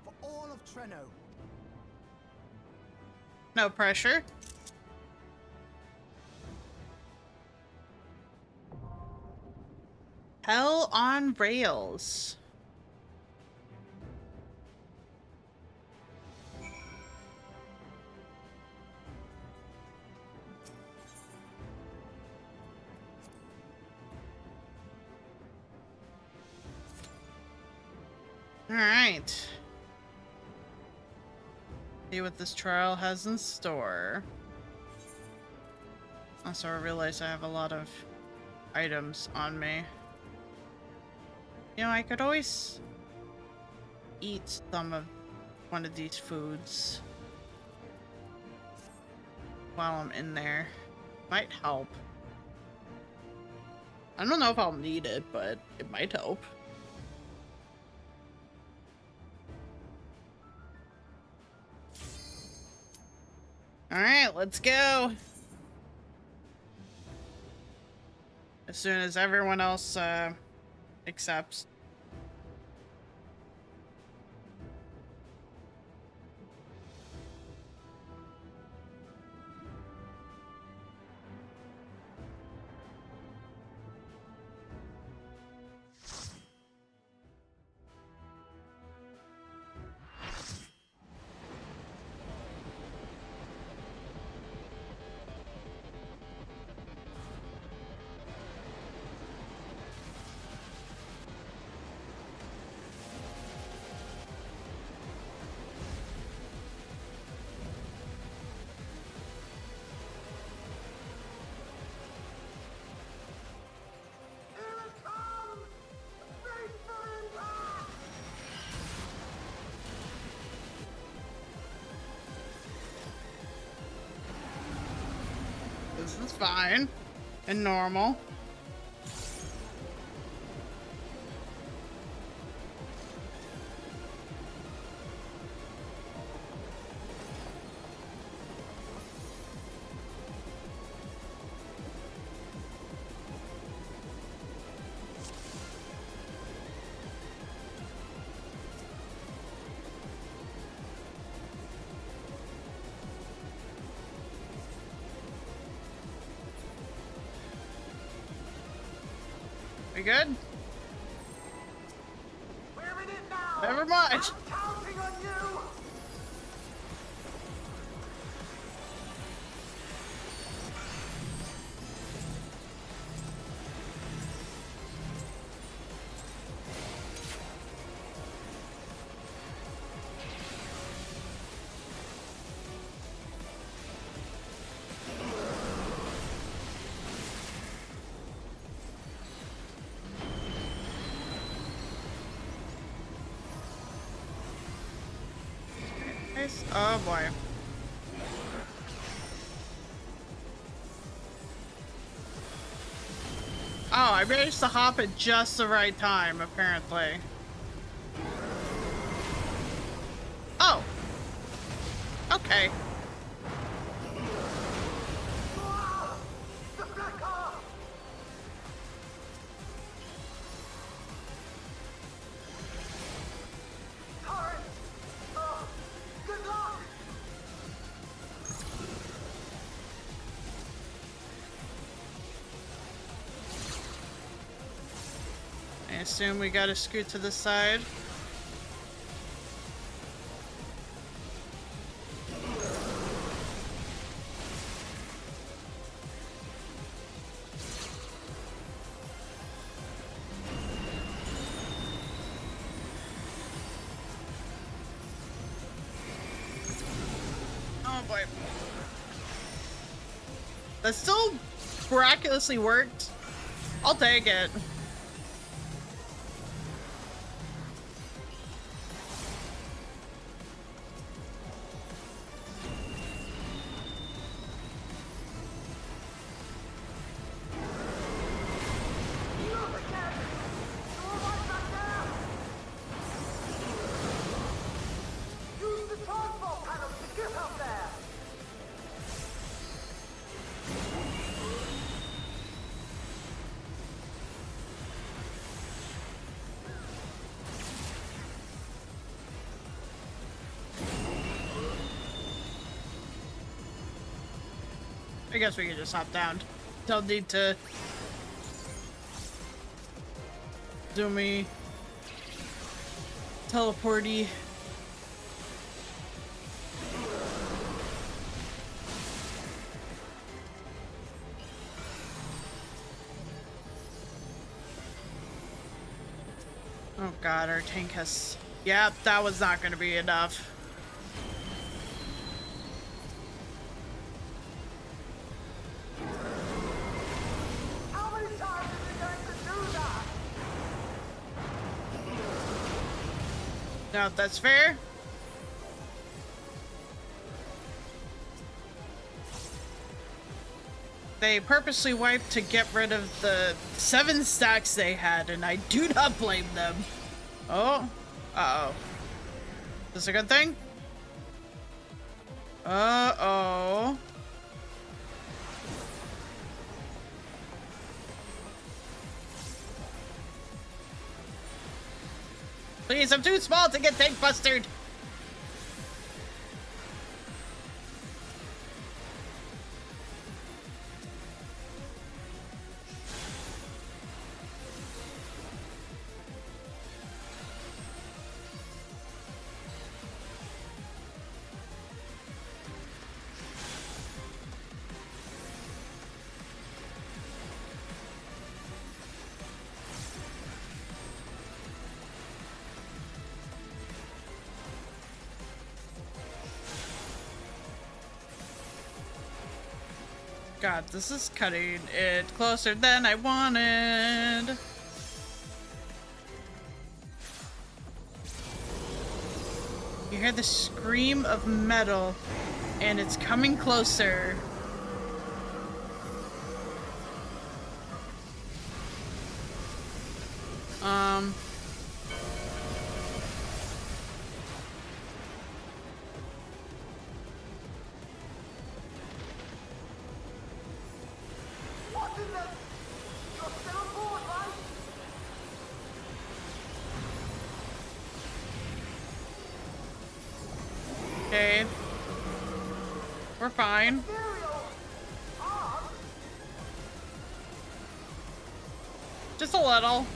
For all of Treno. No pressure. Hell on rails. All right. See what this trial has in store. Also, I realize I have a lot of items on me. You know, I could always eat some of one of these foods while I'm in there. Might help. I don't know if I'll need it, but it might help. Alright, let's go. As soon as everyone else accepts. This is fine and normal. We good? We're in it now. Never mind. I'm counting on you. Oh boy. Oh, I managed to hop at just the right time, apparently. Oh. Okay. The black car. Torrent. Oh, good luck. I assume we gotta scoot to the side. Oh boy. That still miraculously worked. I'll take it. I guess we can just hop down. Don't need to do me teleporty. Oh god, our tank has... Yep, that was not gonna be enough. Now, if that's fair. They purposely wiped to get rid of the 7 stacks they had, and I do not blame them. Oh. Uh-oh. Is this a good thing? Uh-oh. Please, I'm too small to get tank bustered. God, this is cutting it closer than I wanted. You hear the scream of metal, and it's coming closer. Okay. We're fine. Just a little.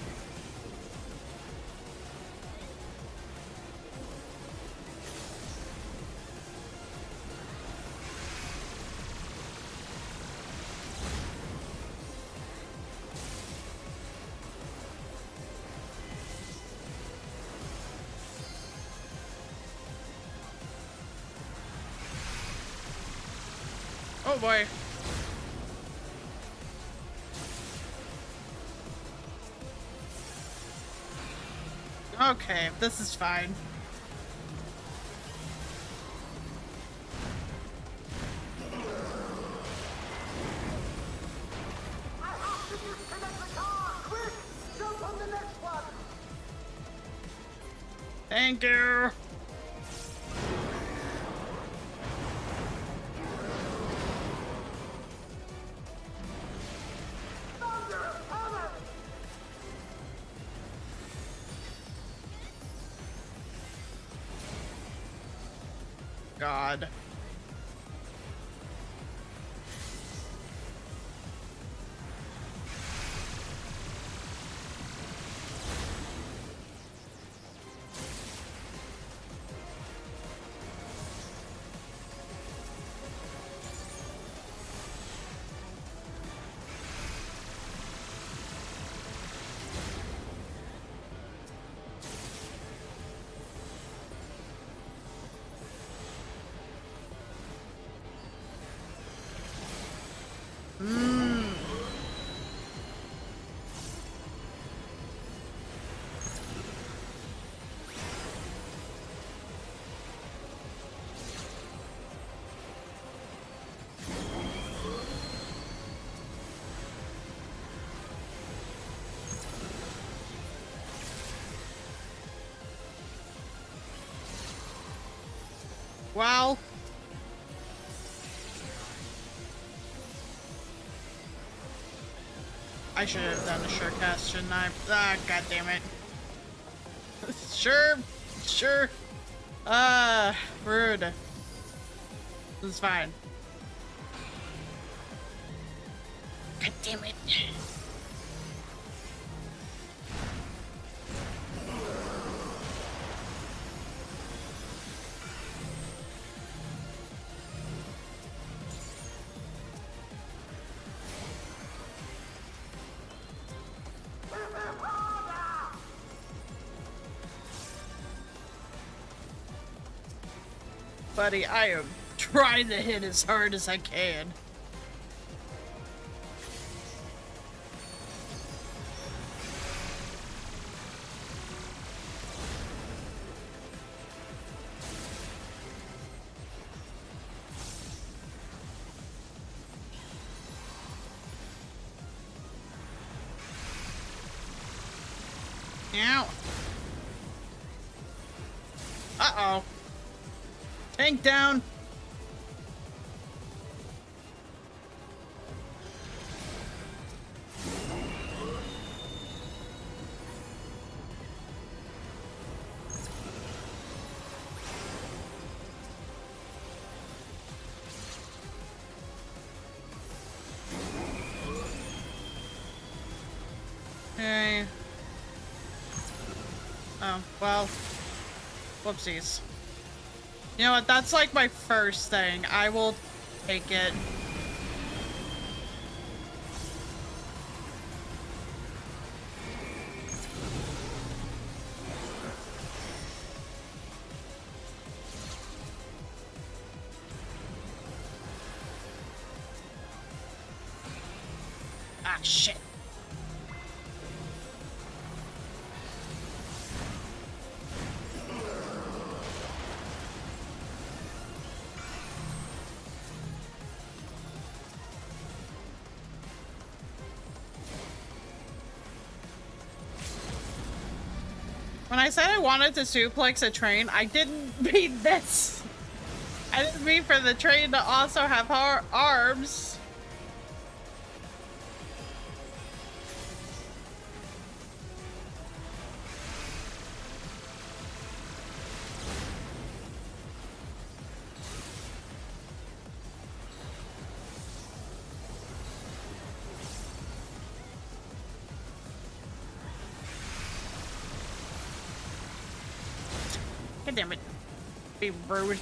Oh boy. Okay, this is fine. I have to disconnect the car! Quick! Jump on the next one! Thank you. God. Well. I should have done a sure cast, shouldn't I? Ah, god damn it. Sure. Rude. This is fine. God damn it. Buddy, I am trying to hit as hard as I can. Ow. Uh-oh. Tank down. Okay. Oh, well. Whoopsies. You know what? That's like my first thing. I will take it. Ah, shit. When I said I wanted to suplex a train, I didn't mean this. I didn't mean for the train to also have arms. God damn it. Be rude.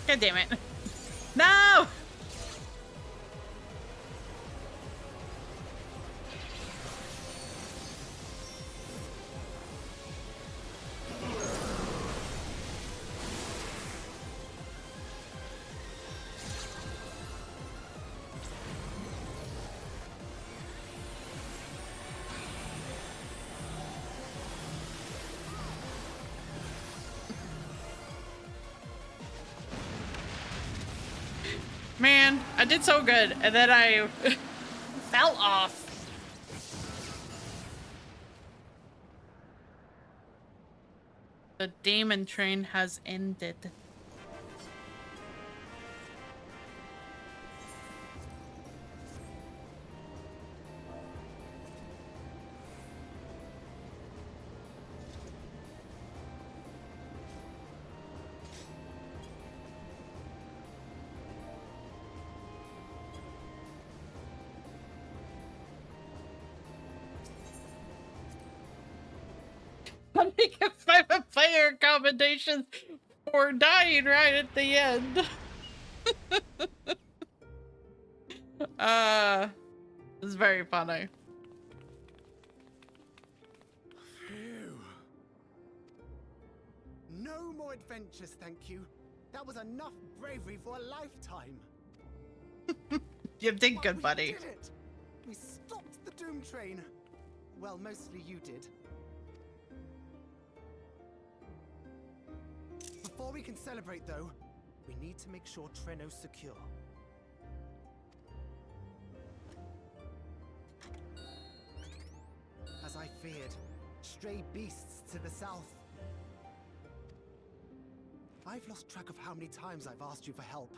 God damn it. No! Man, I did so good, and then I fell off. The demon train has ended. I'm making 5 player combinations for dying right at the end. It's very funny. Phew. No more adventures, thank you. That was enough bravery for a lifetime. You did good, We buddy. did it! We stopped the Doom Train. Well, mostly you did. Before we can celebrate, though, we need to make sure Treno's secure. As I feared, stray beasts to the south. I've lost track of how many times I've asked you for help,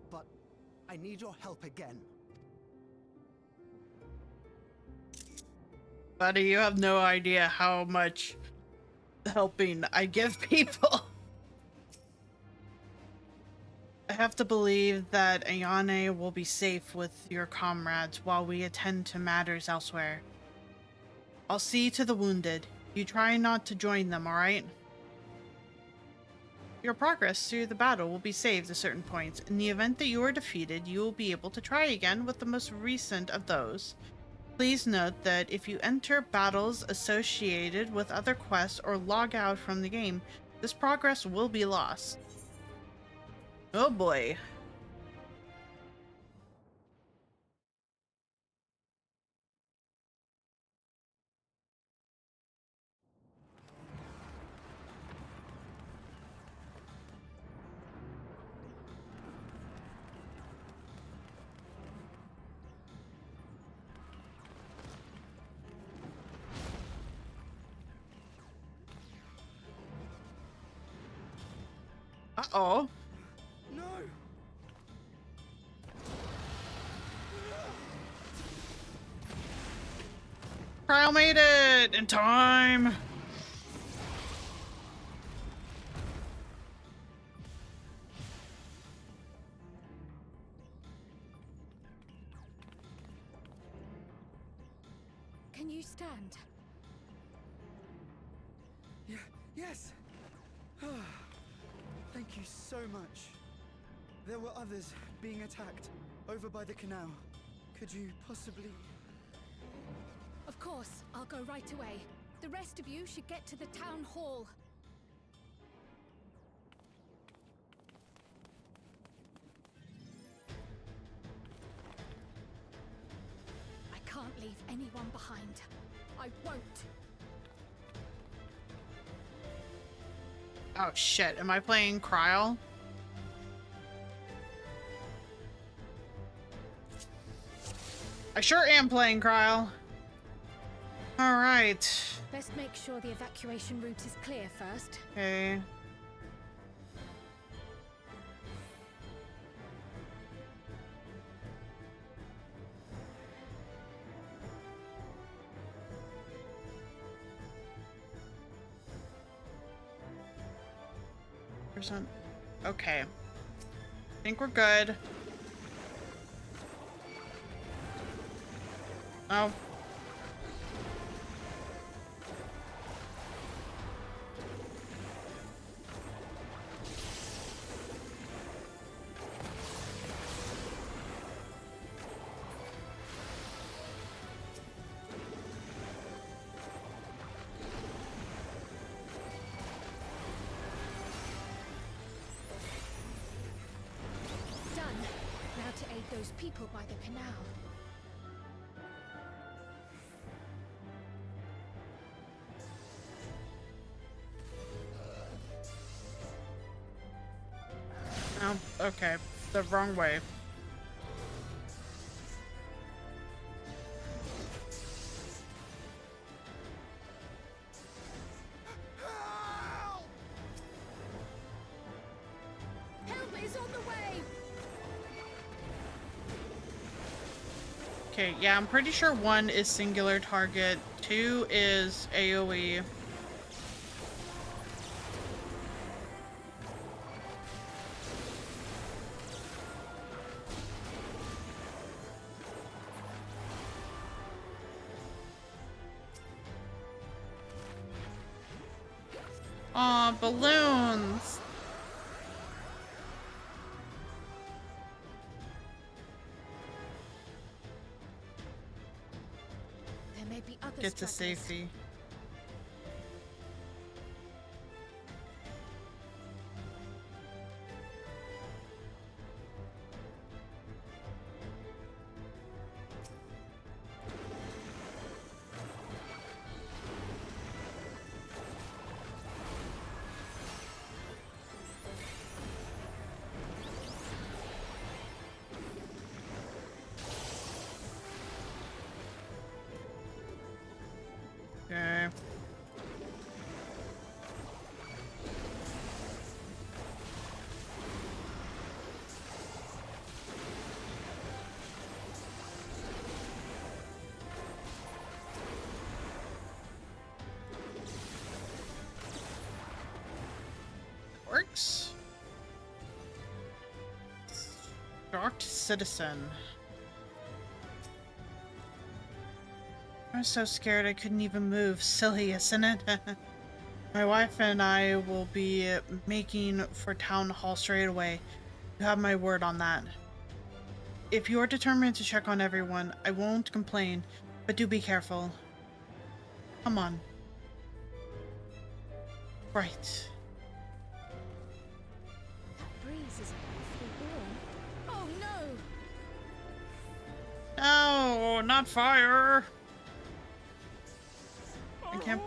but I need your help again. Buddy, you have no idea how much helping I give people. I have to believe that Ayane will be safe with your comrades while we attend to matters elsewhere. I'll see to the wounded. You try not to join them, alright? Your progress through the battle will be saved at certain points. In the event that you are defeated, you will be able to try again with the most recent of those. Please note that if you enter battles associated with other quests or log out from the game, this progress will be lost. Oh boy. Uh-oh. No! Kyle made it in time. Can you stand? Yeah, yes. Thank you so much. There were others being attacked over by the canal. Could you possibly... Of course, I'll go right away. The rest of you should get to the town hall. I can't leave anyone behind. I won't. Oh shit, am I playing Kryl? I sure am playing Kryl. Alright. Best make sure the evacuation route is clear first. Okay. Okay. I think we're good. Oh. Those people by the canal. Oh, okay. The wrong way. Help is on the way. Okay, yeah, I'm pretty sure 1 is singular target, 2 is AoE. Aw, balloons! There may be other Get to stragglers. safety. Shocked citizen. I was so scared I couldn't even move. Silly, isn't it? My wife and I will be making for town hall straight away. You have my word on that. If you are determined to check on everyone, I won't complain, but do be careful. Come on. Right. That breeze is awfully warm. Oh no! No, not fire! I can't.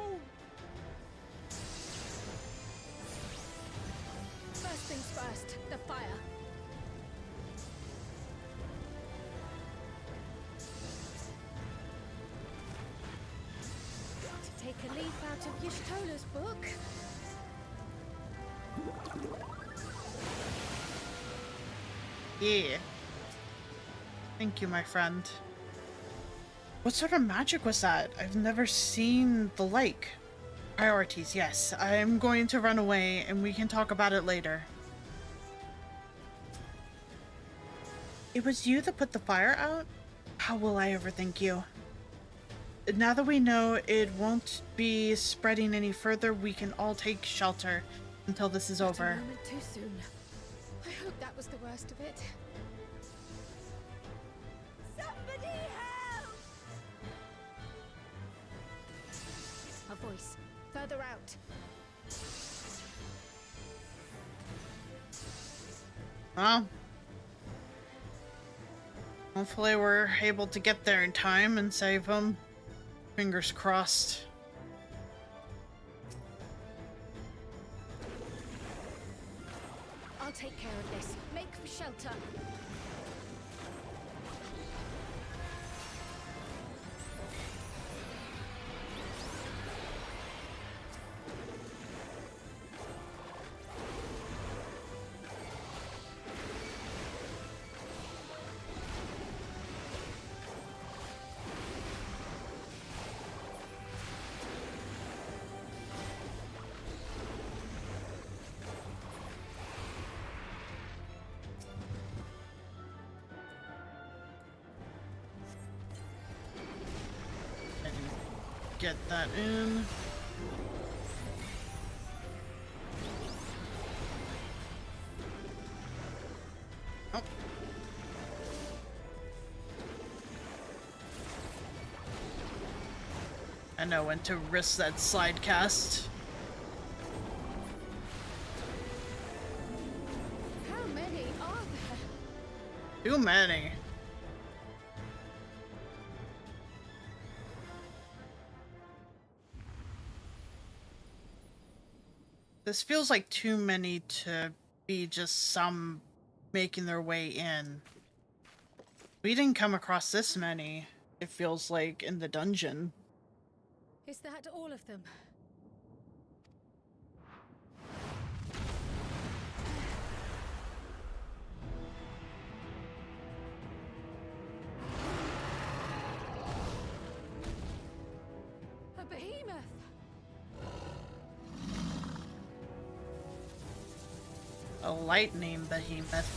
First things first, the fire. To take a leaf out of Yishtola's book. Yeah. Thank you, my friend. What sort of magic was that? I've never seen the like. Priorities, yes. I'm going to run away and we can talk about it later. It was you that put the fire out? How will I ever thank you? Now that we know it won't be spreading any further, we can all take shelter until this is over. A moment too soon. I hope that was the worst of it. Somebody help! A voice. Further out. Well, hopefully we're able to get there in time and save him. Fingers crossed. I'll take care of this. Make for shelter. Get that in. Oh. I know when to risk that slide cast. How many are there? Too many. This feels like too many to be just some making their way in. We didn't come across this many, it feels like, in the dungeon. Is that all of them? A behemoth! A lightning behemoth.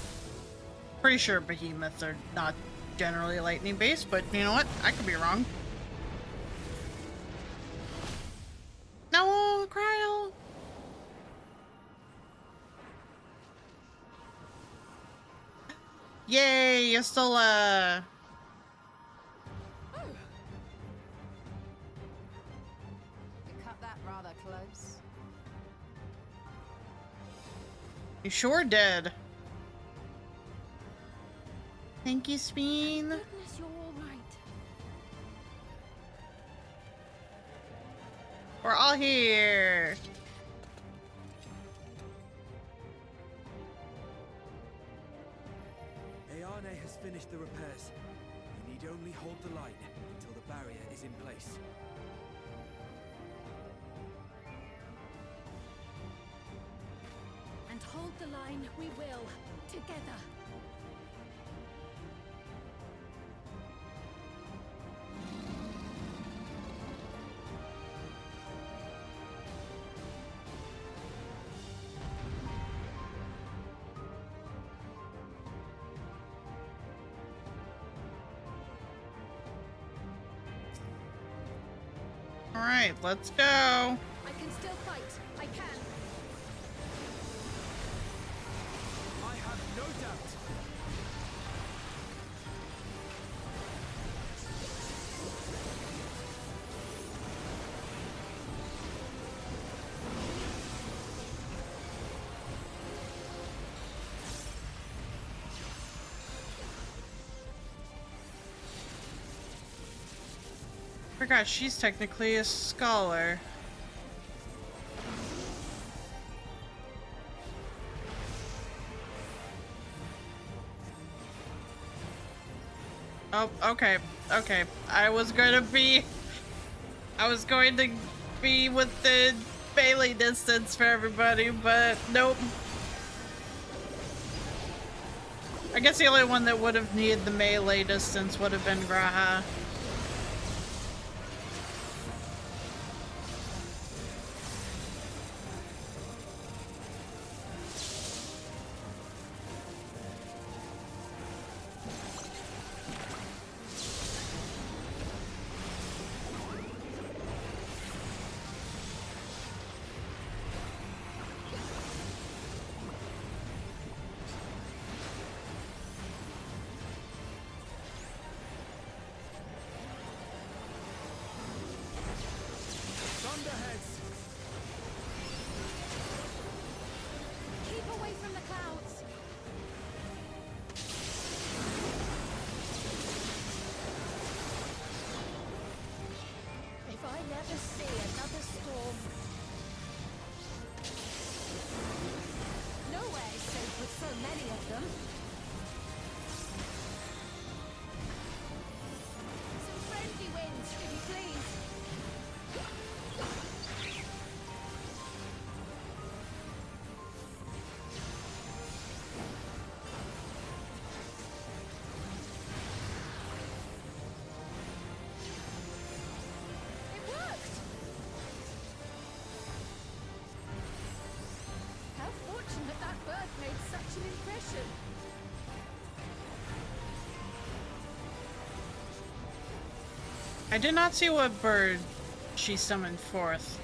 Pretty sure behemoths are not generally lightning based, but you know what? I could be wrong. No, Cryo! Yay, you're still Oh. You cut that rather close. You sure did. Thank you, Speen. Goodness, you're all right. We're all here. Ayane has finished the repairs. You need only hold the line until the barrier is in place. And hold the line, we will. Together. Alright, let's go. I can still fight. I can. I have no doubt. Forgot she's technically a scholar. Oh, okay. Okay. I was going to be within melee distance for everybody, but nope. I guess the only one that would have needed the melee distance would have been Graha. Keep away from the clouds. If I never see another storm. Nowhere is safe with so many of them. Some friendly winds, if you please. It worked. How fortunate that bird made such an impression. I did not see what bird she summoned forth.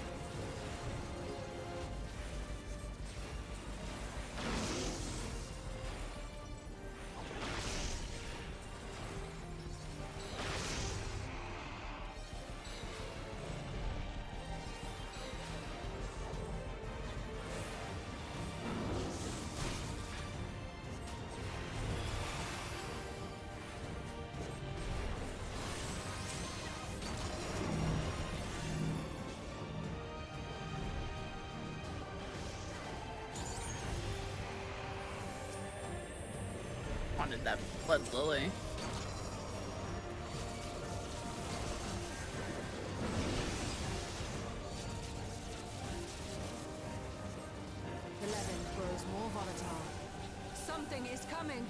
Wanted that blood lily. The leaven grows more volatile. Something is coming.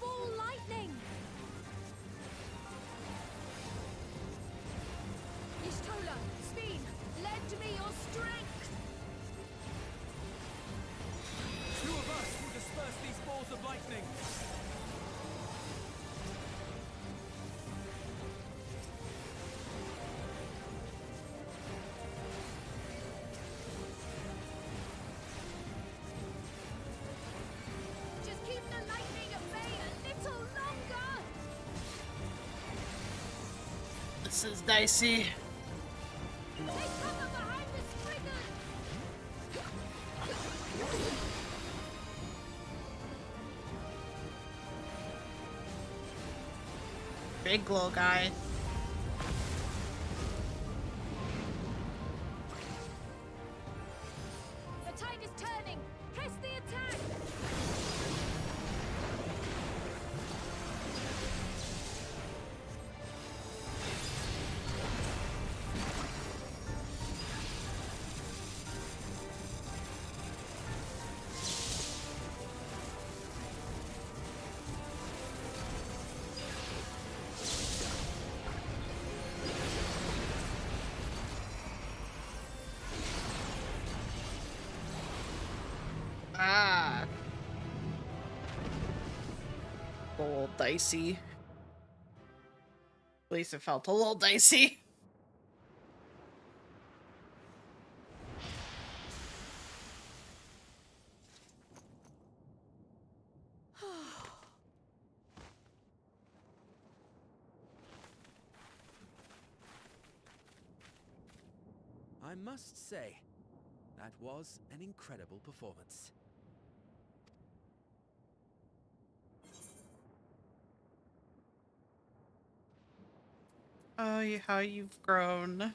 Full lightning. Ishtola, speed, lend me your strength. Two of us will disperse these balls of lightning. Just keep the lightning at bay a little longer. This is dicey. Take cover behind the sprinter. Big little guy. The tide is turning. Press the attack. Ah. A little dicey. At least it felt a little dicey. I must say, that was an incredible performance. Oh, how you've grown.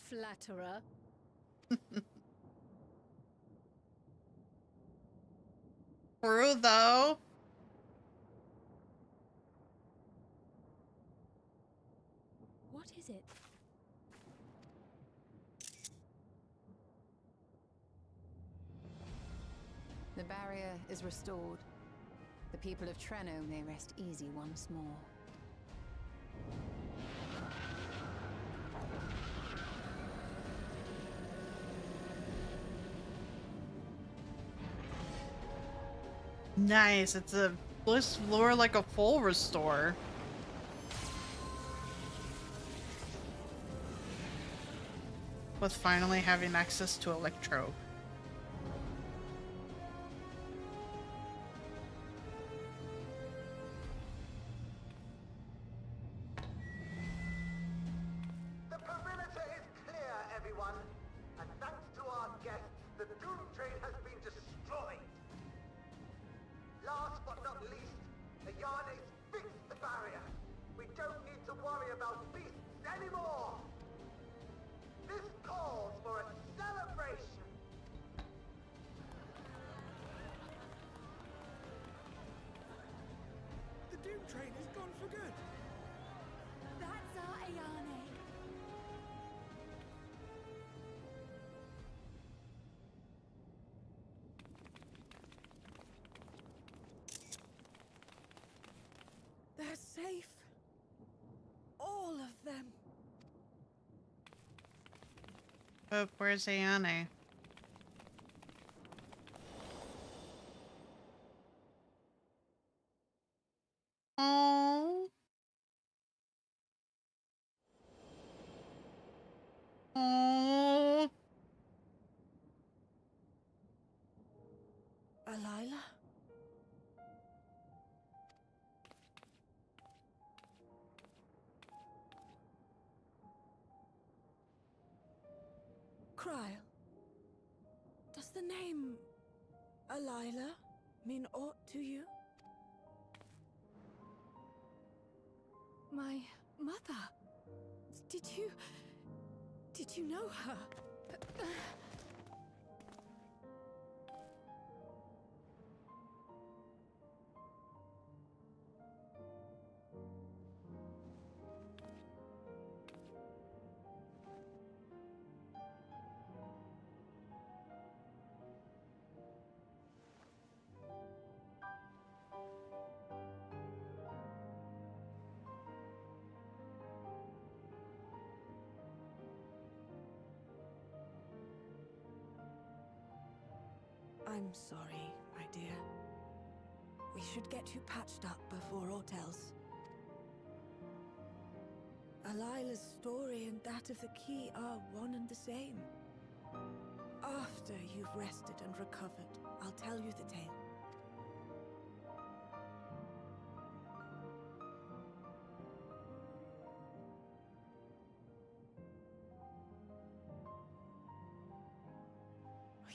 Flatterer. True, though. What is it? The barrier is restored. The people of Treno may rest easy once more. Nice. It's a bliss floor like a full restore. With finally having access to Electro. The perimeter is clear, everyone. And thanks to our guests, the Doom Train has been destroyed. Last but not least, the Yarnes fixed the barrier. We don't need to worry about beasts anymore. This calls for a celebration. The Doom Train is gone for good. That's our Ayane. They're safe. All of them. Oh, where's Ayane? Oh. Oh. Alila? Kryl. Does the name Alila mean aught to you? My mother. Did you know her? I'm sorry, my dear. We should get you patched up before aught else. Alila's story and that of the key are one and the same. After you've rested and recovered, I'll tell you the tale.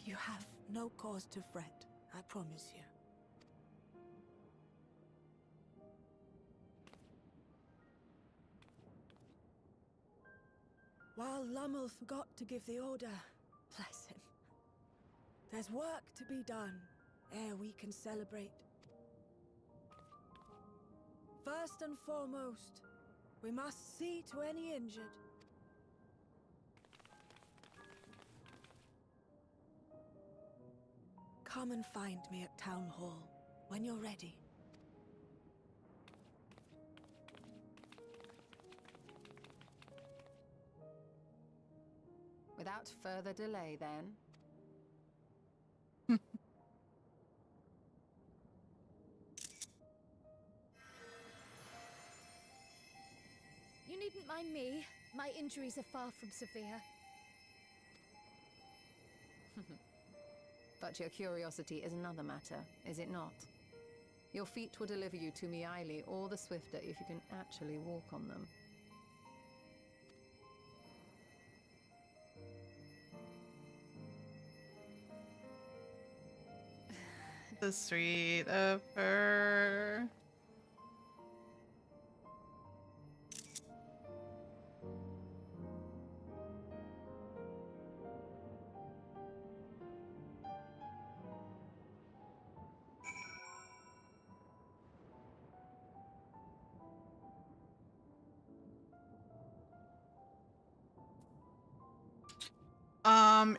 You have no cause to fret, I promise you. While Lummel forgot to give the order, bless him, there's work to be done ere we can celebrate. First and foremost, we must see to any injured. Come and find me at Town Hall when you're ready. Without further delay, then. You needn't mind me. My injuries are far from severe. But your curiosity is another matter, is it not? Your feet will deliver you to Miaili all the swifter if you can actually walk on them. The sweet of her.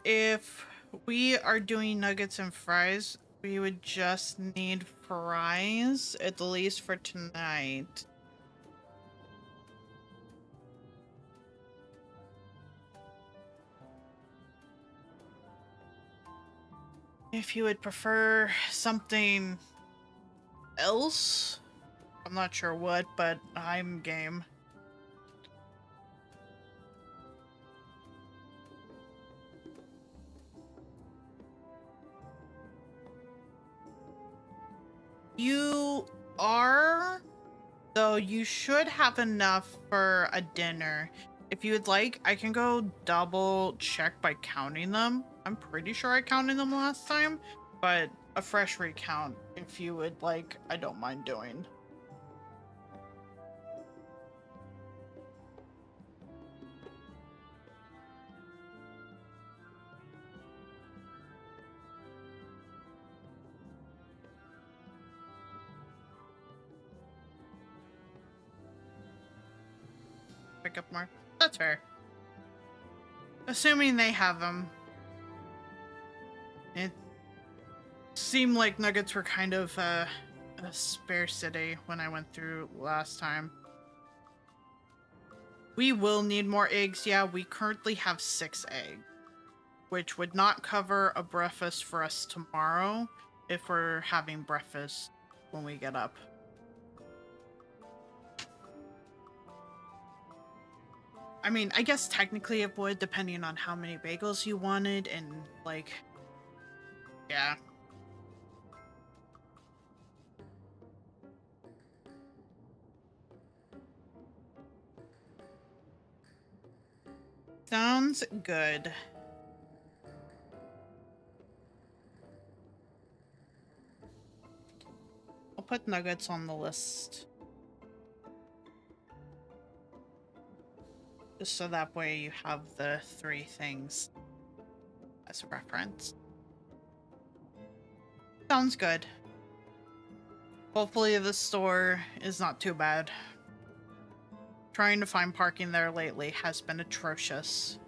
If we are doing nuggets and fries, we would just need fries, at least for tonight. If you would prefer something else, I'm not sure what, but I'm game. You are, though you should have enough for a dinner. If you would like, I can go double check by counting them. I'm pretty sure I counted them last time, but a fresh recount, if you would like, I don't mind doing. Pick up more. That's fair. Assuming they have them. It seemed like nuggets were kind of a scarcity when I went through last time. We will need more eggs. Yeah, we currently have 6 eggs, which would not cover a breakfast for us tomorrow if we're having breakfast when we get up. I mean, I guess technically it would, depending on how many bagels you wanted, and, like, yeah. Sounds good. I'll put nuggets on the list. Just so that way you have the 3 things as a reference. Sounds good. Hopefully the store is not too bad. Trying to find parking there lately has been atrocious.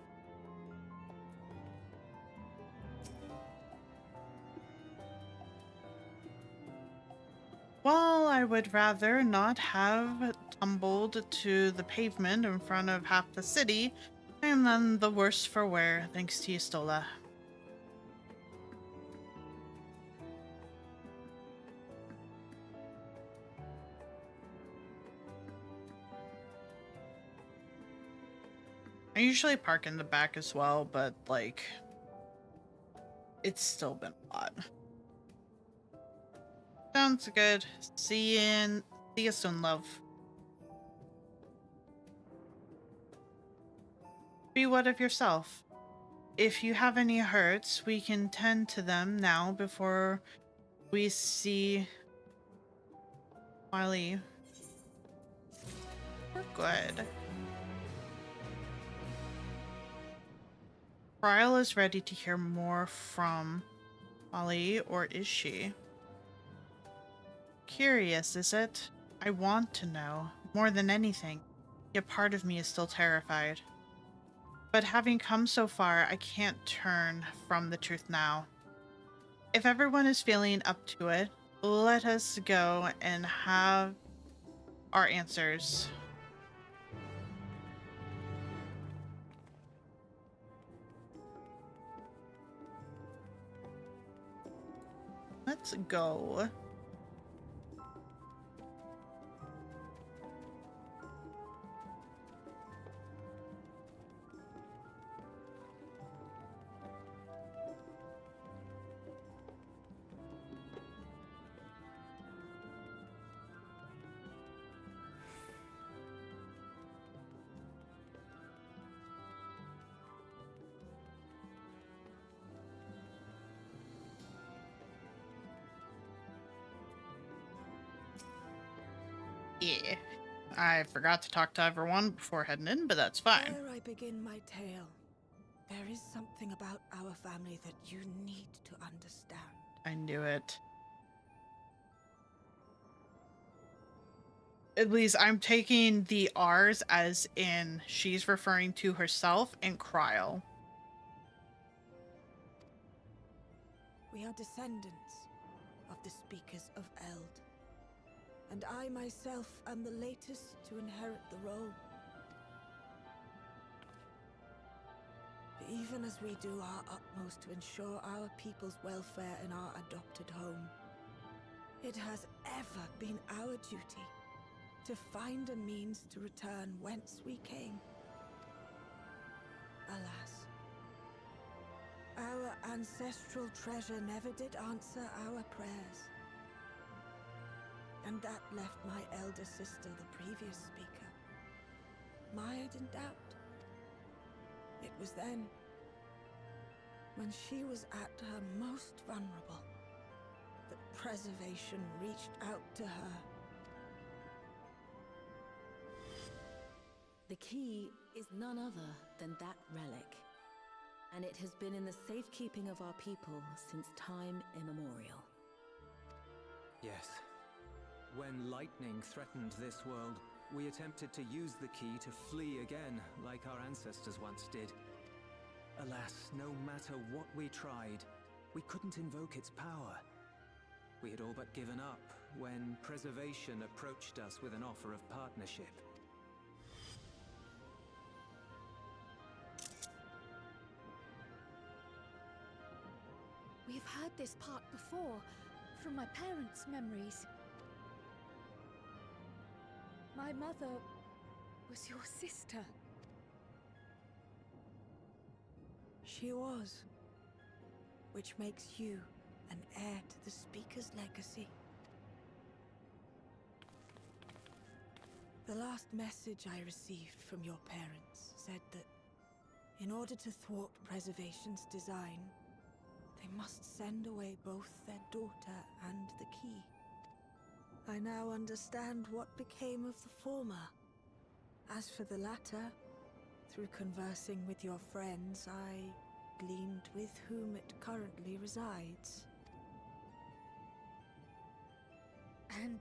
Well, I would rather not have tumbled to the pavement in front of half the city. I am none the worse for wear, thanks to you, Stola. I usually park in the back as well, but, like, it's still been a lot. Sounds good. See you soon, love. Be what of yourself. If you have any hurts, we can tend to them now before we see Wily. We're good. Ryle is ready to hear more from Wally, or is she? Curious, is it? I want to know, more than anything, yet part of me is still terrified. But having come so far, I can't turn from the truth now. If everyone is feeling up to it, let us go and have our answers. Let's go. Yeah. I forgot to talk to everyone before heading in, but that's fine. Ere I begin my tale, there is something about our family that you need to understand. I knew it. At least I'm taking the R's as in she's referring to herself and Cryle. We are descendants of the speakers of Eld, and I myself am the latest to inherit the role. Even as we do our utmost to ensure our people's welfare in our adopted home, it has ever been our duty to find a means to return whence we came. Alas, our ancestral treasure never did answer our prayers. And that left my elder sister, the previous speaker, mired in doubt. It was then, when she was at her most vulnerable, that preservation reached out to her. The key is none other than that relic, and it has been in the safekeeping of our people since time immemorial. Yes. When lightning threatened this world, we attempted to use the key to flee again, like our ancestors once did. Alas, no matter what we tried, we couldn't invoke its power. We had all but given up when Preservation approached us with an offer of partnership. We've heard this part before, from my parents' memories. My mother was your sister. She was, which makes you an heir to the Speaker's legacy. The last message I received from your parents said that in order to thwart Preservation's design, they must send away both their daughter and the key. I now understand what became of the former. As for the latter, through conversing with your friends, I gleaned with whom it currently resides. And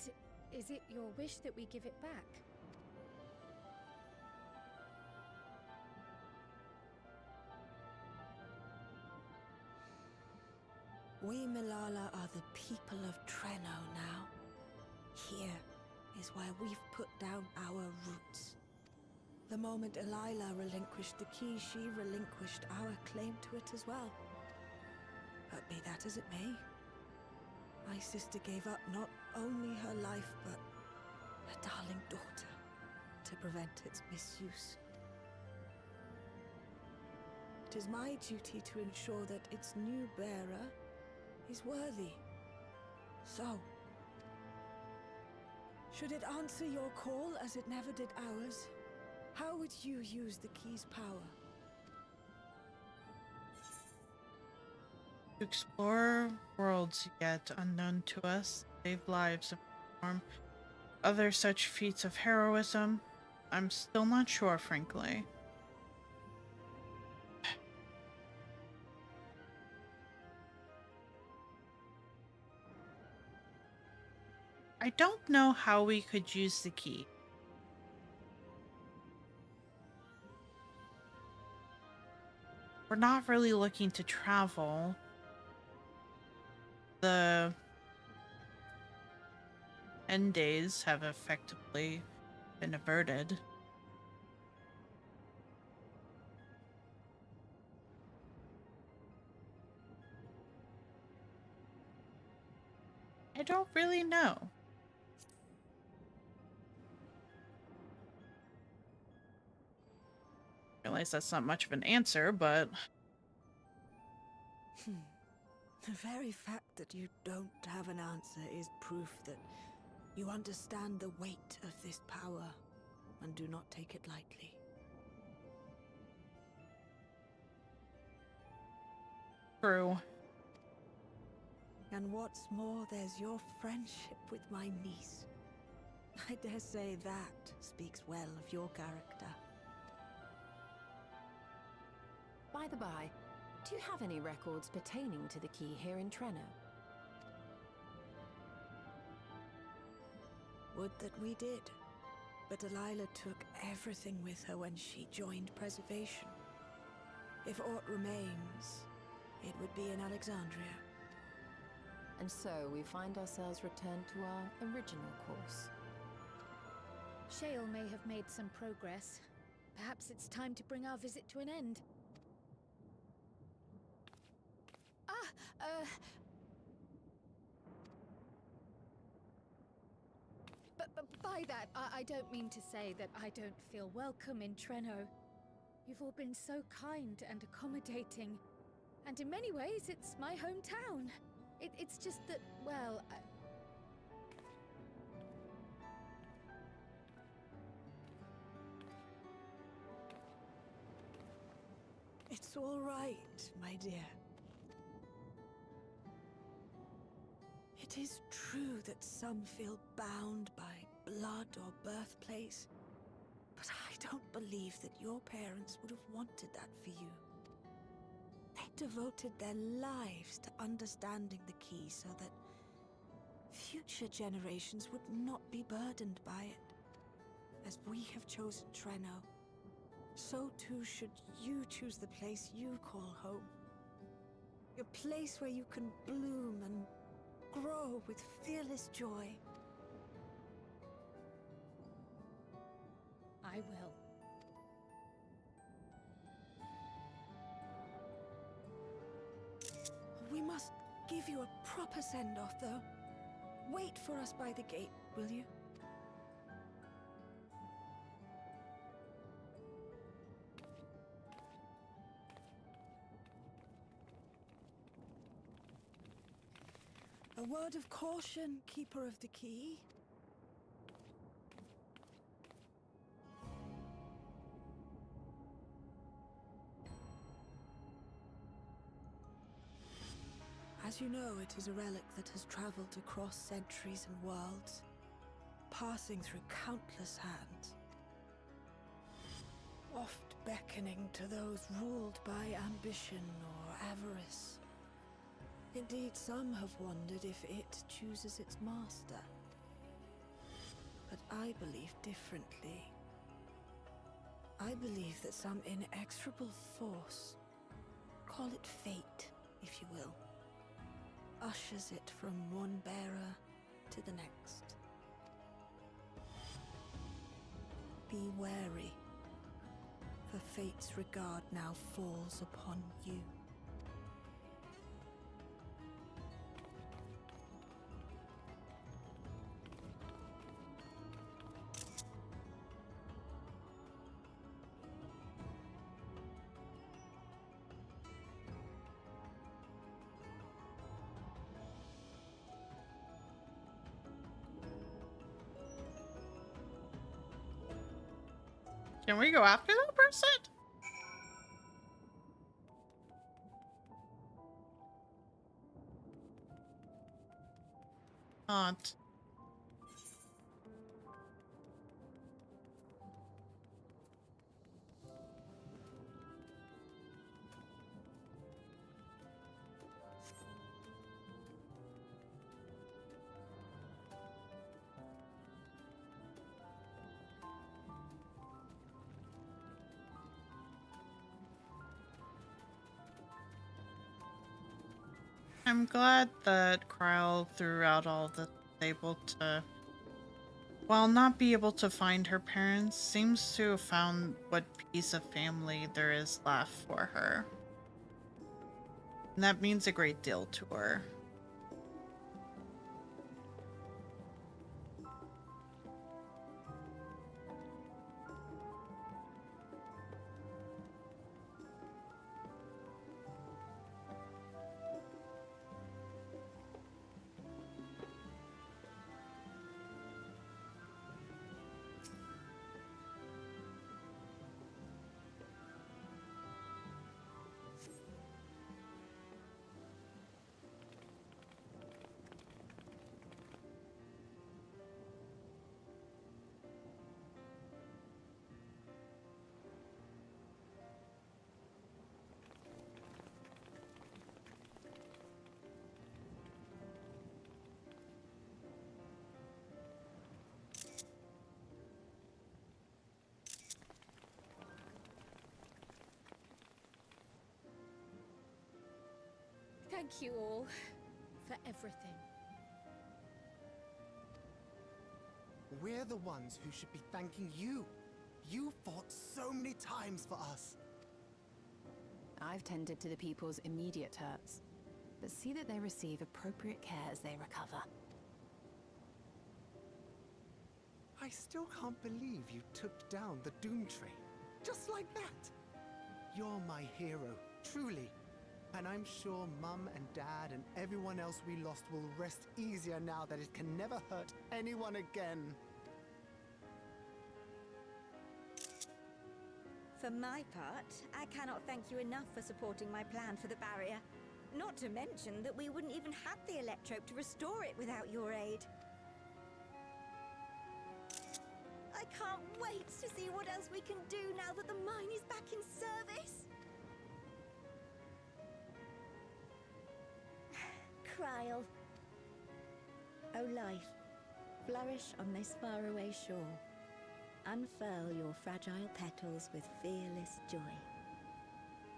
is it your wish that we give it back? We Milala are the people of Treno now. Here is where we've put down our roots. The moment Elila relinquished the key, she relinquished our claim to it as well. But be that as it may, my sister gave up not only her life, but her darling daughter, to prevent its misuse. It is my duty to ensure that its new bearer is worthy. So, should it answer your call as it never did ours, how would you use the key's power? To explore worlds yet unknown to us, save lives, and perform other such feats of heroism. I'm still not sure, frankly. I don't know how we could use the key. We're not really looking to travel. The end days have effectively been averted. I don't really know. Realize that's not much of an answer, but The very fact that you don't have an answer is proof that you understand the weight of this power and do not take it lightly. true. And what's more, there's your friendship with my niece. I dare say that speaks well of your character. By the by, do you have any records pertaining to the key here in Treno? Would that we did. But Delilah took everything with her when she joined Preservation. If aught remains, it would be in Alexandria. And so we find ourselves returned to our original course. Shale may have made some progress. Perhaps it's time to bring our visit to an end. But by that, I don't mean to say that I don't feel welcome in Treno. You've all been so kind and accommodating. And in many ways, it's my hometown. It's just that, well... It's all right, my dear. It is true that some feel bound by blood or birthplace, but I don't believe that your parents would have wanted that for you. They devoted their lives to understanding the key so that future generations would not be burdened by it. As we have chosen Treno, so too should you choose the place you call home. A place where you can bloom and grow with fearless joy. I will. We must give you a proper send-off, though. Wait for us by the gate, will you? A word of caution, Keeper of the Key. As you know, it is a relic that has traveled across centuries and worlds, passing through countless hands, oft beckoning to those ruled by ambition or avarice. Indeed, some have wondered if it chooses its master. But I believe differently. I believe that some inexorable force, call it fate, if you will, ushers it from one bearer to the next. Be wary, for fate's regard now falls upon you. Can we go after that person? Can't. I'm glad that Kryle threw out all the able to, while not be able to find her parents, seems to have found what piece of family there is left for her. And that means a great deal to her. Thank you all for everything. We're the ones who should be thanking you. You fought so many times for us. I've tended to the people's immediate hurts, but see that they receive appropriate care as they recover. I still can't believe you took down the Doom Train. Just like that. You're my hero, truly. And I'm sure Mum and Dad and everyone else we lost will rest easier now that it can never hurt anyone again. For my part, I cannot thank you enough for supporting my plan for the barrier. Not to mention that we wouldn't even have the electrope to restore it without your aid. I can't wait to see what else we can do now that the mine is back in service. Kryl. O life, flourish on this faraway shore. Unfurl your fragile petals with fearless joy.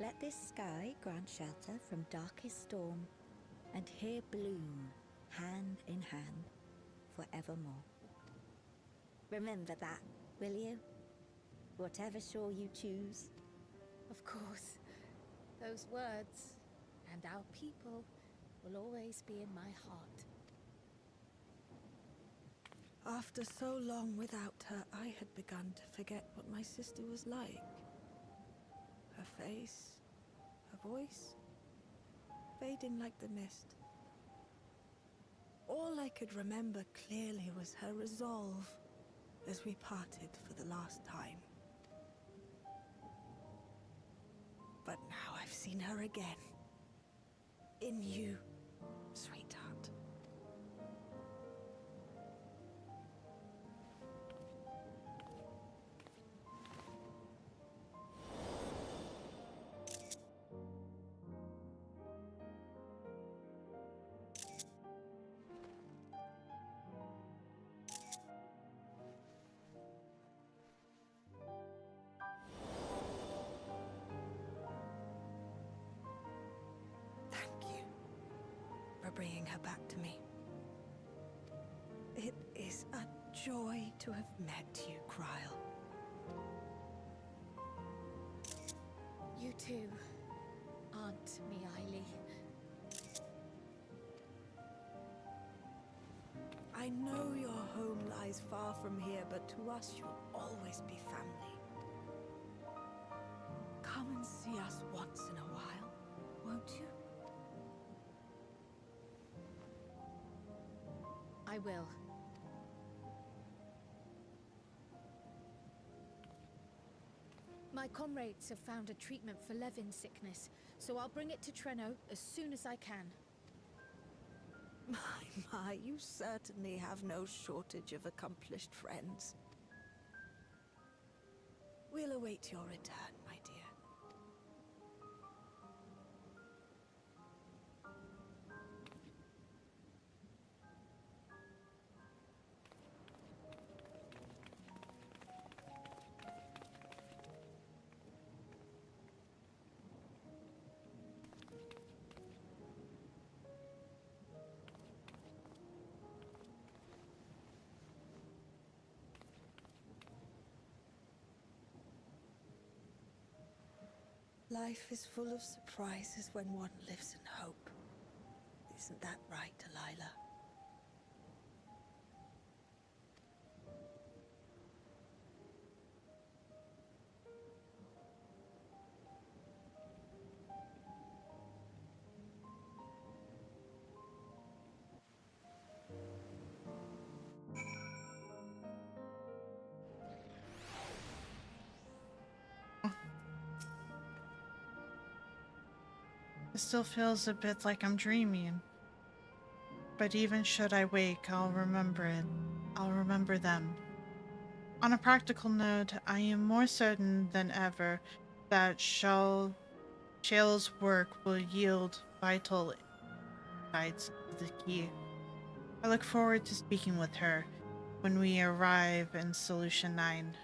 Let this sky grant shelter from darkest storm, and here bloom, hand in hand, forevermore. Remember that, will you? Whatever shore you choose. Of course. Those words and our people will always be in my heart. After so long without her, I had begun to forget what my sister was like. Her face, her voice, fading like the mist. All I could remember clearly was her resolve as we parted for the last time. But now I've seen her again. In you, sweetheart. Bringing her back to me. It is a joy to have met you, Kryl. You too, Aunt Mealy. I know your home lies far from here, but to us you'll always be family. Come and see us once in a while, won't you? I will. My comrades have found a treatment for Levin's sickness, so I'll bring it to Treno as soon as I can. My, you certainly have no shortage of accomplished friends. We'll await your return, my dear. Life is full of surprises when one lives in hope. Isn't that right, Delilah? It still feels a bit like I'm dreaming. But even should I wake, I'll remember it. I'll remember them. On a practical note, I am more certain than ever that Shale's work will yield vital insights to the key. I look forward to speaking with her when we arrive in Solution 9.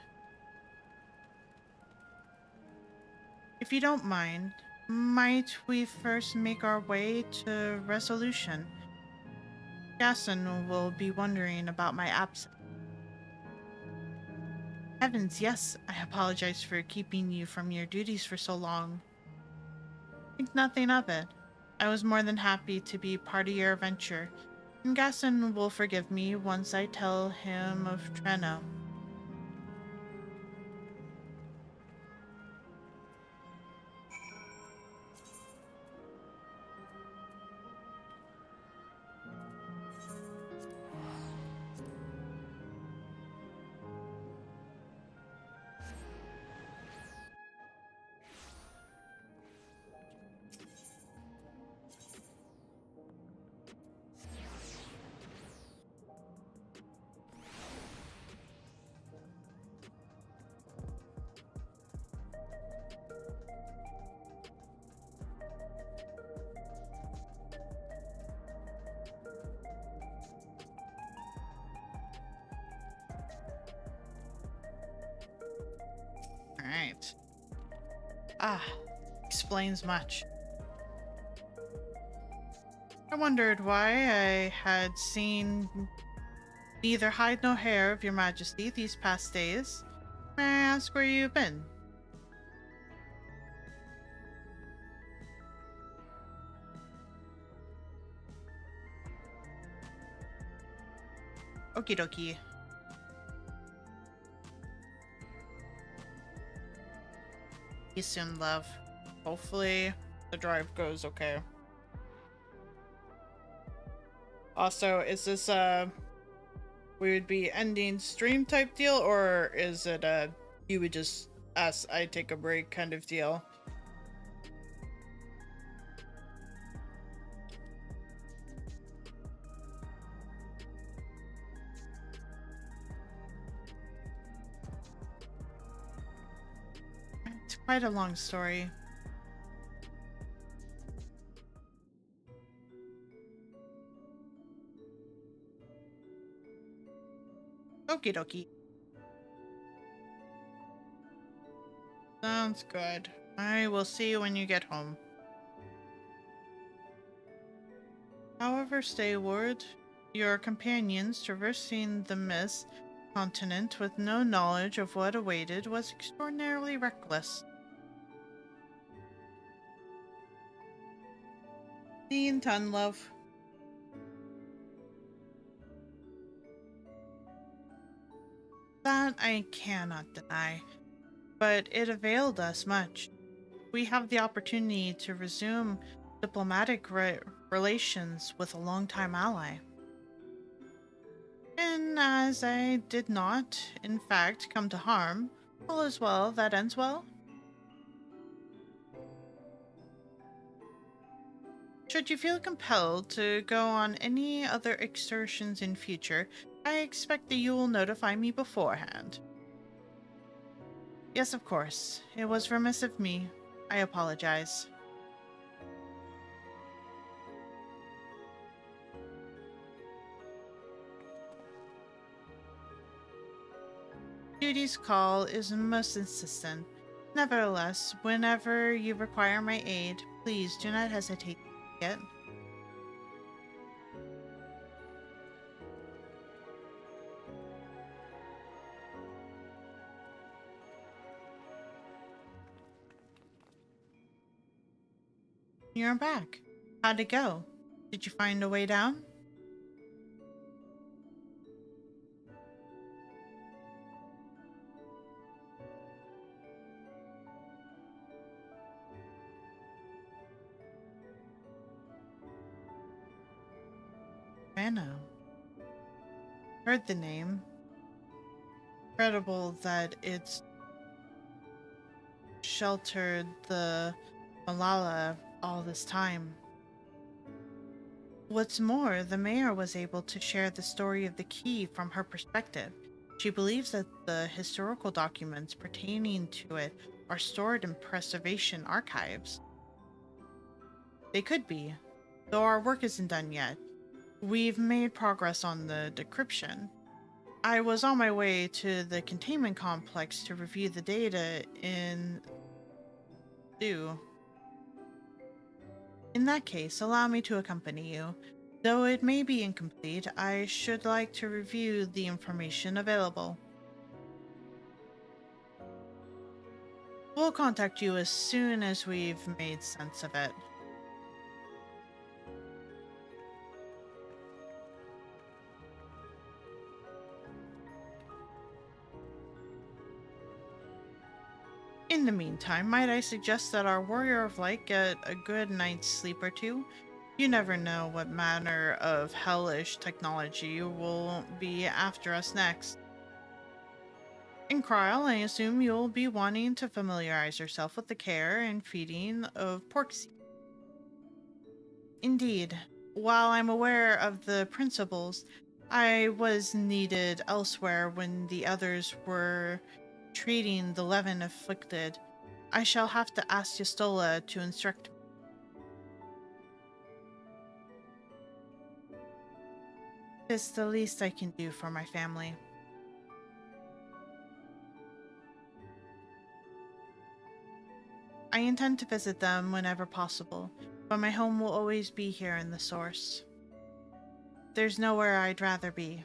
If you don't mind, Might we first make our way to Resolution? Jason will be wondering about my absence. Heavens, yes, I apologize for keeping you from your duties for so long. Think nothing of it. I was more than happy to be part of your adventure, and Gaston will forgive me once I tell him of Treno. Alright. Explains much. I wondered why I had seen neither hide nor hair of your majesty these past days. May I ask where you've been? Okie dokie. See you soon, love. Hopefully the drive goes okay. Also, is this we would be ending stream type deal, or is it you would just ask I take a break kind of deal? It's quite a long story. Okie dokie. Sounds good. I will see you when you get home. However, Stayward, your companions traversing the mist continent with no knowledge of what awaited was extraordinarily reckless. Seeing ton, love. That I cannot deny, but it availed us much. We have the opportunity to resume diplomatic relations with a longtime ally. And as I did not, in fact, come to harm, all is well that ends well. Should you feel compelled to go on any other excursions in future, I expect that you will notify me beforehand. Yes, of course. It was remiss of me. I apologize. Duty's call is most insistent. Nevertheless, whenever you require my aid, please do not hesitate to ask it. You're back. How'd it go? Did you find a way down? Anna. Heard the name. Incredible that it's sheltered the Malala all this time. What's more, the mayor was able to share the story of the key from her perspective. She believes that the historical documents pertaining to it are stored in preservation archives. They could be, though our work isn't done yet. We've made progress on the decryption. I was on my way to the containment complex to review the data in... In that case, allow me to accompany you. Though it may be incomplete, I should like to review the information available. We'll contact you as soon as we've made sense of it. In the meantime, might I suggest that our Warrior of Light get a good night's sleep or two? You never know what manner of hellish technology will be after us next. In Kryl, I assume you'll be wanting to familiarize yourself with the care and feeding of Porksy. Indeed, while I'm aware of the principles, I was needed elsewhere when the others were treating the Levin afflicted. I shall have to ask Yastola to instruct me. It's the least I can do for my family. I intend to visit them whenever possible, but my home will always be here in the Source. There's nowhere I'd rather be.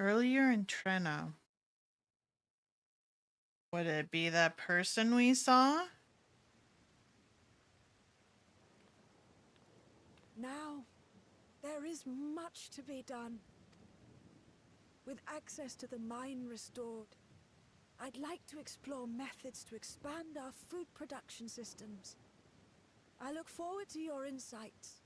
Earlier in Treno. Would it be that person we saw? Now, there is much to be done. With access to the mine restored, I'd like to explore methods to expand our food production systems. I look forward to your insights.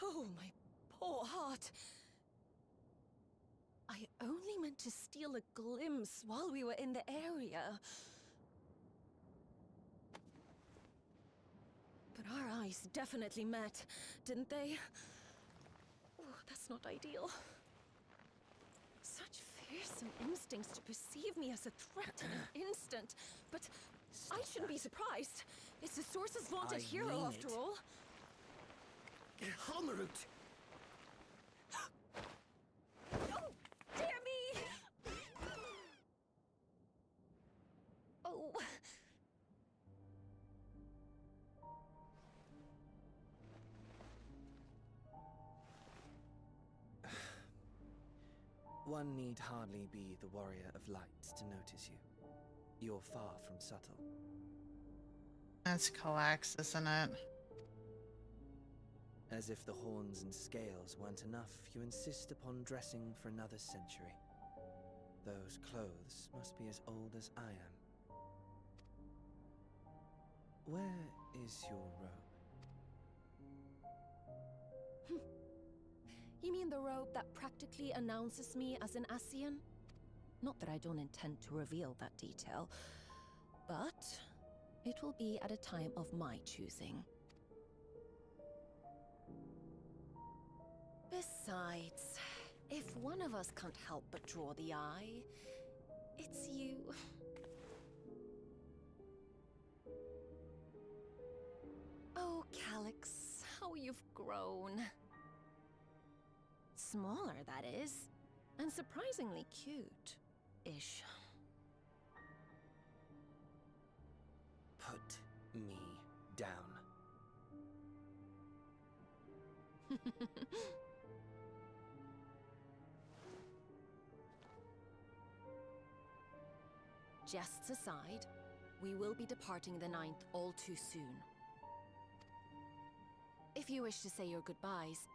Oh, my poor heart. I only meant to steal a glimpse while we were in the area. But our eyes definitely met, didn't they? Oh, that's not ideal. Such fearsome instincts to perceive me as a threat in an instant. But I shouldn't be surprised. It's the Source's vaunted hero, after all. Halmerut! Oh, dear me! Oh. One need hardly be the Warrior of Lights to notice you. You're far from subtle. That's Kallax, isn't it? As if the horns and scales weren't enough, you insist upon dressing for another century. Those clothes must be as old as I am. Where is your robe? You mean the robe that practically announces me as an Ascian? Not that I don't intend to reveal that detail, but it will be at a time of my choosing. Besides, if one of us can't help but draw the eye, it's you. Oh, Calyx, how you've grown. Smaller, that is, and surprisingly cute-ish. Put me down. Jests aside, we will be departing the 9th all too soon. If you wish to say your goodbyes,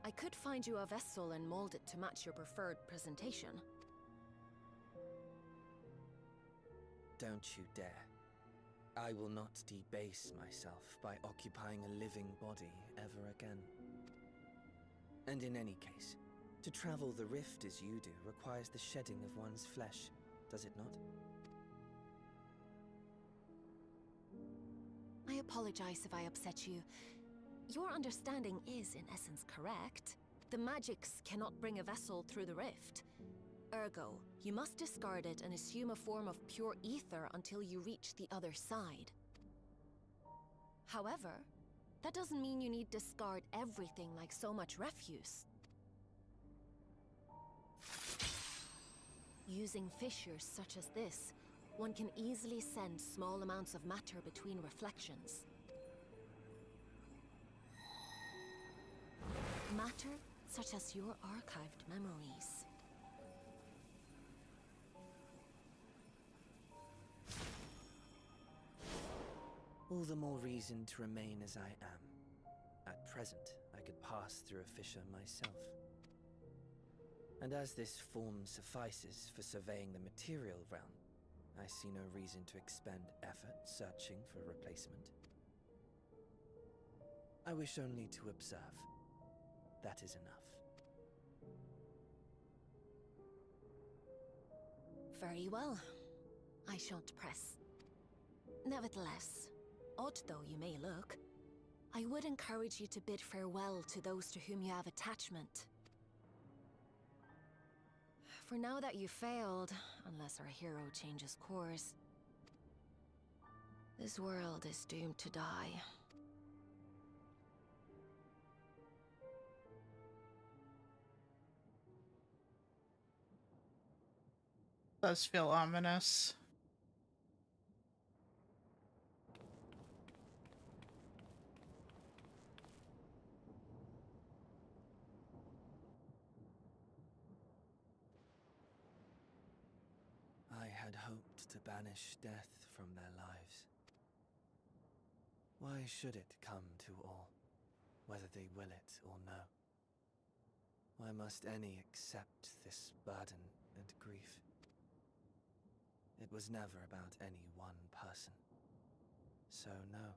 I could find you a vessel and mold it to match your preferred presentation. Don't you dare. I will not debase myself by occupying a living body ever again. And in any case, to travel the rift as you do requires the shedding of one's flesh, does it not? I apologize if I upset you. Your understanding is, in essence, correct. The magics cannot bring a vessel through the rift. Ergo, you must discard it and assume a form of pure ether until you reach the other side. However, that doesn't mean you need discard everything like so much refuse. Using fissures such as this, one can easily send small amounts of matter between reflections. Matter such as your archived memories. All the more reason to remain as I am. At present, I could pass through a fissure myself. And as this form suffices for surveying the material realm, I see no reason to expend effort searching for a replacement. I wish only to observe. That is enough. Very well. I shan't press. Nevertheless, odd though you may look, I would encourage you to bid farewell to those to whom you have attachment. For now that you failed, unless our hero changes course, this world is doomed to die. Does feel ominous. I had hoped to banish death from their lives. Why should it come to all, whether they will it or no? Why must any accept this burden and grief? It was never about any one person. So no,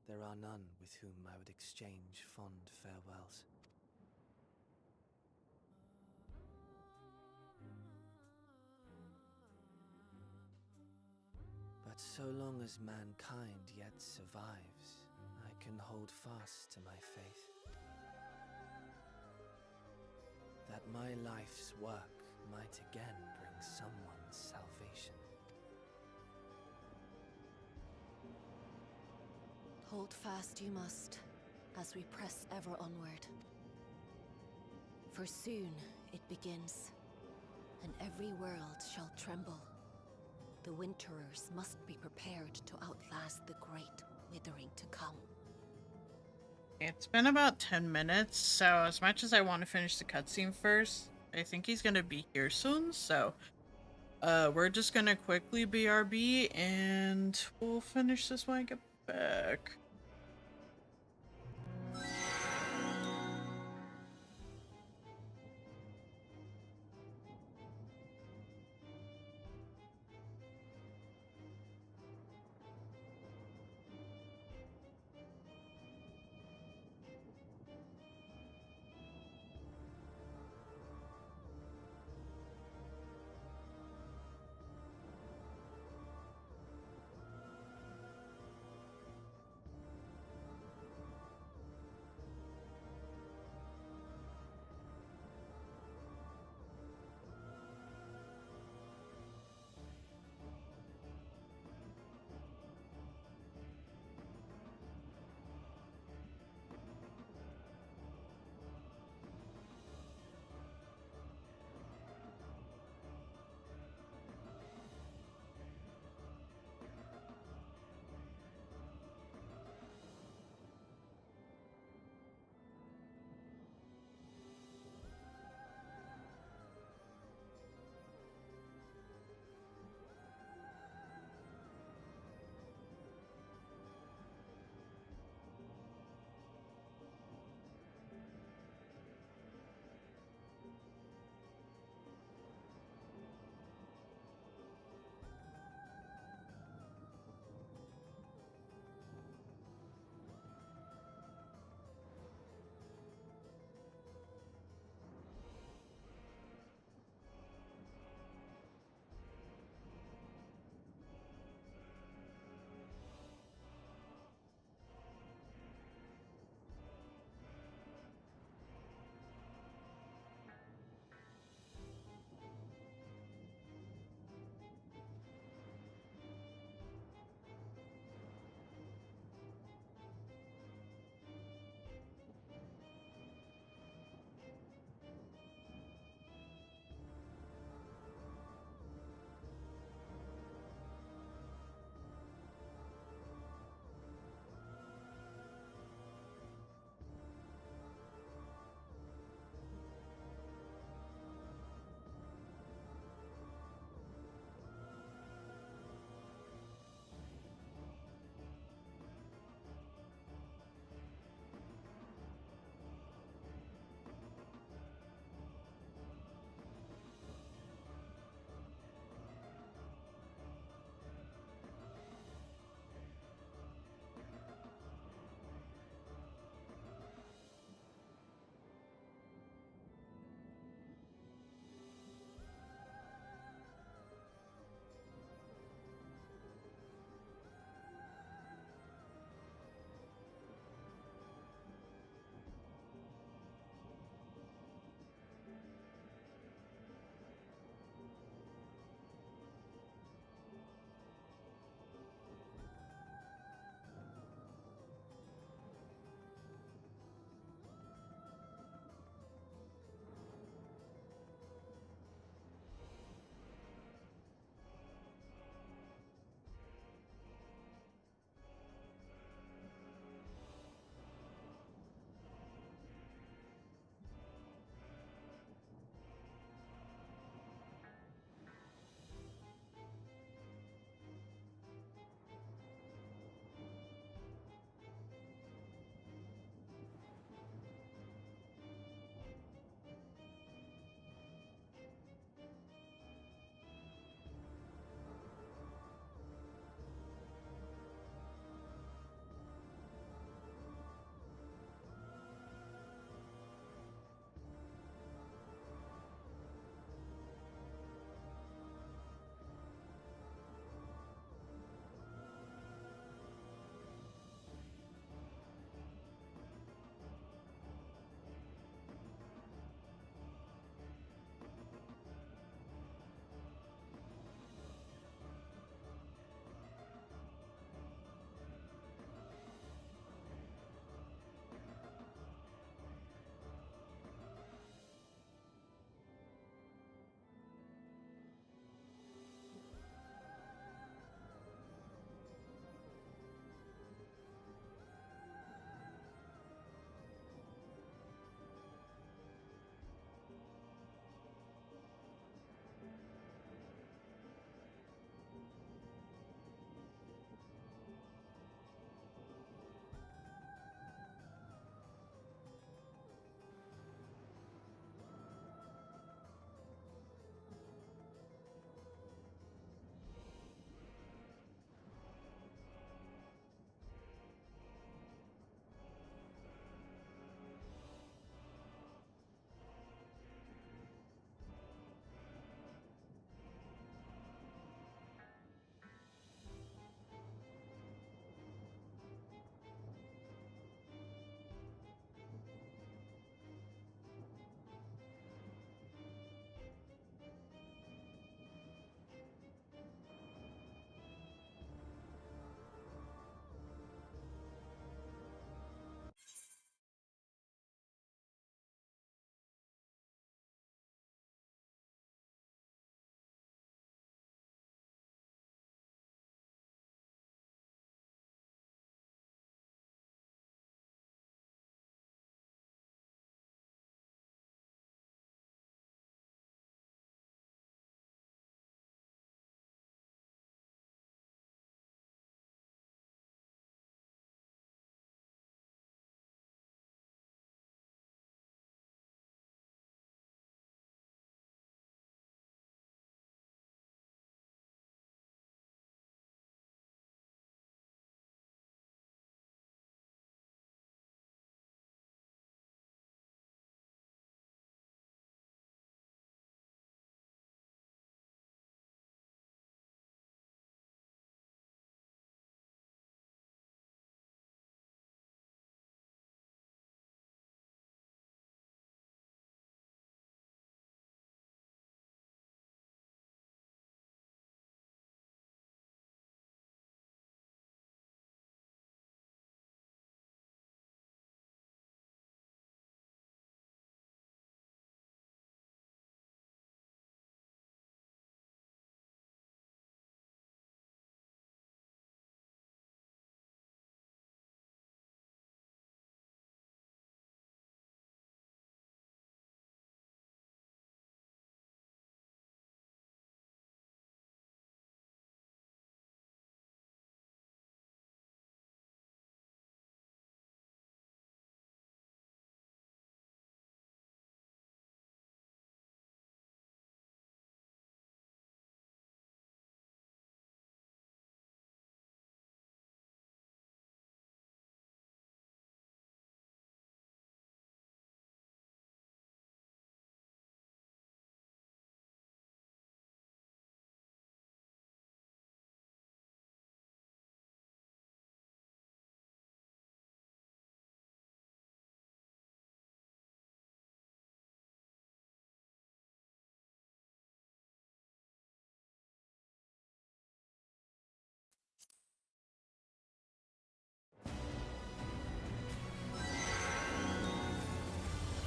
there are none with whom I would exchange fond farewells. But so long as mankind yet survives, I can hold fast to my faith. That my life's work might again bring someone salvation. Hold fast you must, as we press ever onward. For soon it begins, and every world shall tremble. The Winterers must be prepared to outlast the great withering to come. It's been about 10 minutes, so as much as I want to finish the cutscene first, I think he's gonna be here soon, so we're just gonna quickly BRB and we'll finish this when I get back.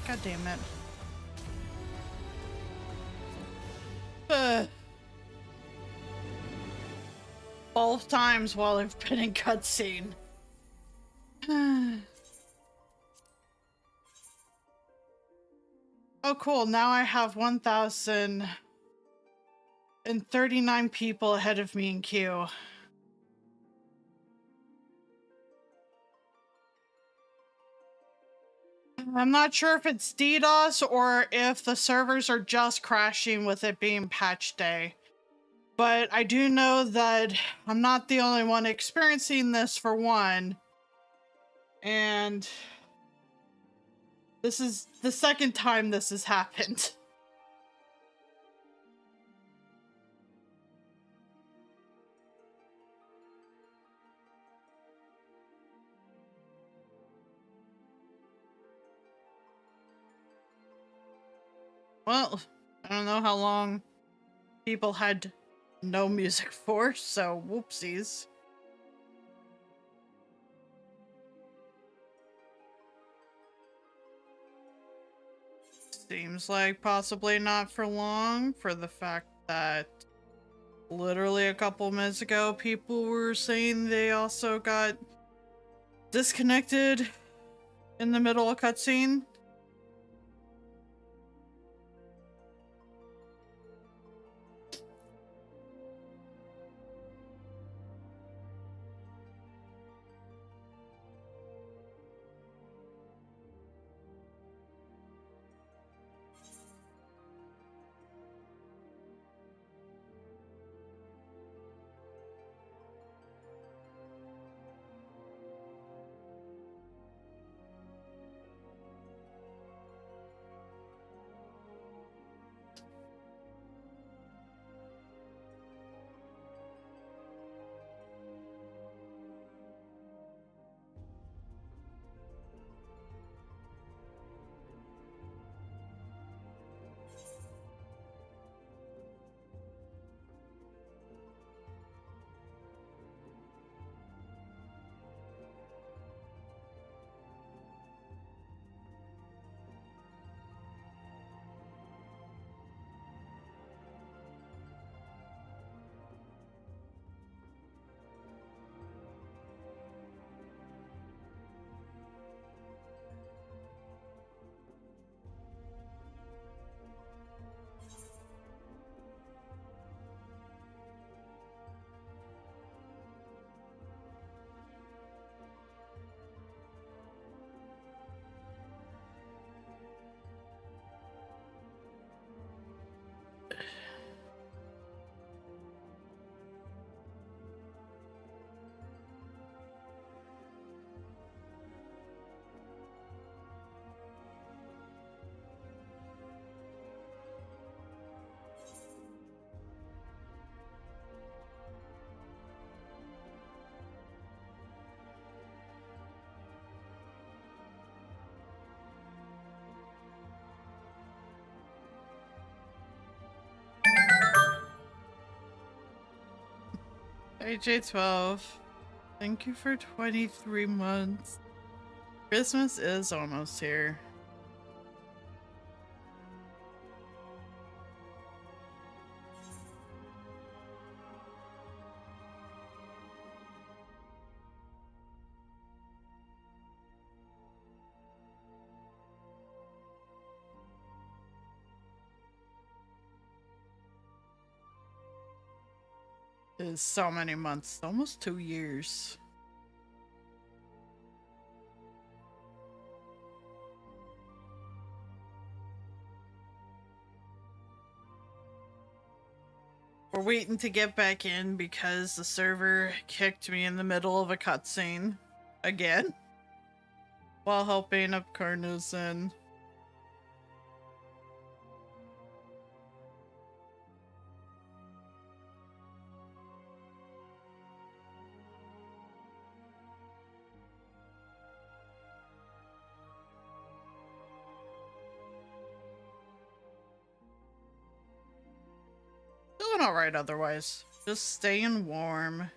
God damn it. Both times while I've been in cutscene. Oh cool, now I have 1,039 people ahead of me in queue. I'm not sure if it's DDoS or if the servers are just crashing with it being patch day. But I do know that I'm not the only one experiencing this for one. And this is the second time this has happened. Well, I don't know how long people had no music for, so whoopsies. Seems like possibly not for long, for the fact that literally a couple minutes ago people were saying they also got disconnected in the middle of cutscene. AJ12, thank you for 23 months. Christmas is almost here. It is so many months, almost 2 years. We're waiting to get back in because the server kicked me in the middle of a cutscene again while helping up Carnusen. Doing alright otherwise. Just staying warm.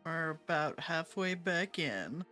We're about halfway back in.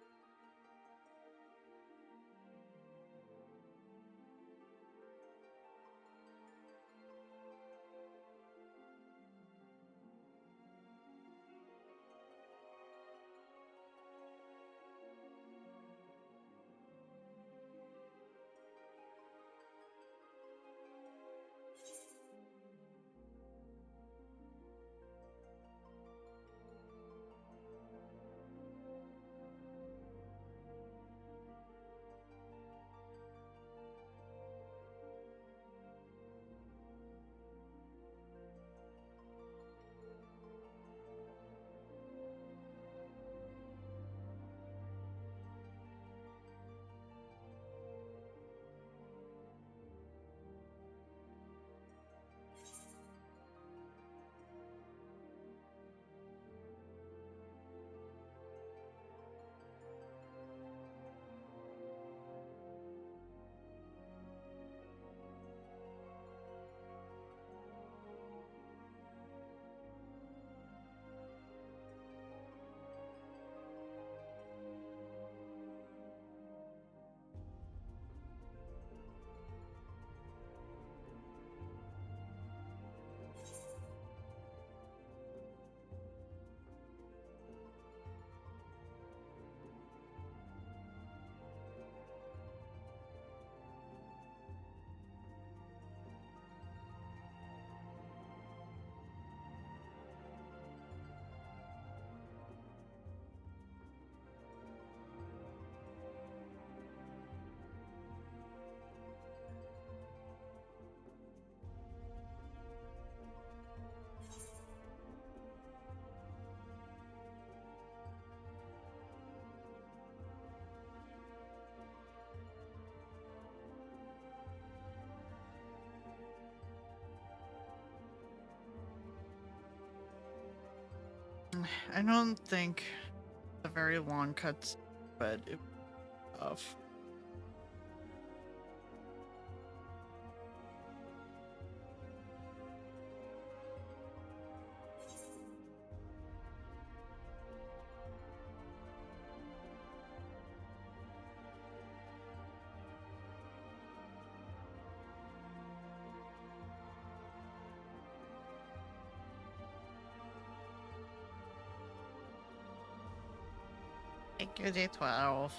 I don't think a very long cuts, but it tough. Thank you, D12.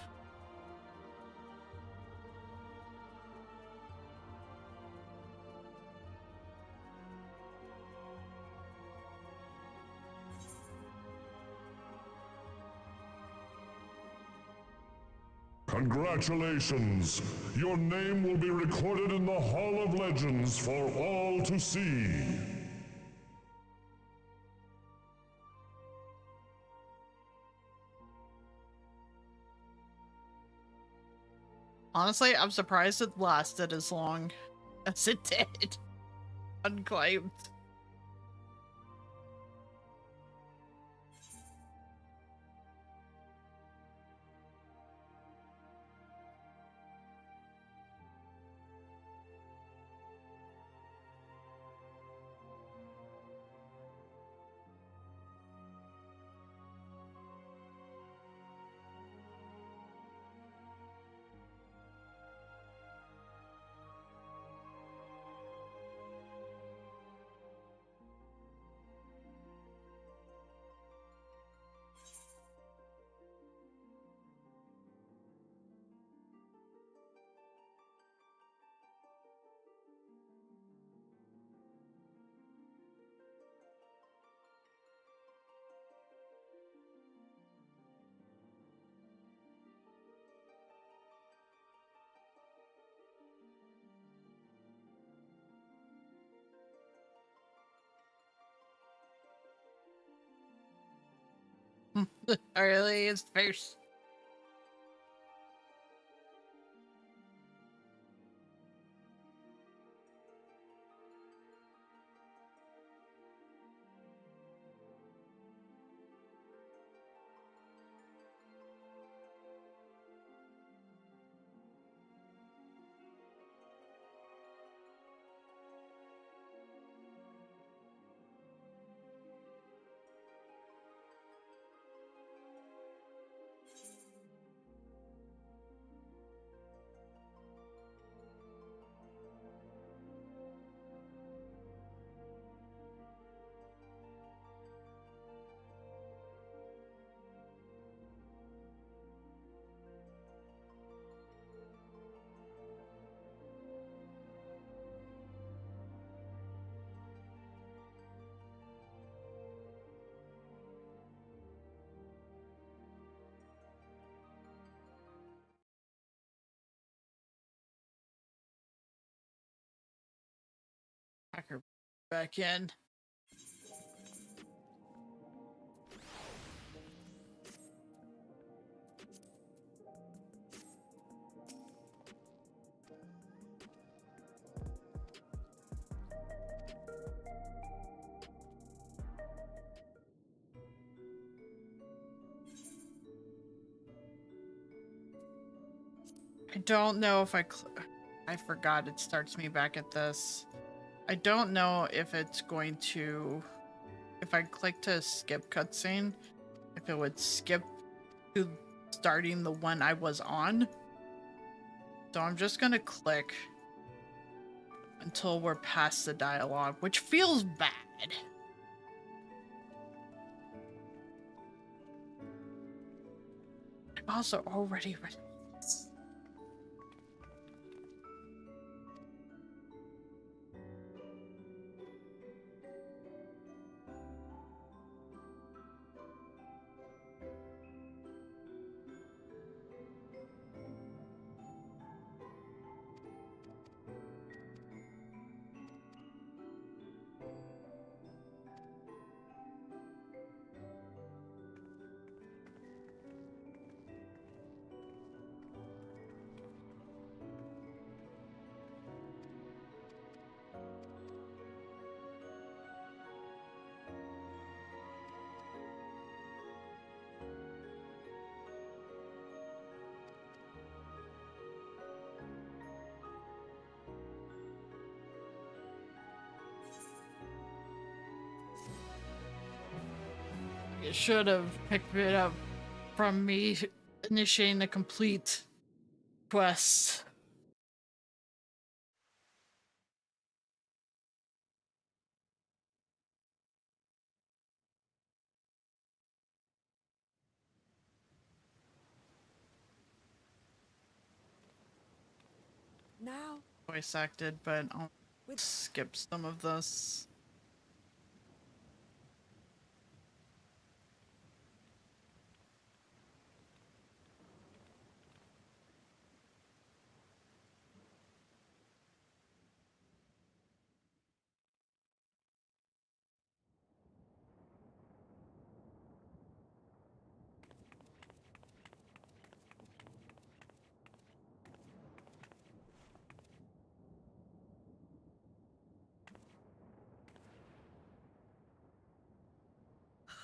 Congratulations! Your name will be recorded in the Hall of Legends for all to see. Honestly, I'm surprised it lasted as long as it did. Unclaimed. Really, his face. Pack her back in. I don't know if I forgot it starts me back at this. I don't know if it's going to, if I click to skip cutscene, if it would skip to starting the one I was on. So I'm just gonna click until we're past the dialogue, which feels bad. I'm also already ready. It should have picked it up from me initiating the complete quest. Now, Voice acted, but I'll skip some of this.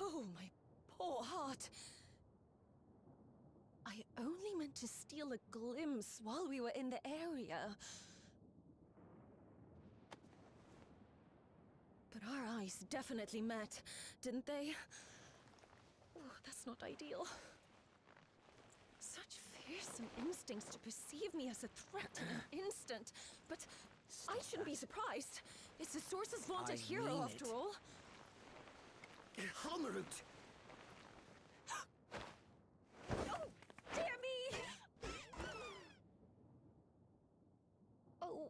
Oh, my poor heart. I only meant to steal a glimpse while we were in the area. But our eyes definitely met, didn't they? Oh, that's not ideal. Such fearsome instincts to perceive me as a threat in an instant. But I shouldn't be surprised. It's the Source's vaunted hero, after all. Halmarut! Oh, dear me! Oh.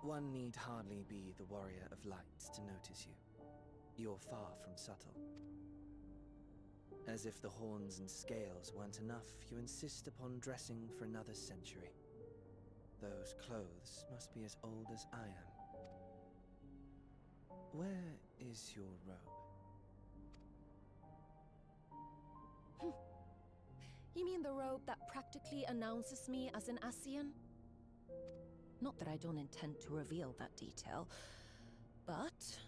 One need hardly be the warrior of light to notice you. You're far from subtle. As if the horns and scales weren't enough, you insist upon dressing for another century. Those clothes must be as old as I am. Where is your robe? You mean the robe that practically announces me as an Ascian? Not that I don't intend to reveal that detail, but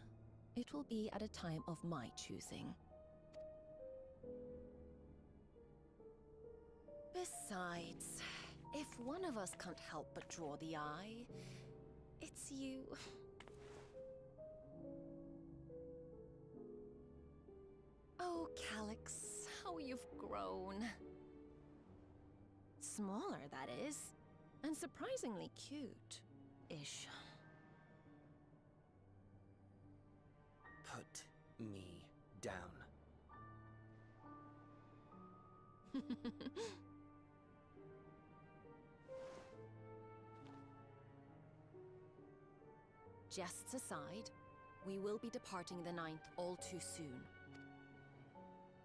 it will be at a time of my choosing. Besides, if one of us can't help but draw the eye, it's you. Oh, Calyx, how you've grown. Smaller, that is. And surprisingly cute-ish. Put me down. Jests aside, we will be departing the 9th all too soon.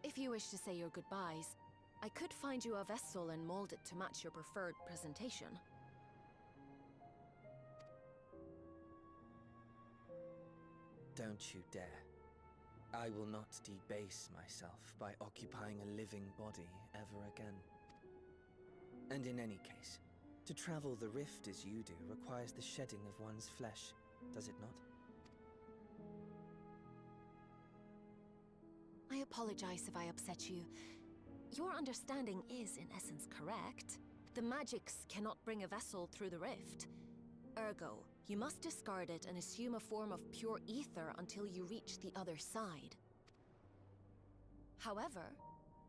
If you wish to say your goodbyes, I could find you a vessel and mold it to match your preferred presentation. Don't you dare. I will not debase myself by occupying a living body ever again. And in any case, to travel the rift as you do requires the shedding of one's flesh, does it not? I apologize if I upset you. Your understanding is, in essence, correct. The magics cannot bring a vessel through the rift. Ergo, you must discard it and assume a form of pure ether until you reach the other side. However,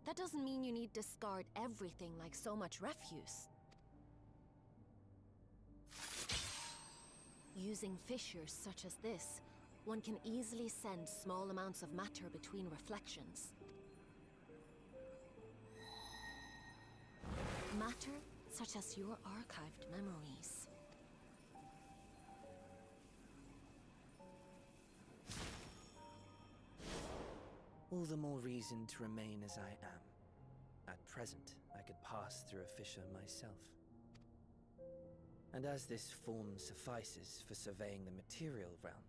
that doesn't mean you need discard everything like so much refuse. Using fissures such as this, one can easily send small amounts of matter between reflections. Matter such as your archived memories. All the more reason to remain as I am. At present, I could pass through a fissure myself. And as this form suffices for surveying the material realm,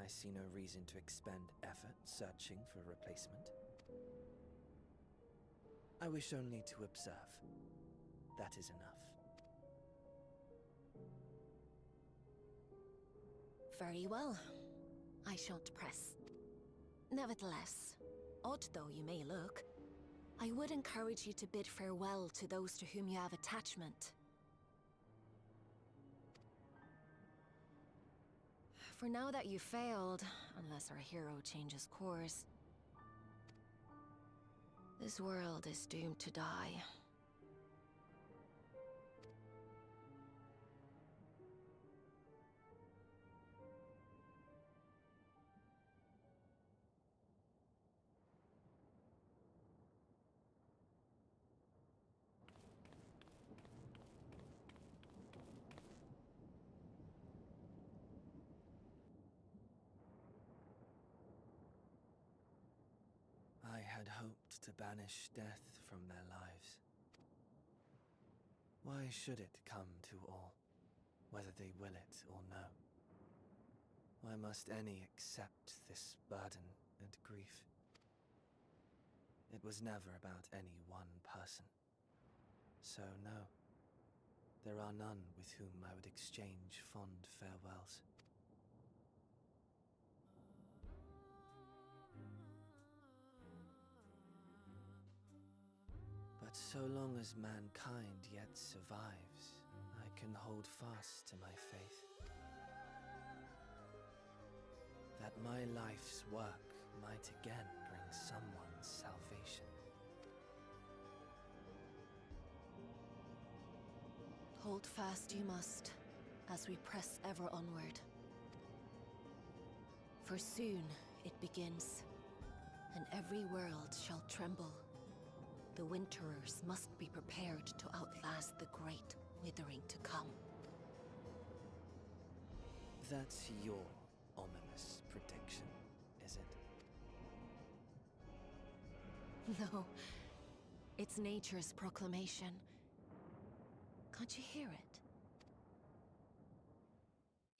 I see no reason to expend effort searching for a replacement. I wish only to observe. That is enough. Very well. I shan't press. Nevertheless, odd though you may look, I would encourage you to bid farewell to those to whom you have attachment. For now that you failed, unless our hero changes course, this world is doomed to die. I had hoped to banish death from their lives. Why should it come to all, whether they will it or no? Why must any accept this burden and grief? It was never about any one person. So no, there are none with whom I would exchange fond farewells. But so long as mankind yet survives, I can hold fast to my faith. That my life's work might again bring someone's salvation. Hold fast you must, as we press ever onward. For soon it begins, and every world shall tremble. The Winterers must be prepared to outlast the great withering to come. That's your ominous prediction, is it? No, it's nature's proclamation. Can't you hear it?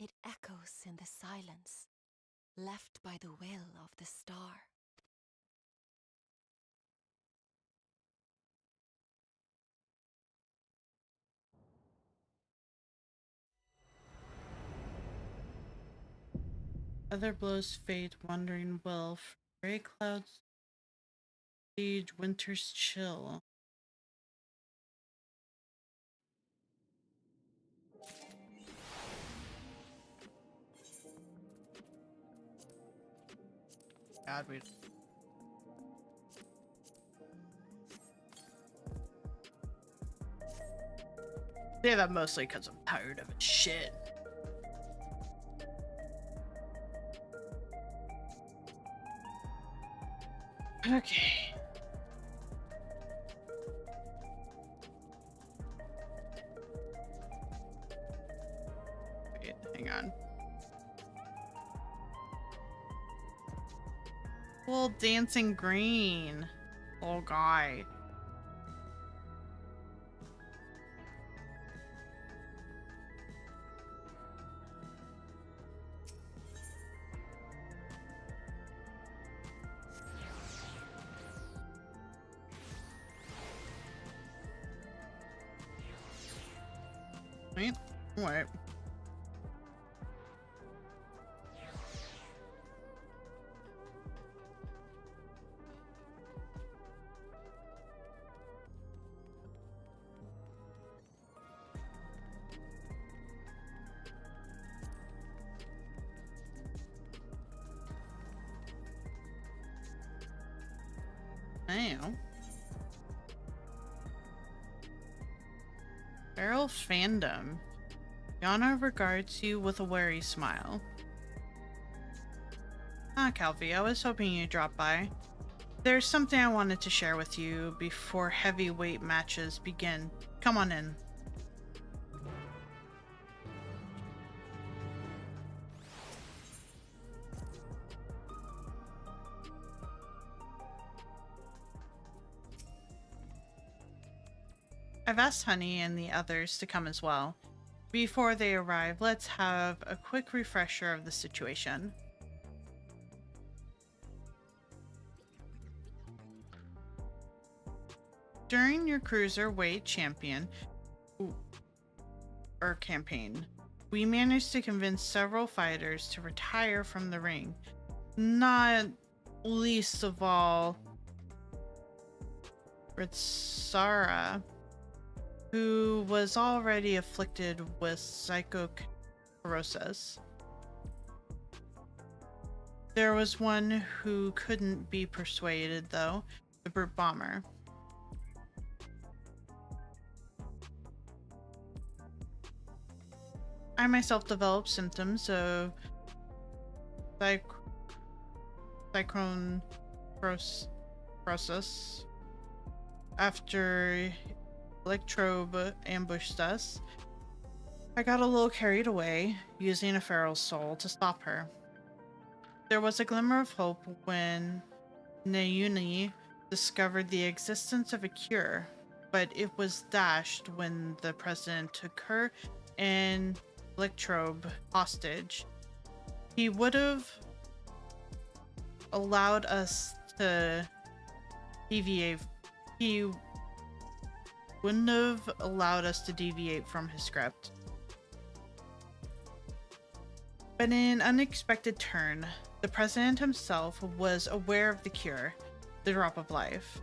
It echoes in the silence, left by the will of the star. Other blows fade, wandering will. Gray clouds siege, winter's chill. God, we... say that mostly because I'm tired of it. Shit. Okay. Wait, hang on. Cool dancing green. Oh, guy. Wait, what? Damn. Feral fandom. Yana regards you with a wary smile. Ah, Calvi, I was hoping you'd drop by. There's something I wanted to share with you before heavyweight matches begin. Come on in. I've asked Honey and the others to come as well. Before they arrive, let's have a quick refresher of the situation. During your cruiserweight campaign, we managed to convince several fighters to retire from the ring. Not least of all, Ritsara, who was already afflicted with psychocorosis. There was one who couldn't be persuaded, though, the Brute Bomber. I myself developed symptoms of psychocorosis after Electrobe ambushed us. I got a little carried away, using a feral soul to stop her. There was a glimmer of hope when Nayuni discovered the existence of a cure, but it was dashed when the president took her and Electrobe hostage. He would have allowed us to deviate. He wouldn't have allowed us to deviate from his script. But in an unexpected turn, the president himself was aware of the cure, the drop of life,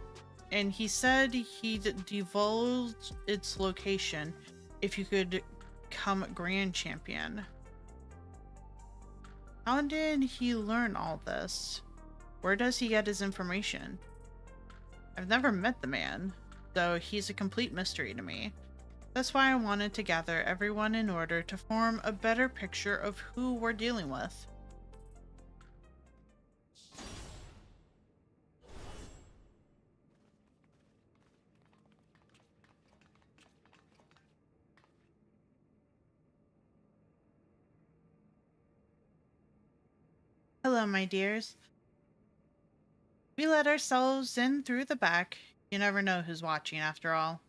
and he said he'd divulge its location if you could become Grand Champion. How did he learn all this? Where does he get his information? I've never met the man, though he's a complete mystery to me. That's why I wanted to gather everyone in order to form a better picture of who we're dealing with. Hello, my dears. We let ourselves in through the back. You never know who's watching after all.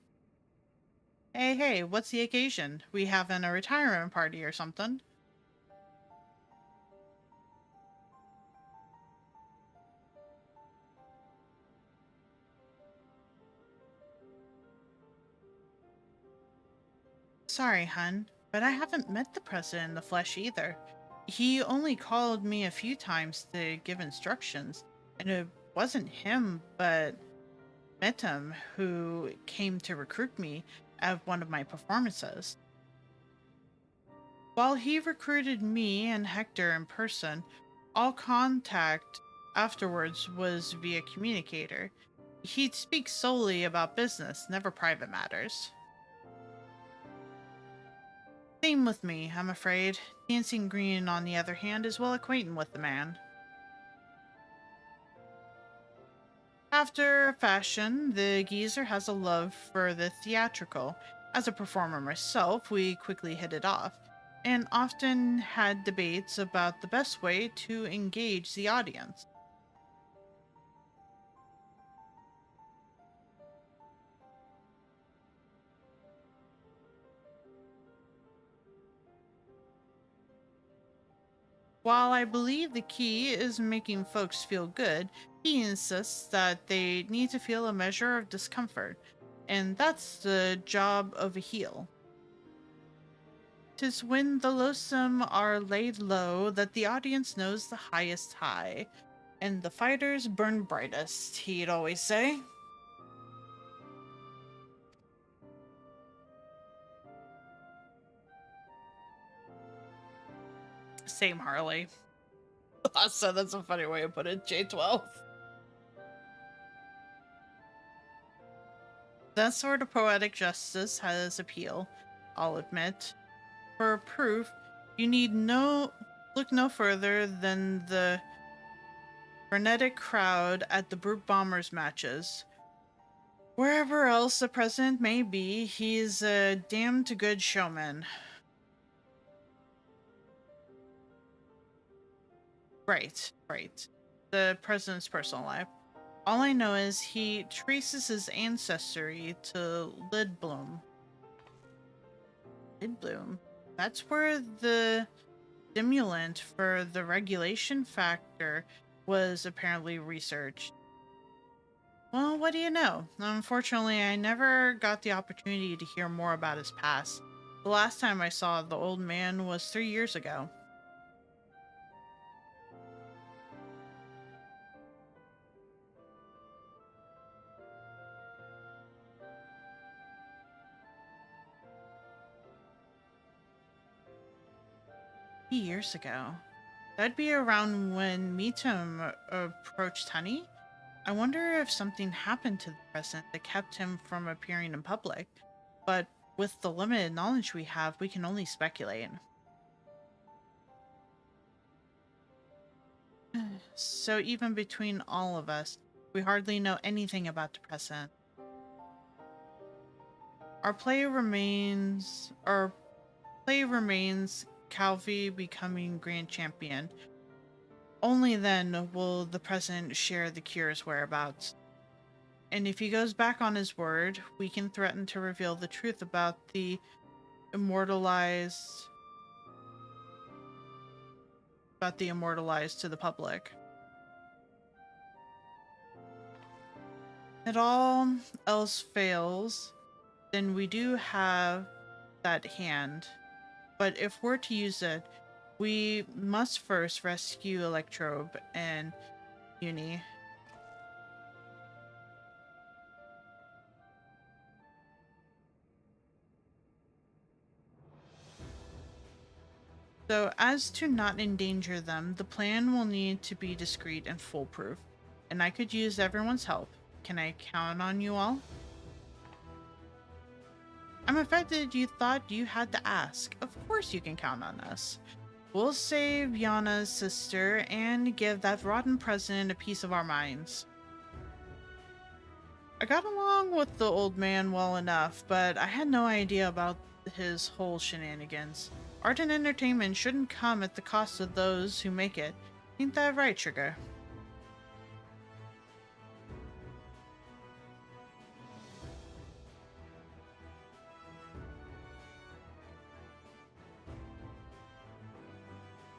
Hey, what's the occasion? We having a retirement party or something? Sorry, hun, but I haven't met the president in the flesh either. He only called me a few times to give instructions, and it wasn't him, but Metum who came to recruit me at one of my performances. While he recruited me and Hector in person, all contact afterwards was via communicator. He'd speak solely about business, never private matters. Same with me, I'm afraid. Dancing Green, on the other hand, is well acquainted with the man. After a fashion, the geezer has a love for the theatrical. As a performer myself, we quickly hit it off, and often had debates about the best way to engage the audience. while I believe the key is making folks feel good, he insists that they need to feel a measure of discomfort, and that's the job of a heel. 'Tis when the loathsome are laid low that the audience knows the highest high, and the fighters burn brightest, he'd always say. Same Harley. So that's a funny way to put it, J12. That sort of poetic justice has appeal, I'll admit. For proof, you need look no further than the frenetic crowd at the Brute Bombers matches. Wherever else the president may be, he's a damned good showman. Right. The president's personal life. All I know is he traces his ancestry to Lidbloom. Lidbloom? That's where the stimulant for the regulation factor was apparently researched. Well, what do you know? Unfortunately, I never got the opportunity to hear more about his past. The last time I saw the old man was 3 years ago. Years ago. That'd be around when Mitum approached Honey. I wonder if something happened to the president that kept him from appearing in public. But with the limited knowledge we have, we can only speculate. So even between all of us, we hardly know anything about the president. Our play remains Calvi becoming grand champion. Only then will the president share the cure's whereabouts. And if he goes back on his word, we can threaten to reveal the truth about the immortalized to the public. If all else fails, then we do have that hand. But if we're to use it, we must first rescue Electrobe and Uni. So as to not endanger them, the plan will need to be discreet and foolproof. And I could use everyone's help. Can I count on you all? I'm affected you thought you had to ask. Of course you can count on us. We'll save Yana's sister and give that rotten president a piece of our minds. I got along with the old man well enough, but I had no idea about his whole shenanigans. Art and entertainment shouldn't come at the cost of those who make it. Ain't that right, Sugar?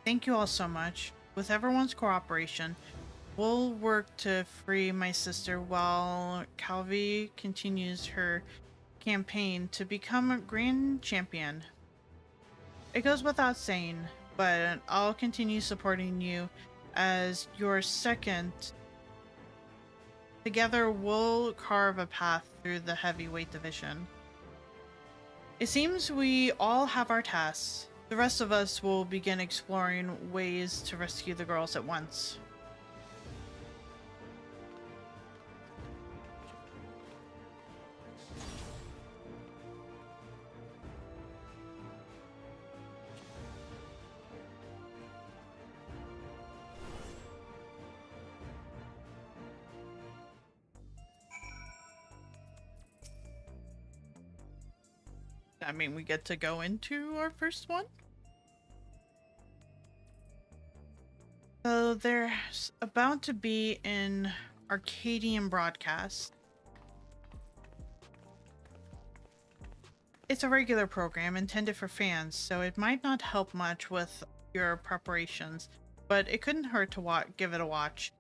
Thank you all so much. With everyone's cooperation, we'll work to free my sister while Calvi continues her campaign to become a grand champion. It goes without saying, but I'll continue supporting you as your second. Together, we'll carve a path through the heavyweight division. It seems we all have our tasks. The rest of us will begin exploring ways to rescue the girls at once. I mean, we get to go into our first one. So there's about to be an Arcadian broadcast. It's a regular program intended for fans, so it might not help much with your preparations, but it couldn't hurt to give it a watch.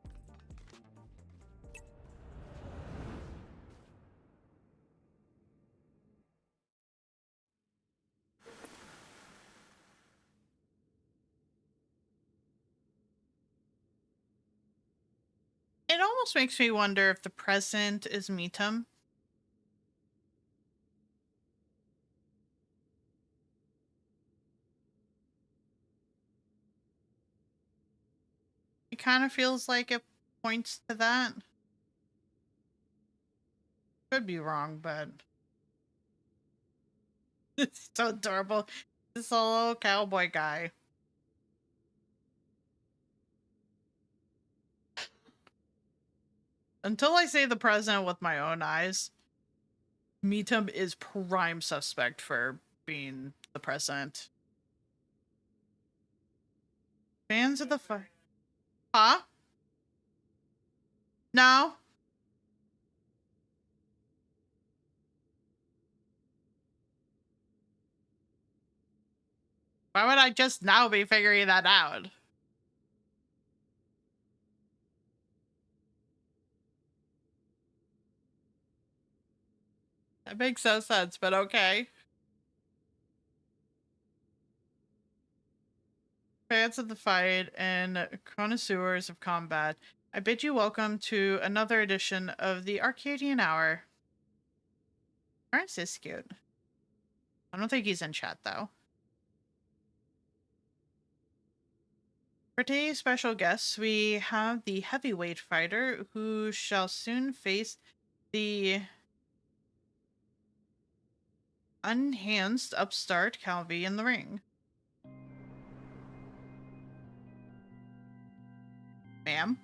It almost makes me wonder if the present is Meetum. It kind of feels like it points to that. Could be wrong, but it's so adorable. This little cowboy guy. Until I see the president with my own eyes, Meetum is prime suspect for being the president. Fans of the fight. Huh? No? Why would I just now be figuring that out? That makes no sense, but okay. Fans of the fight and connoisseurs of combat, I bid you welcome to another edition of the Arcadian Hour. Ernst is cute. I don't think he's in chat, though. For today's special guests, we have the heavyweight fighter who shall soon face the unenhanced upstart Calvi in the ring. Ma'am?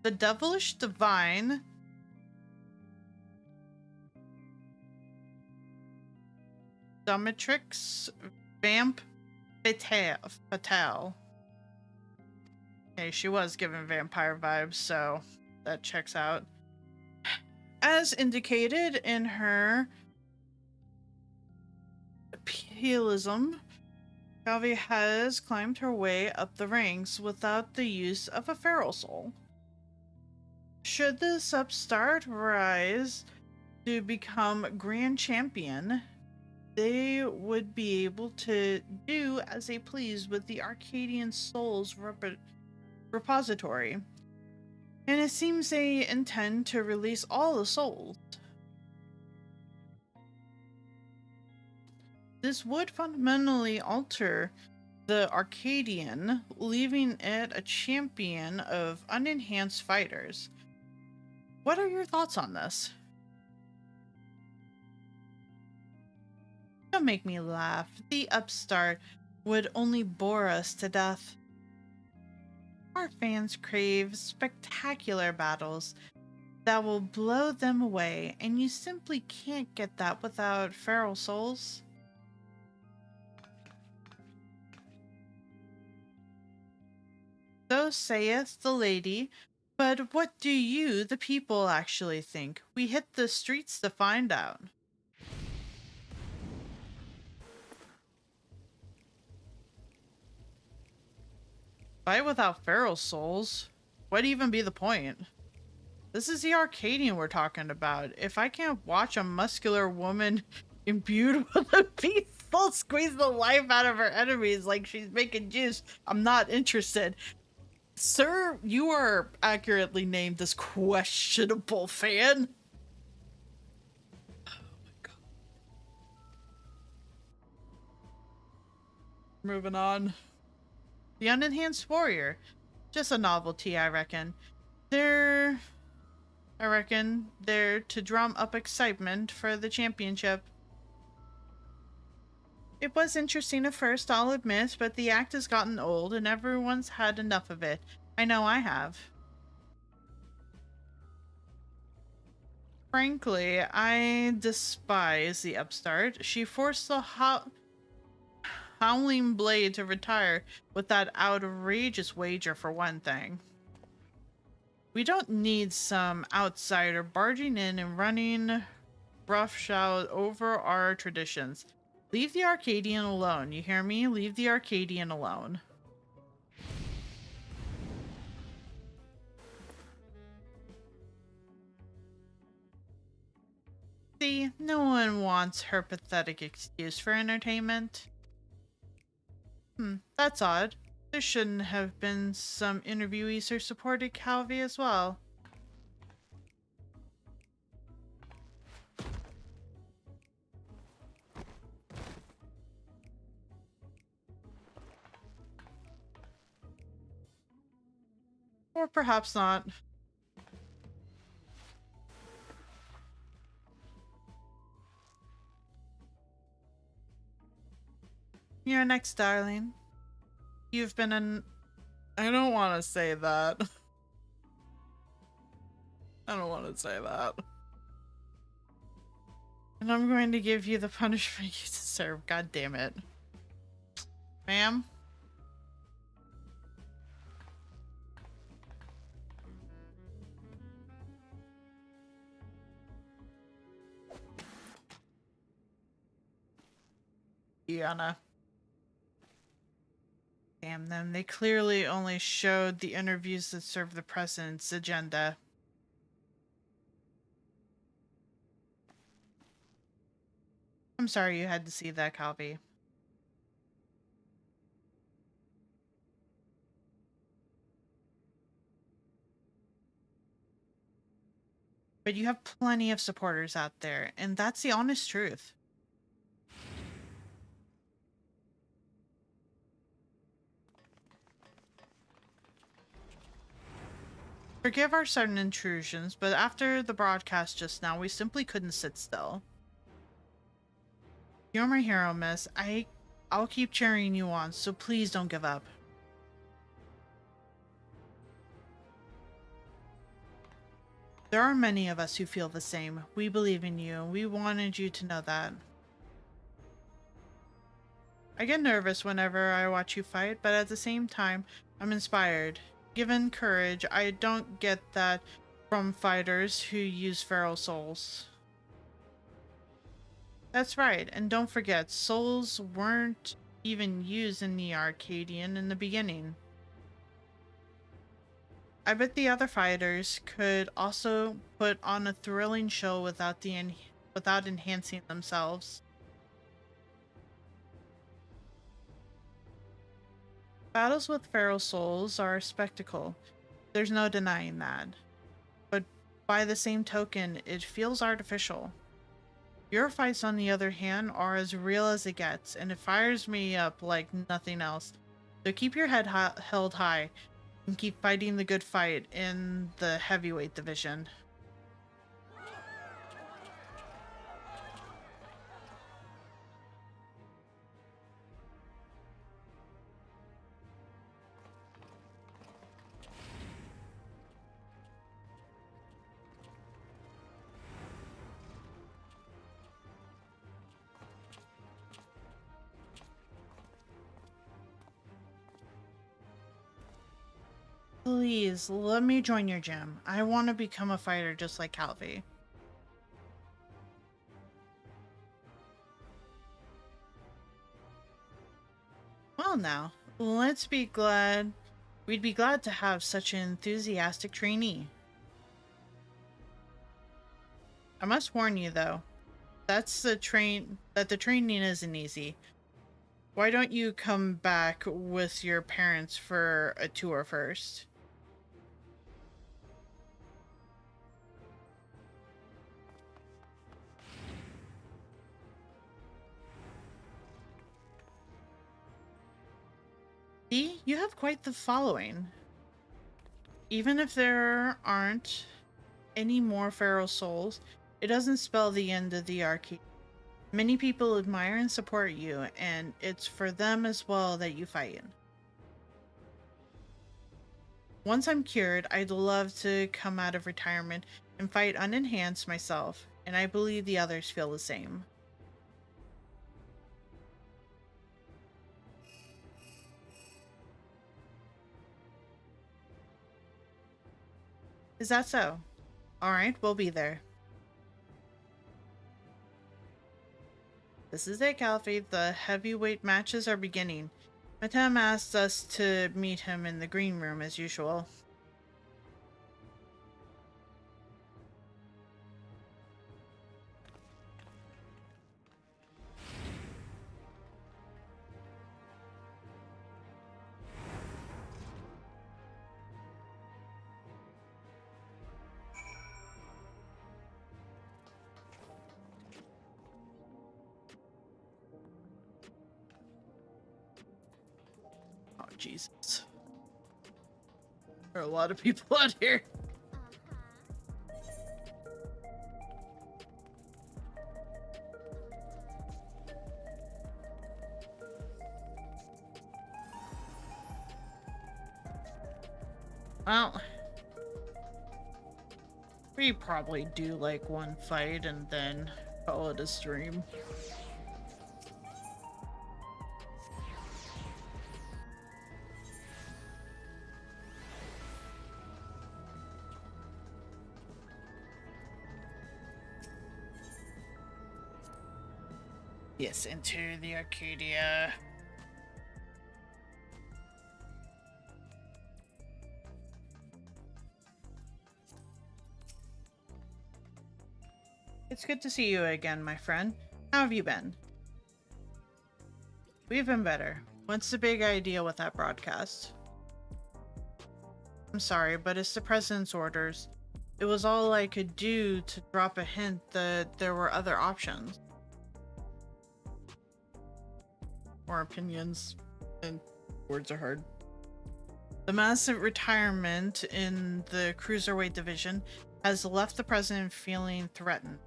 The devilish divine Dominatrix Vamp Fatale. Okay, she was given vampire vibes, so that checks out. As indicated in her appealism, Calvi has climbed her way up the ranks without the use of a feral soul. Should this upstart rise to become grand champion, they would be able to do as they please with the Arcadian Souls repository. And it seems they intend to release all the souls. This would fundamentally alter the Arcadian, leaving it a champion of unenhanced fighters. What are your thoughts on this? Don't make me laugh. The upstart would only bore us to death. Our fans crave spectacular battles that will blow them away, and you simply can't get that without feral souls. So saith the lady, but what do you, the people, actually think? We hit the streets to find out. Fight without feral souls? What'd even be the point? This is the Arcadian we're talking about. If I can't watch a muscular woman imbued with a peaceful squeeze the life out of her enemies like she's making juice, I'm not interested. Sir, you are accurately named this questionable fan. Oh my god. Moving on. The unenhanced warrior. Just a novelty, I reckon. I reckon they're to drum up excitement for the championship. It was interesting at first, I'll admit, but the act has gotten old and everyone's had enough of it. I know I have. Frankly, I despise the upstart. She forced the Howling Blade to retire with that outrageous wager for one thing. We don't need some outsider barging in and running roughshod over our traditions. Leave the Arcadian alone. You hear me? Leave the Arcadian alone. See, no one wants her pathetic excuse for entertainment. That's odd. There shouldn't have been some interviewees who supported Calvi as well. Or perhaps not. You're next, darling. You've been an... I don't want to say that. I don't want to say that. And I'm going to give you the punishment you deserve. God damn it. Ma'am? Iana. Damn them. They clearly only showed the interviews that serve the president's agenda. I'm sorry you had to see that copy. But you have plenty of supporters out there, and that's the honest truth. Forgive our sudden intrusions, but after the broadcast just now, we simply couldn't sit still. You're my hero, miss. I'll keep cheering you on, so please don't give up. There are many of us who feel the same. We believe in you. We wanted you to know that. I get nervous whenever I watch you fight, but at the same time, I'm inspired. Given courage, I don't get that from fighters who use feral souls. That's right, and don't forget, souls weren't even used in the Arcadian in the beginning. I bet the other fighters could also put on a thrilling show without enhancing themselves. Battles with feral souls are a spectacle. There's no denying that. But by the same token, it feels artificial. Your fights, on the other hand, are as real as it gets, and it fires me up like nothing else. So keep your head held high, and keep fighting the good fight in the heavyweight division. Please, let me join your gym. I want to become a fighter just like Calvi. Well now, we'd be glad to have such an enthusiastic trainee. I must warn you though, that the training isn't easy. Why don't you come back with your parents for a tour first? See, you have quite the following. Even if there aren't any more feral souls, it doesn't spell the end of the Arcade. Many people admire and support you, and it's for them as well that you fight. Once I'm cured, I'd love to come out of retirement and fight unenhanced myself, and I believe the others feel the same. Is that so? Alright, we'll be there. This is it, Calfee. The heavyweight matches are beginning. Matem asked us to meet him in the green room as usual. Oh, Jesus. There are a lot of people out here. Well, we probably do like one fight and then call it a stream. Yes, into the Arcadia. It's good to see you again, my friend. How have you been? We've been better. What's the big idea with that broadcast? I'm sorry, but it's the President's orders. It was all I could do to drop a hint that there were other options. More opinions, and words are hard. The massive retirement in the cruiserweight division has left the president feeling threatened.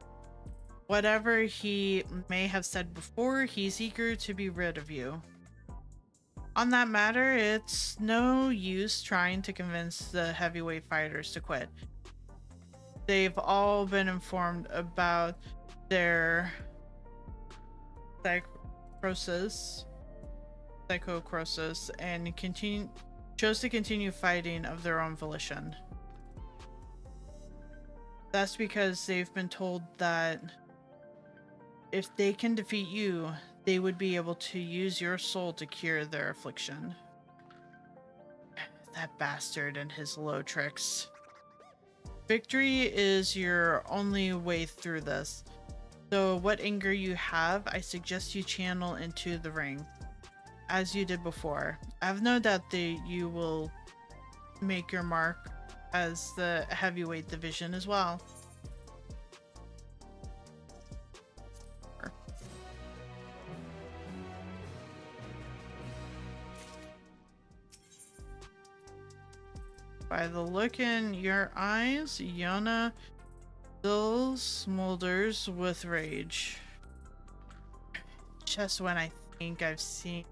Whatever he may have said before, he's eager to be rid of you. On that matter, it's no use trying to convince the heavyweight fighters to quit. They've all been informed about their psychosis and chose to continue fighting of their own volition. That's because they've been told that if they can defeat you, they would be able to use your soul to cure their affliction. That bastard and his low tricks. Victory is your only way through this. So what anger you have, I suggest you channel into the ring, as you did before. I have no doubt that you will make your mark as the heavyweight division as well. By the look in your eyes, Yona still smolders with rage. Just when I think I've seen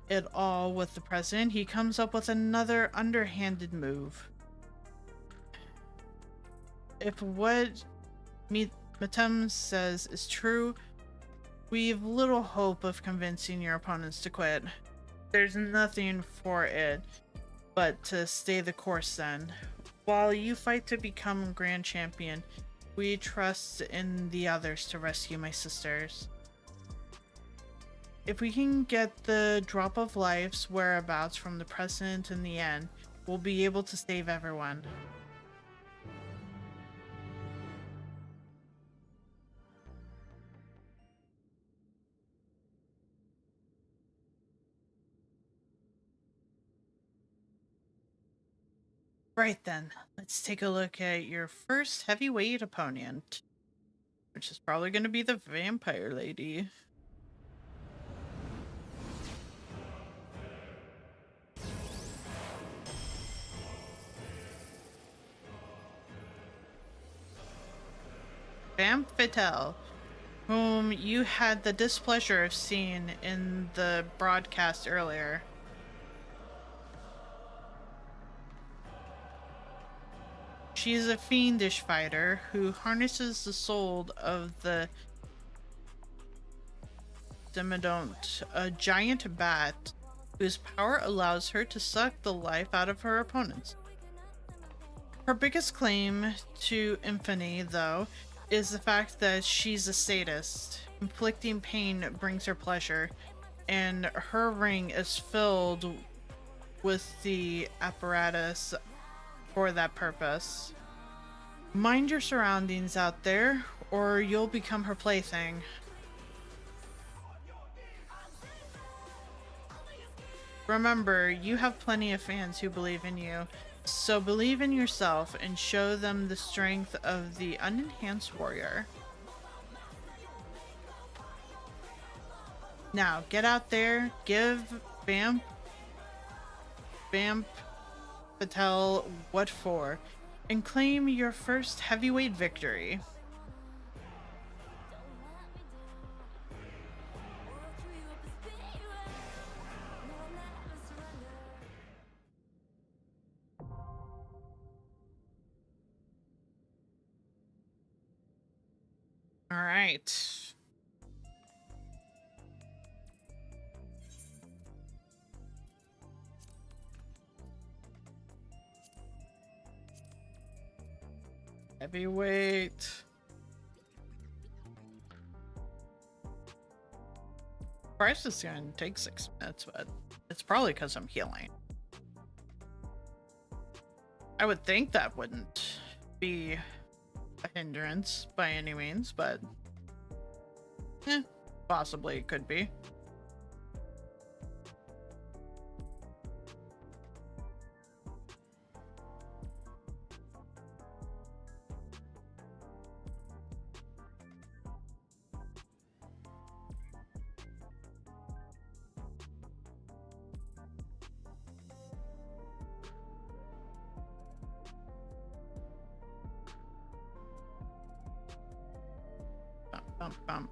it all with the president, he comes up with another underhanded move. If what Matem says is true, we've little hope of convincing your opponents to quit. There's nothing for it but to stay the course then. While you fight to become Grand Champion, we trust in the others to rescue my sisters. If we can get the drop of life's whereabouts from the president in the end, we'll be able to save everyone. Right then, let's take a look at your first heavyweight opponent, which is probably going to be the vampire lady. Femme Fatale, whom you had the displeasure of seeing in the broadcast earlier. She is a fiendish fighter who harnesses the soul of the Demodont, a giant bat whose power allows her to suck the life out of her opponents. Her biggest claim to infamy, though, is the fact that she's a sadist. Inflicting pain brings her pleasure, and her ring is filled with the apparatus for that purpose. Mind your surroundings out there, or you'll become her plaything. Remember, you have plenty of fans who believe in you, so believe in yourself and show them the strength of the unenhanced warrior. Now, get out there, give Vamp Patel what for, and claim your first heavyweight victory. All right. Heavyweight. Price is going to take 6 minutes, but it's probably because I'm healing. I would think that wouldn't be a hindrance by any means, but possibly it could be. Bump.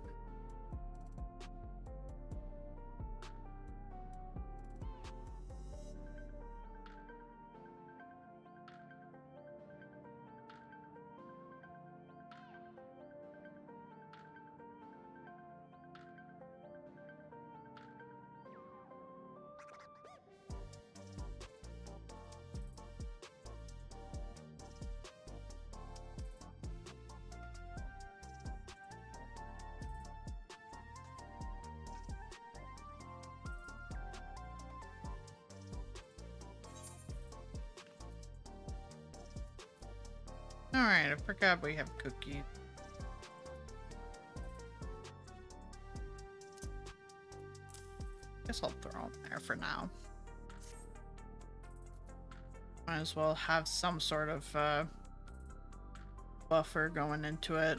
Alright, I forgot we have cookies. Guess I'll throw them there for now. Might as well have some sort of buffer going into it.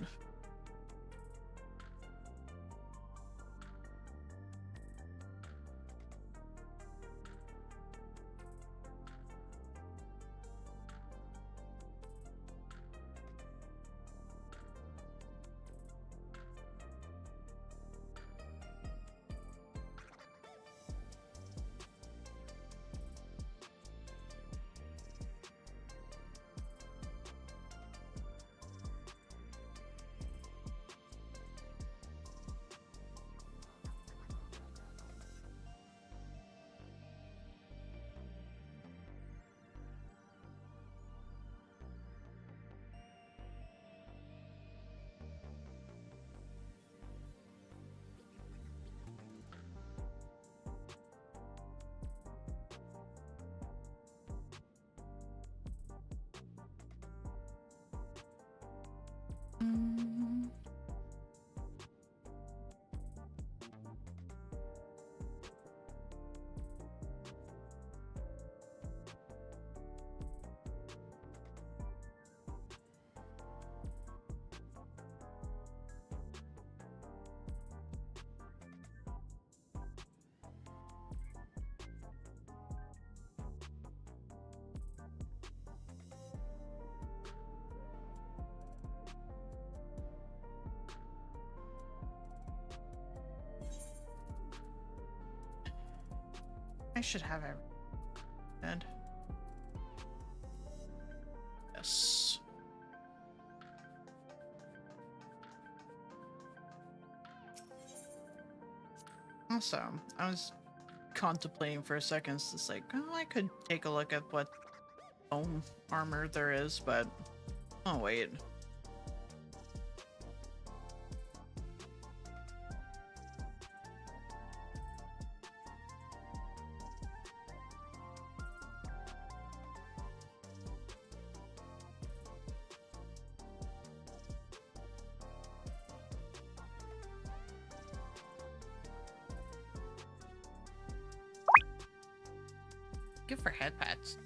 I should have everything. Yes. Also, I was contemplating for a second, it's just like, oh, I could take a look at what foam armor there is, but oh wait. Good for head pats.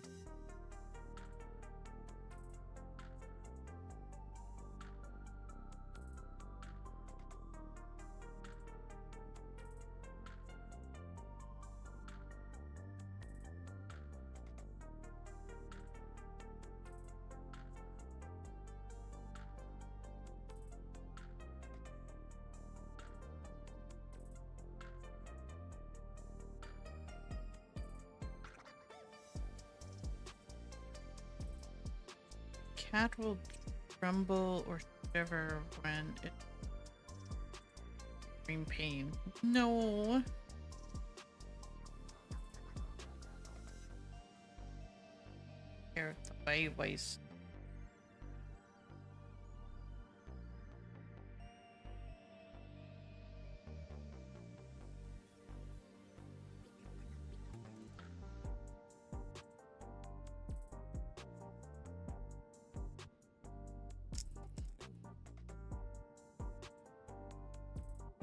Cat will tremble or shiver when it extreme pain. No. Here, the waste.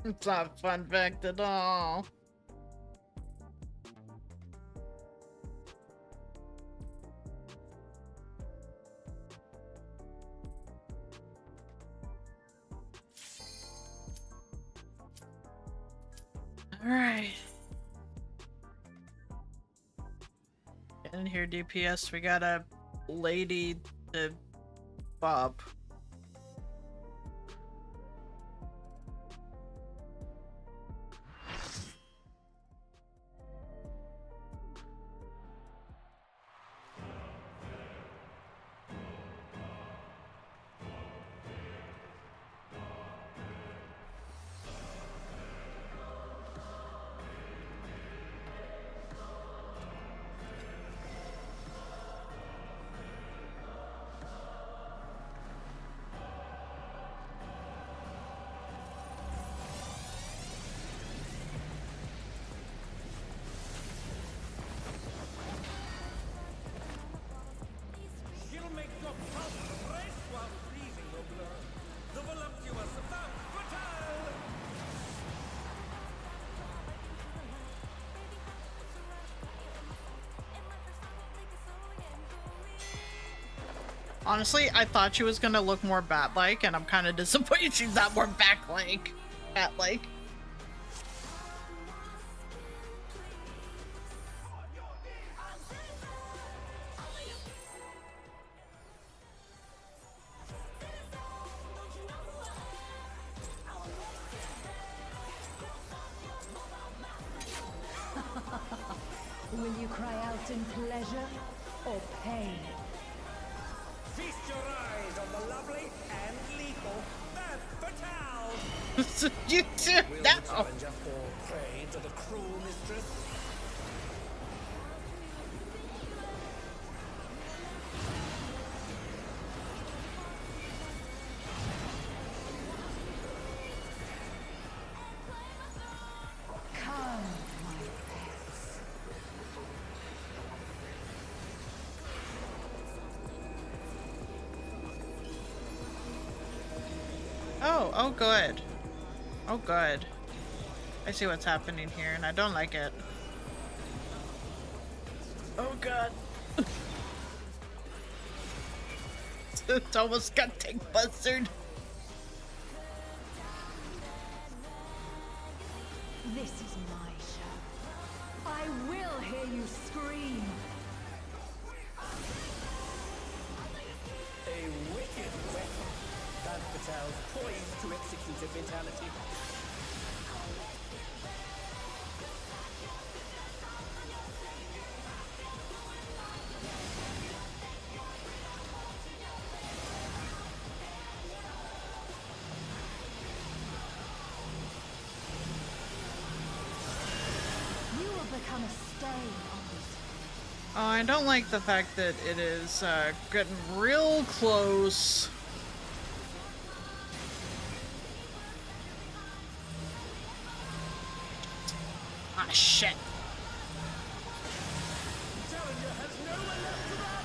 It's not a fun fact at all. Alright. Get in here, DPS. We got a lady to Bob. Honestly, I thought she was gonna look more bat-like, and I'm kind of disappointed she's not more back-like. Bat-like. Will you cry out in pleasure or pain? Feast your eyes on the lovely and lethal Femme Fatale! You too! Will No! the challenger fall prey to the cruel mistress? Come, my pets. Oh good. Oh good. I see what's happening here and I don't like it. Oh god. It's almost got tank bustered. This is my show. I will hear you scream. A wicked weapon. Femme Fatale poised to execute a fatality. You will become a stain on this. Oh, I don't like the fact that it is getting real close. Ah, shit. Challenger has nowhere left to run!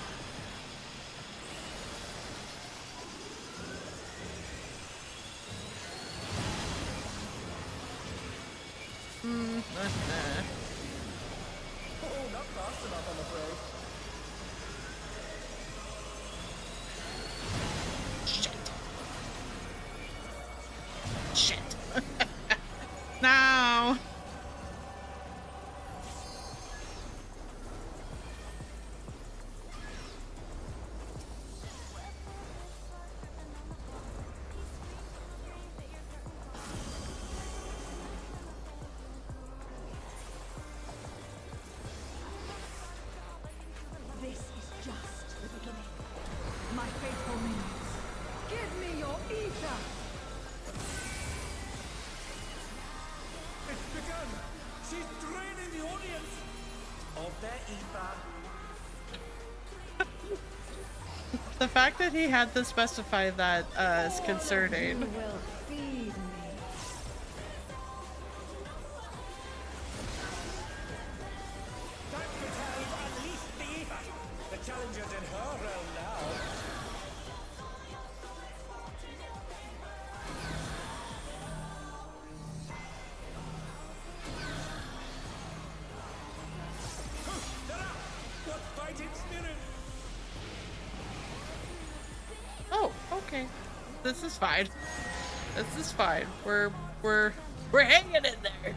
Hmm. Oh, not fast enough, I'm afraid. Shit. No. This is just the beginning. My faithful minions, give me your ether! It's begun! She's draining the audience of their ether. The fact that he had to specify that is concerning. You will feed me. Time to tell you unleash the ether. The challenger's in her realm now. What fighting spirit? Oh, okay. This is fine. This is fine. We're hanging in there.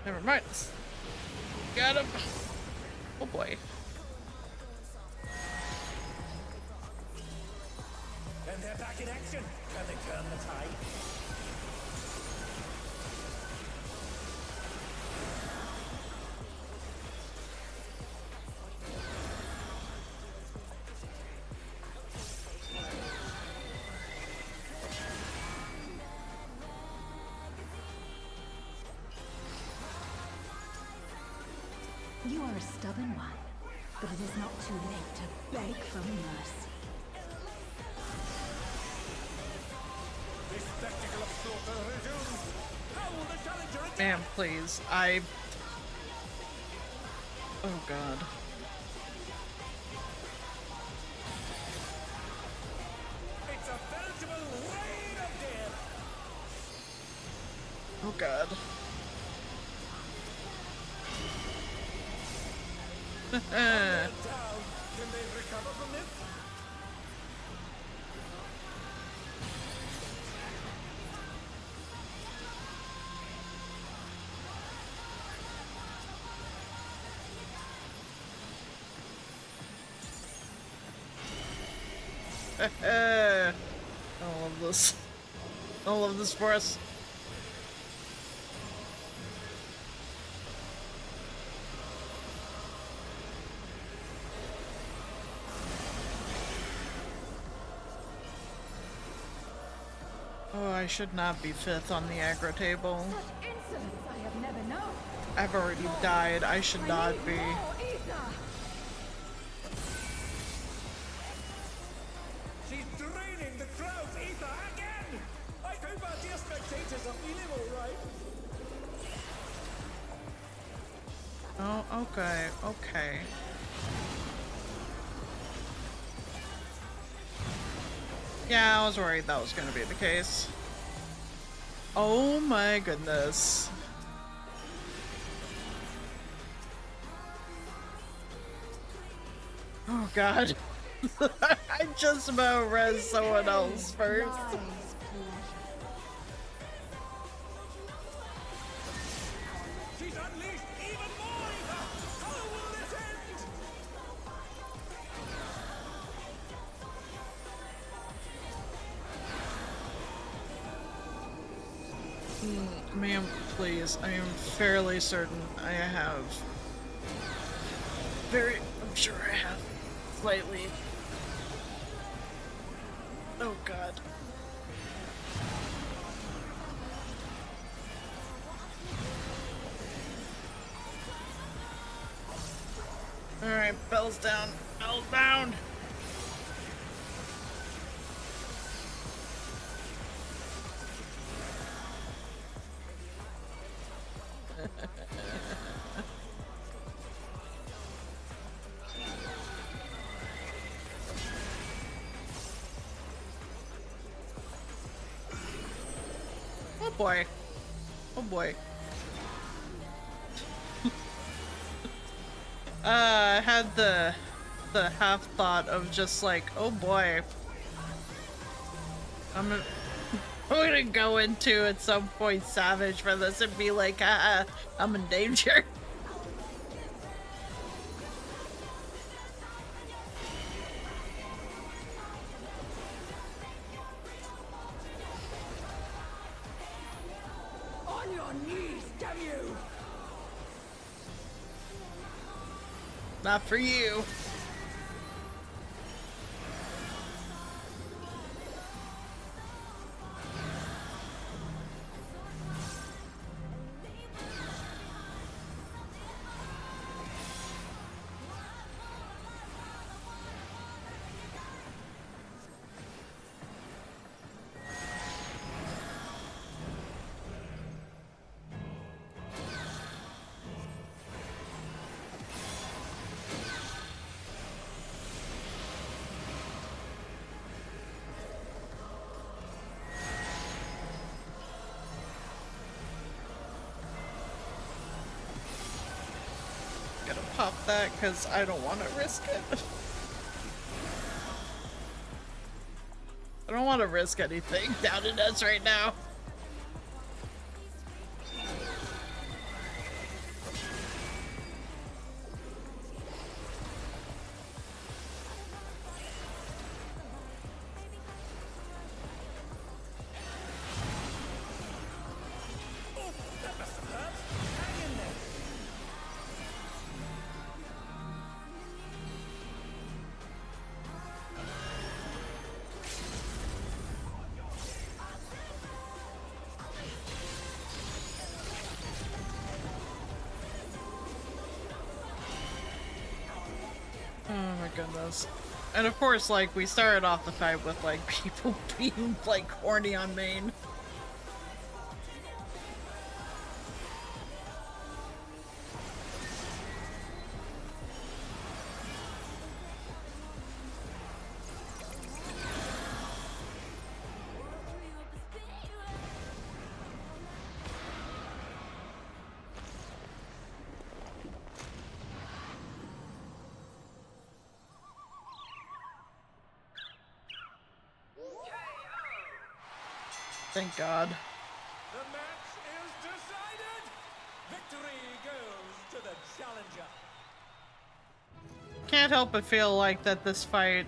Never mind. Got him. Oh boy. And they're back in action. Can they turn the tide? You are a stubborn one, but it is not too late to beg for mercy. This spectacle of slaughter resumes. How will the challenger attack? Ma'am, please. Oh god. It's a veritable rain of death. Oh god. Down. Can they recover from this? I love this. I love this for us. Oh, I should not be 5th on the aggro table. Such insolence I have never known. I've already died. I should not be. More ether! She's draining the crowd's ether again! I hope our dear spectators are feeling alright. Oh, okay, okay. Yeah, I was worried that was gonna be the case. Oh my goodness. Oh god. I just about res someone else first. She's unleashed even more ether! How will this end? Ma'am, please. I am fairly certain I have. I'm sure I have. Slightly. Oh god. Alright, bell's down. Bell's down! Oh boy. Oh boy. I had the half thought of just like, oh boy. I'm gonna go into at some point Savage for this and be like, I'm in danger. On your knees, damn you! Not for you. Gonna pop that because I don't want to risk it. I don't want to risk anything down in us right now. Oh my goodness. And of course, like, we started off the fight with, like, people being, like, horny on main. Thank God. The match is decided! Victory goes to the challenger. Can't help but feel like that this fight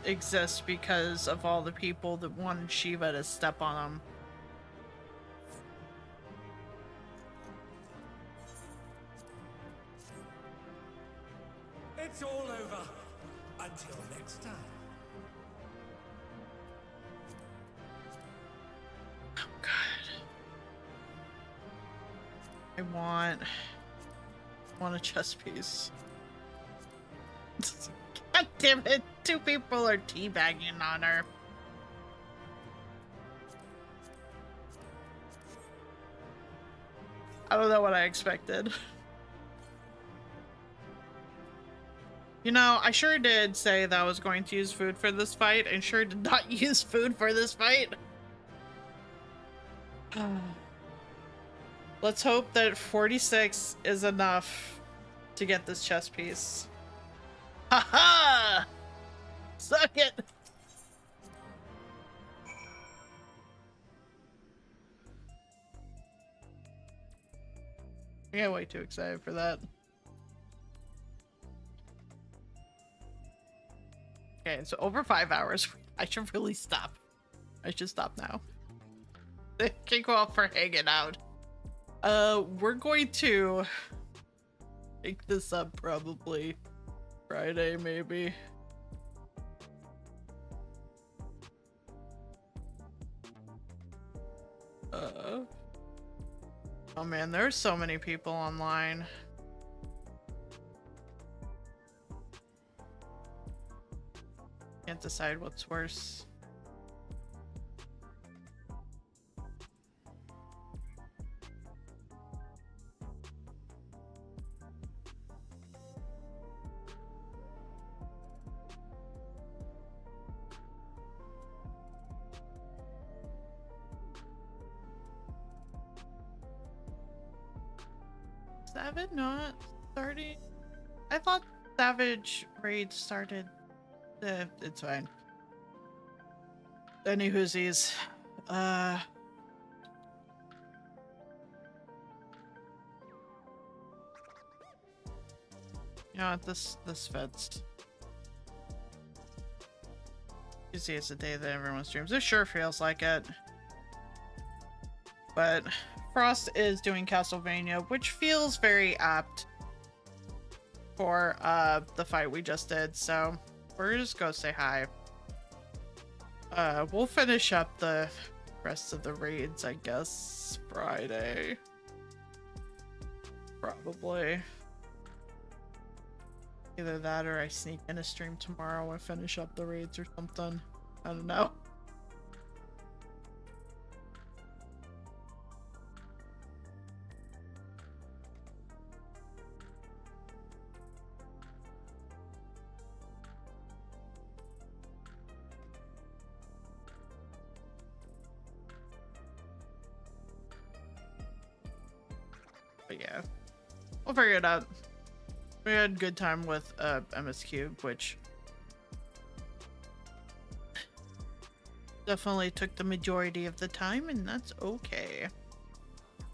exists because of all the people that wanted Shiva to step on them. It's all over. Until next time. I want a chess piece. God damn it! Two people are teabagging on her. I don't know what I expected. You know, I sure did say that I was going to use food for this fight, and sure did not use food for this fight. Let's hope that 46 is enough to get this chess piece. Haha! Suck it! I get way too excited for that. Okay, so over 5 hours. I should really stop. I should stop now. Can't go out for hanging out. We're going to pick this up probably Friday, maybe. Oh man, there's so many people online. Can't decide what's worse. Savage not starting? I thought Savage raid started. It's fine. Any whoosies. You know what, this fits. Tuesday is the day that everyone streams. It sure feels like it. But Frost is doing Castlevania, which feels very apt for the fight we just did, so we're just gonna say hi. We'll finish up the rest of the raids, I guess, Friday. Probably. Either that or I sneak in a stream tomorrow and finish up the raids or something. I don't know. But yeah, we'll figure it out. We had a good time with MSQ, which definitely took the majority of the time, and that's okay.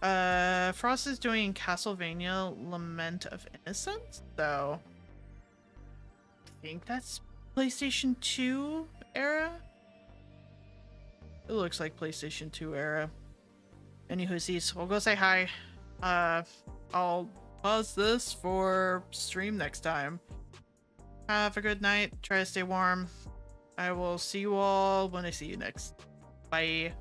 Frost is doing Castlevania Lament of Innocence, so I think that's PlayStation 2 era? It looks like PlayStation 2 era. Anywhoosies, we'll go say hi. I'll pause this for stream next time. Have a good night. Try to stay warm. I will see you all when I see you next. Bye.